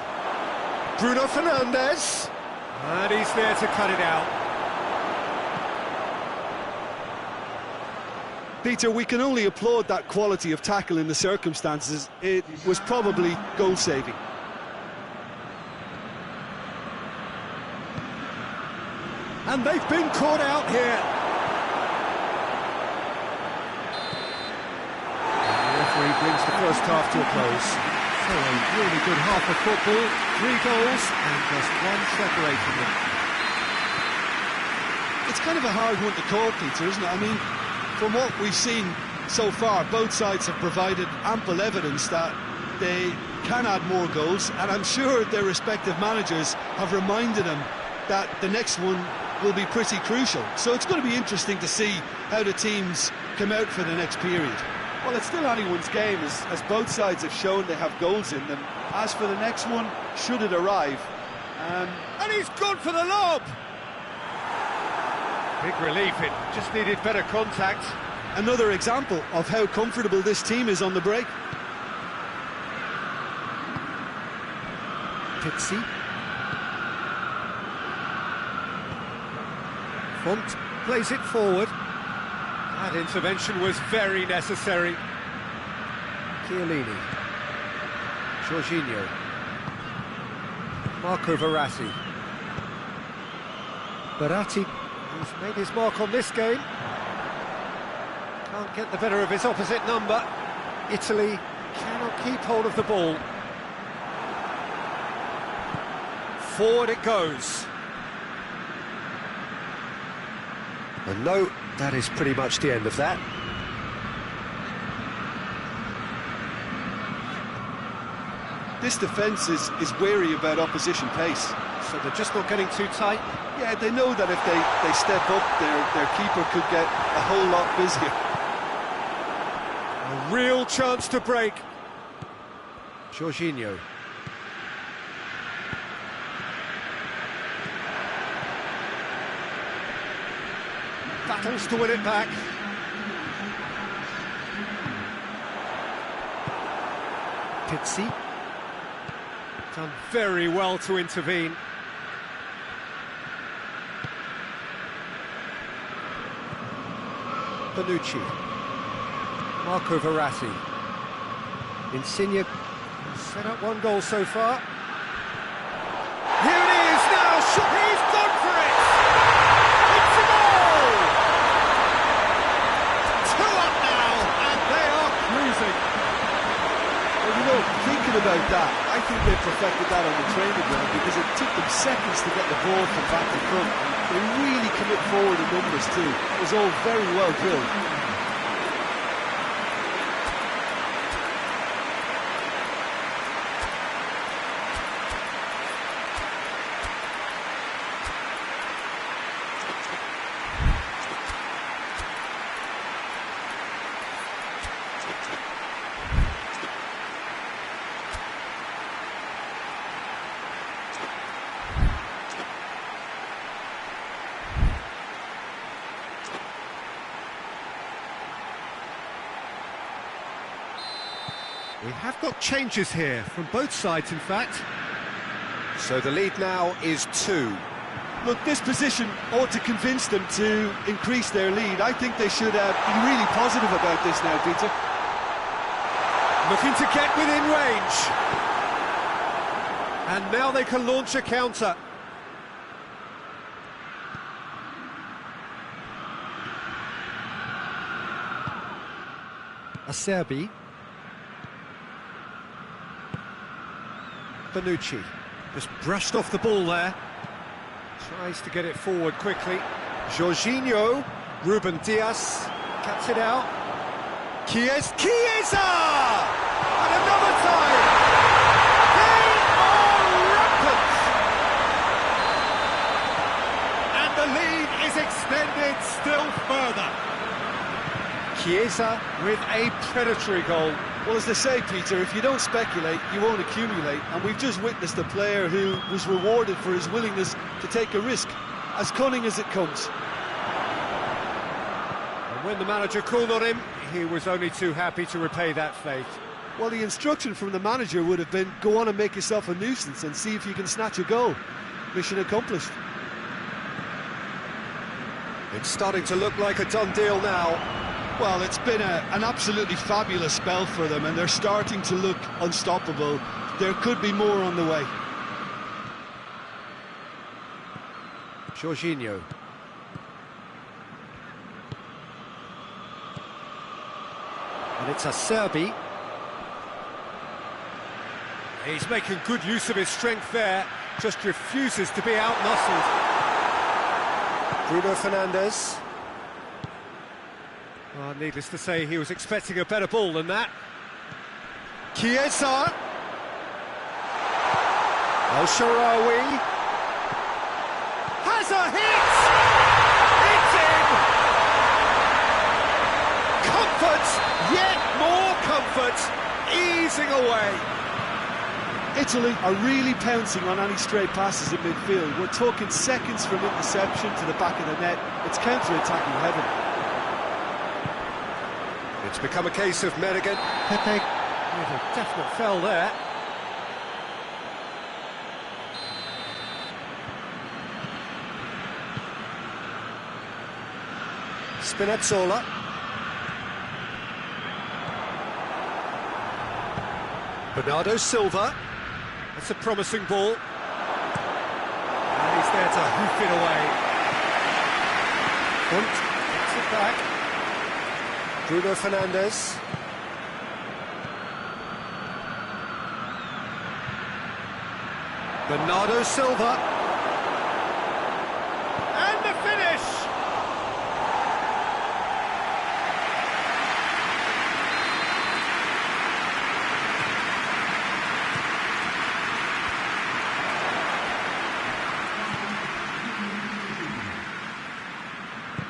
Bruno Fernandes. And he's there to cut it out. Peter, we can only applaud that quality of tackle in the circumstances. It was probably goal-saving. And they've been caught out here. And the referee brings the first half to a close. So a really good half of football, 3 goals and just one separating them. It's kind of a hard one to call, Peter, isn't it? I mean, from what we've seen so far, both sides have provided ample evidence that they can add more goals, and I'm sure their respective managers have reminded them that the next one will be pretty crucial. So it's going to be interesting to see how the teams come out for the next period. Well, it's still anyone's game, as both sides have shown they have goals in them. As for the next one, should it arrive... And he's gone for the lob! Big relief, it just needed better contact. Another example of how comfortable this team is on the break. Pizzi. Font plays it forward. That intervention was very necessary. Chiellini. Jorginho. Marco Verratti. Verratti, who's made his mark on this game. Can't get the better of his opposite number. Italy cannot keep hold of the ball. Forward it goes. And no, that is pretty much the end of that. This defence is wary about opposition pace. So they're just not getting too tight. Yeah, they know that if they step up, their keeper could get a whole lot busier. A real chance to break. Jorginho. battles to win it back. Pizzi. Done very well to intervene. Bonucci. Marco Verratti. Insigne set up one goal so far. Here it is now, shot, he's gone for it! It's a goal! 2 up now, and they are cruising. Well, you know, thinking about that, I think they perfected that on the training ground because it took them seconds to get the ball from back to front. They really commit forward in numbers too. It was all very well drilled. We have got changes here, from both sides in fact. So the lead now is 2. Look, this position ought to convince them to increase their lead. I think they should be really positive about this now, Peter. Looking to get within range. And now they can launch a counter. Acerbi. Bonucci just brushed off the ball there. Tries to get it forward quickly. Jorginho, Ruben Diaz cuts it out. Chiesa! And another time! They are rampant! And the lead is extended still further. Chiesa with a predatory goal. Well, as they say, Peter, if you don't speculate, you won't accumulate. And we've just witnessed a player who was rewarded for his willingness to take a risk, as cunning as it comes. And when the manager called on him, he was only too happy to repay that faith. Well, the instruction from the manager would have been, go on and make yourself a nuisance and see if you can snatch a goal. Mission accomplished. It's starting to look like a done deal now. Well, it's been an absolutely fabulous spell for them, and they're starting to look unstoppable. There could be more on the way. Jorginho. And it's Acerbi. He's making good use of his strength there, just refuses to be out-muscled. Bruno Fernandes. Oh, needless to say, he was expecting a better ball than that. Chiesa. El Shaarawy. Has a hit! It's in! Comfort, yet more comfort, easing away. Italy are really pouncing on any stray passes in midfield. We're talking seconds from interception to the back of the net. It's counter-attacking heaven. It's become a case of Merrigan. Pepe with a definite foul there. Spinazzola. Bernardo Silva. That's a promising ball. And he's there to hoof it away. Hunt gets it back. Bruno Fernandes. Bernardo Silva. And the finish!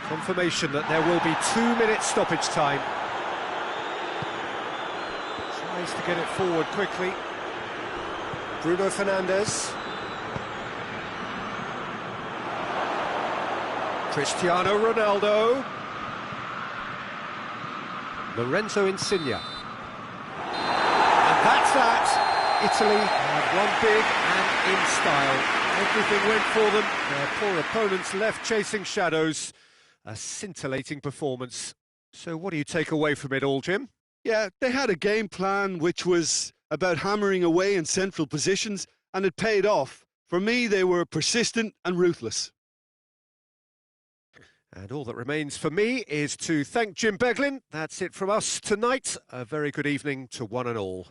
Confirmation that there will be 2 minutes stoppage time. Tries to get it forward quickly. Bruno Fernandes. Cristiano Ronaldo. Lorenzo Insigne. And that's that. Italy had one big and in style. Everything went for them. Their poor opponents left chasing shadows. A scintillating performance. So what do you take away from it all, Jim? Yeah, they had a game plan which was about hammering away in central positions, and it paid off. For me, they were persistent and ruthless. And all that remains for me is to thank Jim Beglin. That's it from us tonight. A very good evening to one and all.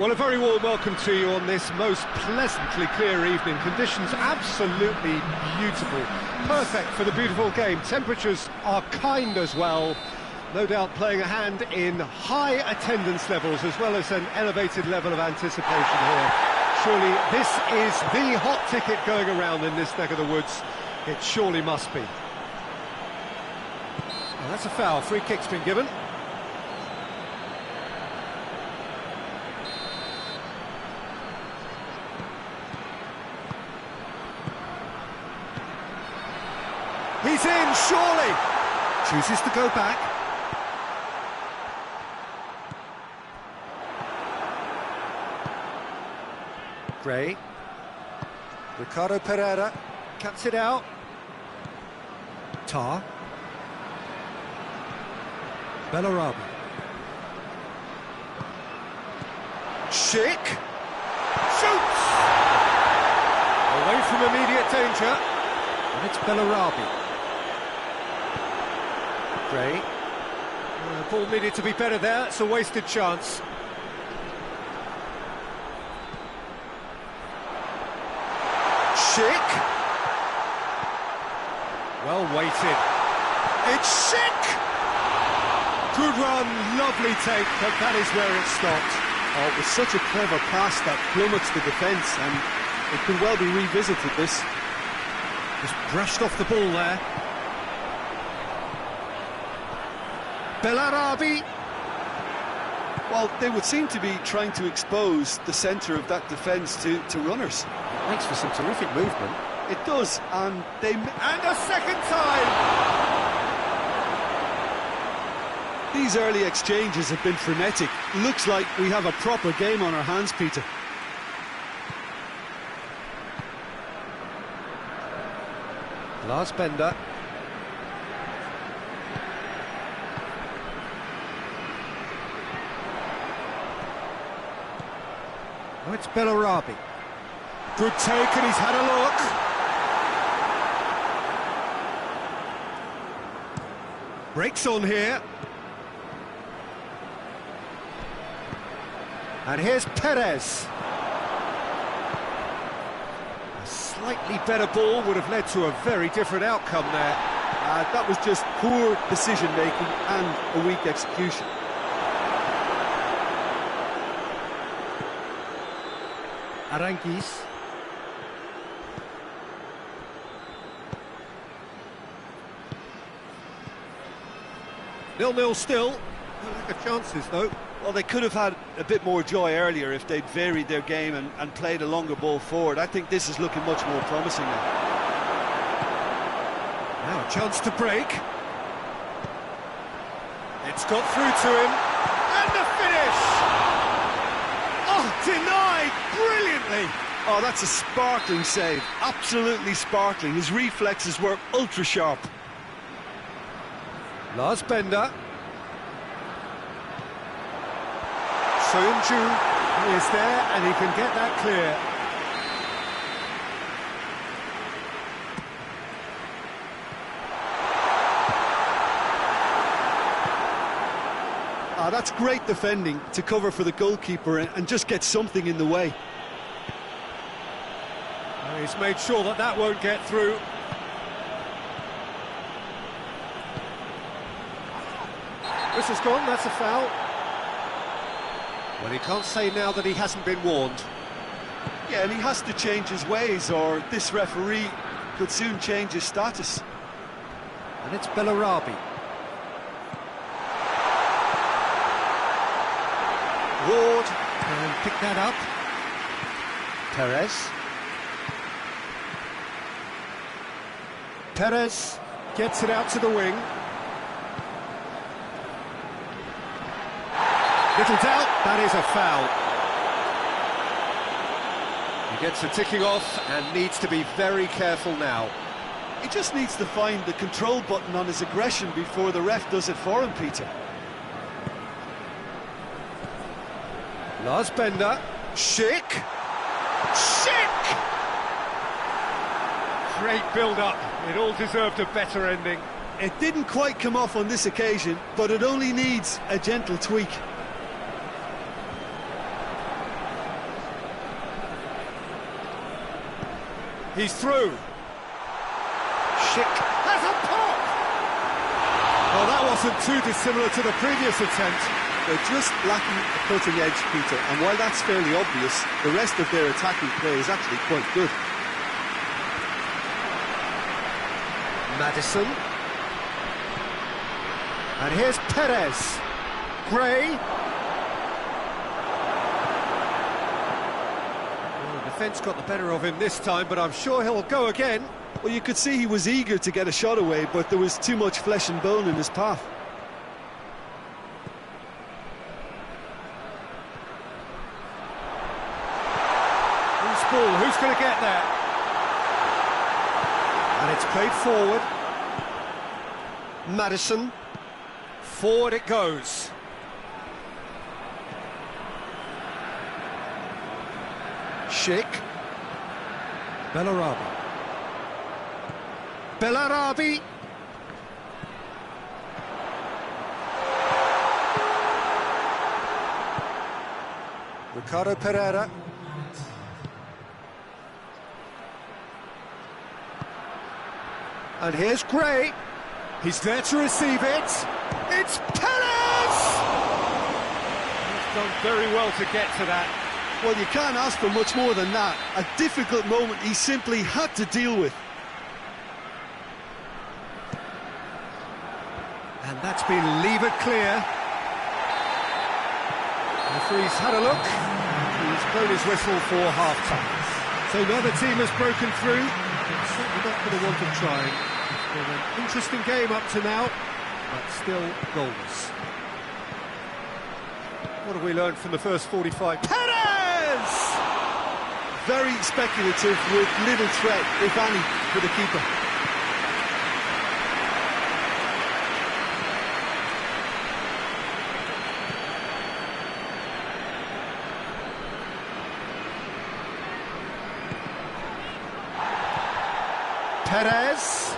Well, a very warm welcome to you on this most pleasantly clear evening. Conditions absolutely beautiful. Perfect for the beautiful game. Temperatures are kind as well. No doubt playing a hand in high attendance levels as well as an elevated level of anticipation here. Surely this is the hot ticket going around in this neck of the woods. It surely must be. Well, that's a foul. Free kick's been given. He's in, surely! Chooses to go back. Gray. Ricardo Pereira cuts it out. Tar. Bellarabi. Schick. Shoots! Away from immediate danger. And it's Bellarabi. Gray. Ball needed to be better there. It's a wasted chance. Schick. Well weighted. It's Schick! Good run, lovely take, but that is where it stopped. Oh, it was such a clever pass that plummets the defence, and it could well be revisited, this. Just brushed off the ball there. Bellarabi. Well, they would seem to be trying to expose the centre of that defence to runners. It makes for some terrific movement. It does, and they... And a second time! These early exchanges have been frenetic. Looks like we have a proper game on our hands, Peter. Lars Bender. Oh, it's Bellarabi. Good take, and he's had a look. Breaks on here. And here's Perez. A slightly better ball would have led to a very different outcome there. That was just poor decision-making and a weak execution. Aranguiz. 0-0 still. No lack of chances, though. Well, they could have had a bit more joy earlier if they'd varied their game and played a longer ball forward. I think this is looking much more promising now. Now a chance to break. It's got through to him. And the finish! Oh, denied brilliantly! Oh, that's a sparkling save. Absolutely sparkling. His reflexes were ultra-sharp. Lars Bender. Soyuncu is there, and he can get that clear. That's great defending to cover for the goalkeeper and just get something in the way. He's made sure that that won't get through. This has gone, that's a foul. Well, he can't say now that he hasn't been warned. Yeah, and he has to change his ways, or this referee could soon change his status. And it's Bellarabi. Ward can pick that up. Perez. Perez gets it out to the wing. Little doubt, that is a foul. He gets the ticking off and needs to be very careful now. He just needs to find the control button on his aggression before the ref does it for him, Peter. Lars Bender. Schick. Schick! Great build-up. It all deserved a better ending. It didn't quite come off on this occasion, but it only needs a gentle tweak. He's through. Schick has a pop! Well, that wasn't too dissimilar to the previous attempt. They're just lacking a cutting edge, Peter, and while that's fairly obvious, the rest of their attacking play is actually quite good. Madison. And here's Perez. Gray. Well, the defence got the better of him this time, but I'm sure he'll go again. Well, you could see he was eager to get a shot away, but there was too much flesh and bone in his path. Who's going to get there? And it's played forward. Madison. Forward it goes. Schick. Bellarabi. Bellarabi. Ricardo Pereira. And here's Gray. He's there to receive it. It's Perez! He's done very well to get to that. Well, you can't ask for much more than that. A difficult moment he simply had to deal with. And that's been levered clear. Referee's had a look. He's blown his whistle for half-time. So neither team has broken through. It's certainly not for the want of trying. It's been an interesting game up to now, but still goalless. What have we learned from the first 45? Perez! Very speculative with little threat, if any, for the keeper. Perez,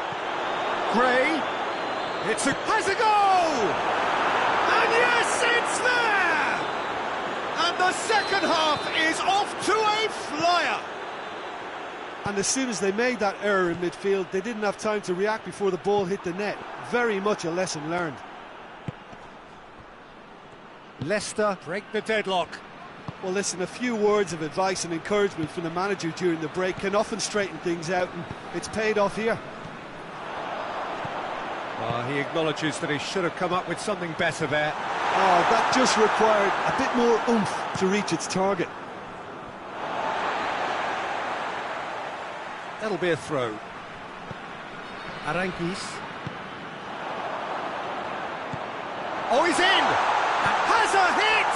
Gray, has a goal! And yes, it's there! And the second half is off to a flyer! And as soon as they made that error in midfield, they didn't have time to react before the ball hit the net. Very much a lesson learned. Leicester break the deadlock. Well, listen, a few words of advice and encouragement from the manager during the break can often straighten things out, and it's paid off here. He acknowledges that he should have come up with something better there. That just required a bit more oomph to reach its target. That'll be a throw. Aranguiz. Oh, he's in! Has a hit!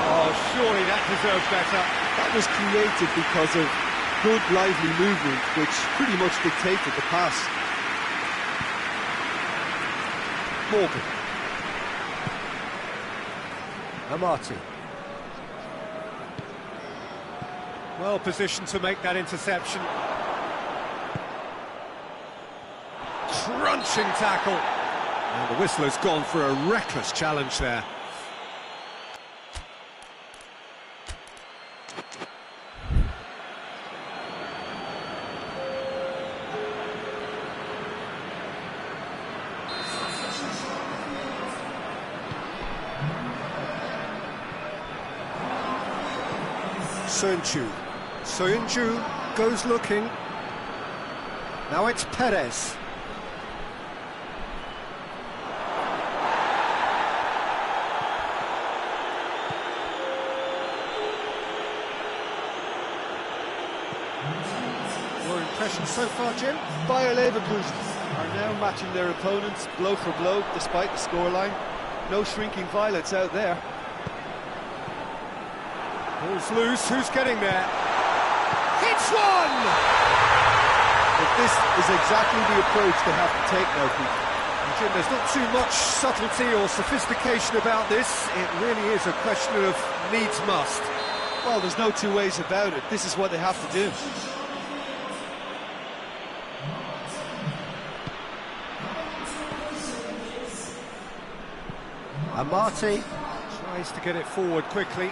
Oh, surely that deserved better. That was created because of good, lively movement, which pretty much dictated the pass. Morgan. Amati. Well positioned to make that interception. Crunching tackle. And the whistle has gone for a reckless challenge there. Soyuncu goes looking. Now it's Perez. Your impression so far, Jim? Bayer Leverkusen are now matching their opponents blow for blow despite the scoreline. No shrinking violets out there. Ball's loose, who's getting there? Hits one! But this is exactly the approach they have to take now, Pete. And Jim, there's not too much subtlety or sophistication about this. It really is a question of needs must. Well, there's no two ways about it. This is what they have to do. Amati tries to get it forward quickly.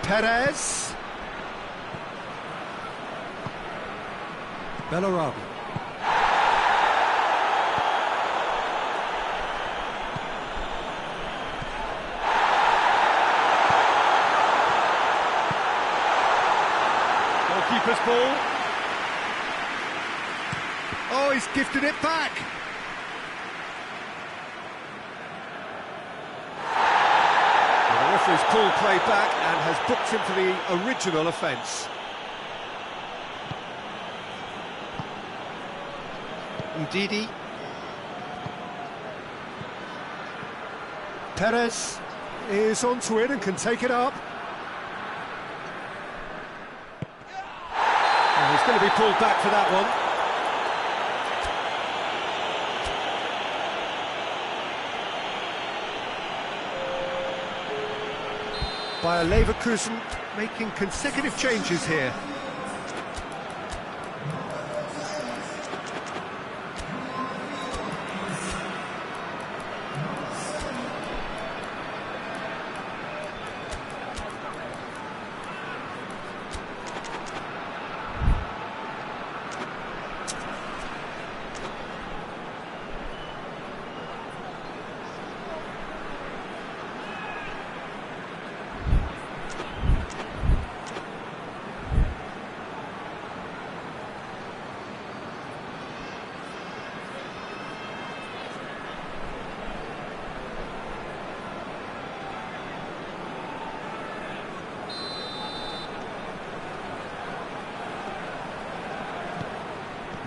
Perez. Bellarabi. Goalkeeper's ball. Oh, he's gifted it back. He's pulled play back and has booked him for the original offence. Ndidi. Perez is onto it and can take it up. And he's going to be pulled back for that one. Bayer Leverkusen making consecutive changes here.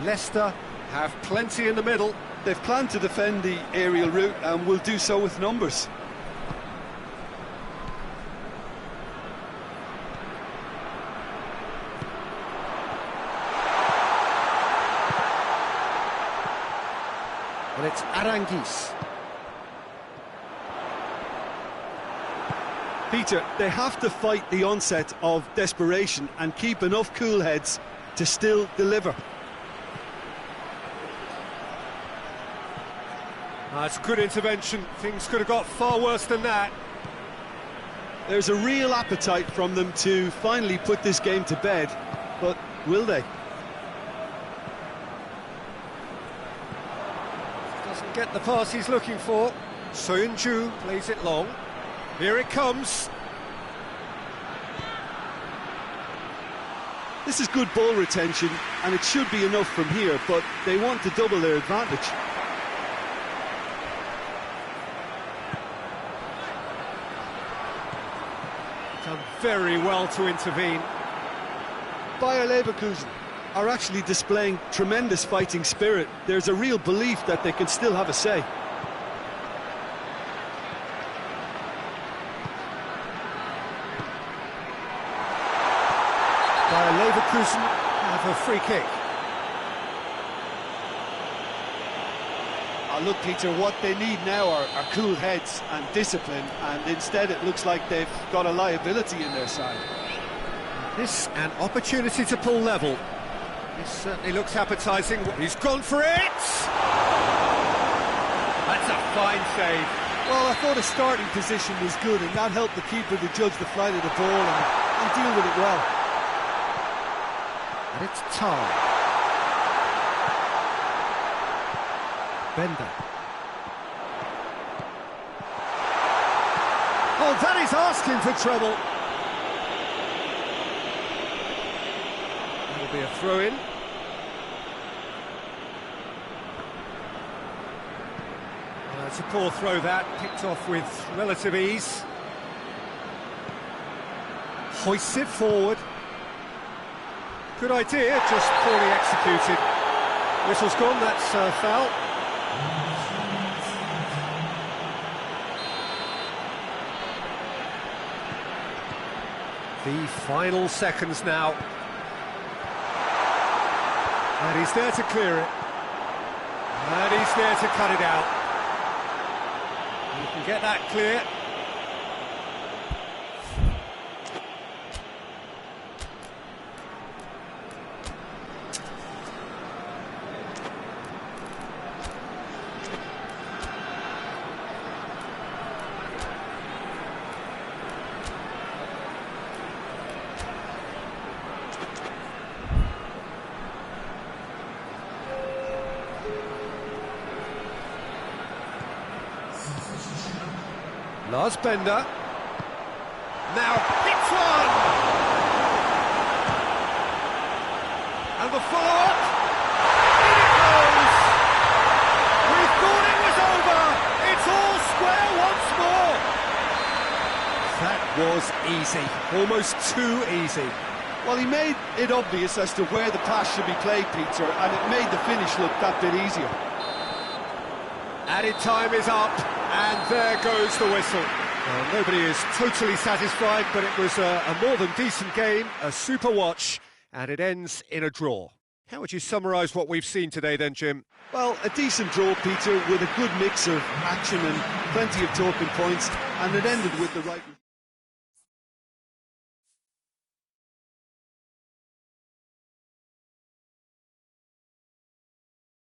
Leicester have plenty in the middle. They've planned to defend the aerial route and will do so with numbers. And it's Aranguiz. Peter, they have to fight the onset of desperation and keep enough cool heads to still deliver. That's good intervention. Things could have got far worse than that. There's a real appetite from them to finally put this game to bed, but will they? Doesn't get the pass he's looking for. Soyuncu plays it long. Here it comes. This is good ball retention, and it should be enough from here, but they want to double their advantage. Done very well to intervene. Bayer Leverkusen are actually displaying tremendous fighting spirit. There's a real belief that they can still have a say. Bayer Leverkusen have a free kick. Look, Peter, what they need now are cool heads and discipline, and instead it looks like they've got a liability in their side. This an opportunity to pull level. This certainly looks appetising. He's gone for it! That's a fine save. Well, I thought his starting position was good, and that helped the keeper to judge the flight of the ball and deal with it well. And it's Tar. Bender. Oh, that is asking for trouble. That'll be a throw-in. It's a poor throw that, picked off with relative ease. Hoists it forward. Good idea, just poorly executed. Whistle's gone, that's foul. The final seconds now. And he's there to clear it. And he's there to cut it out. You can get that clear. Lars Bender. Now hits one! And the follow-up! In it goes! We thought it was over! It's all square once more! That was easy. Almost too easy. Well, he made it obvious as to where the pass should be played, Peter, and it made the finish look that bit easier. Added time is up, and there goes the whistle. Well, nobody is totally satisfied, but it was a more than decent game, a super watch, and it ends in a draw. How would you summarise what we've seen today then, Jim? Well, a decent draw, Peter, with a good mix of action and plenty of talking points, and it ended with the right...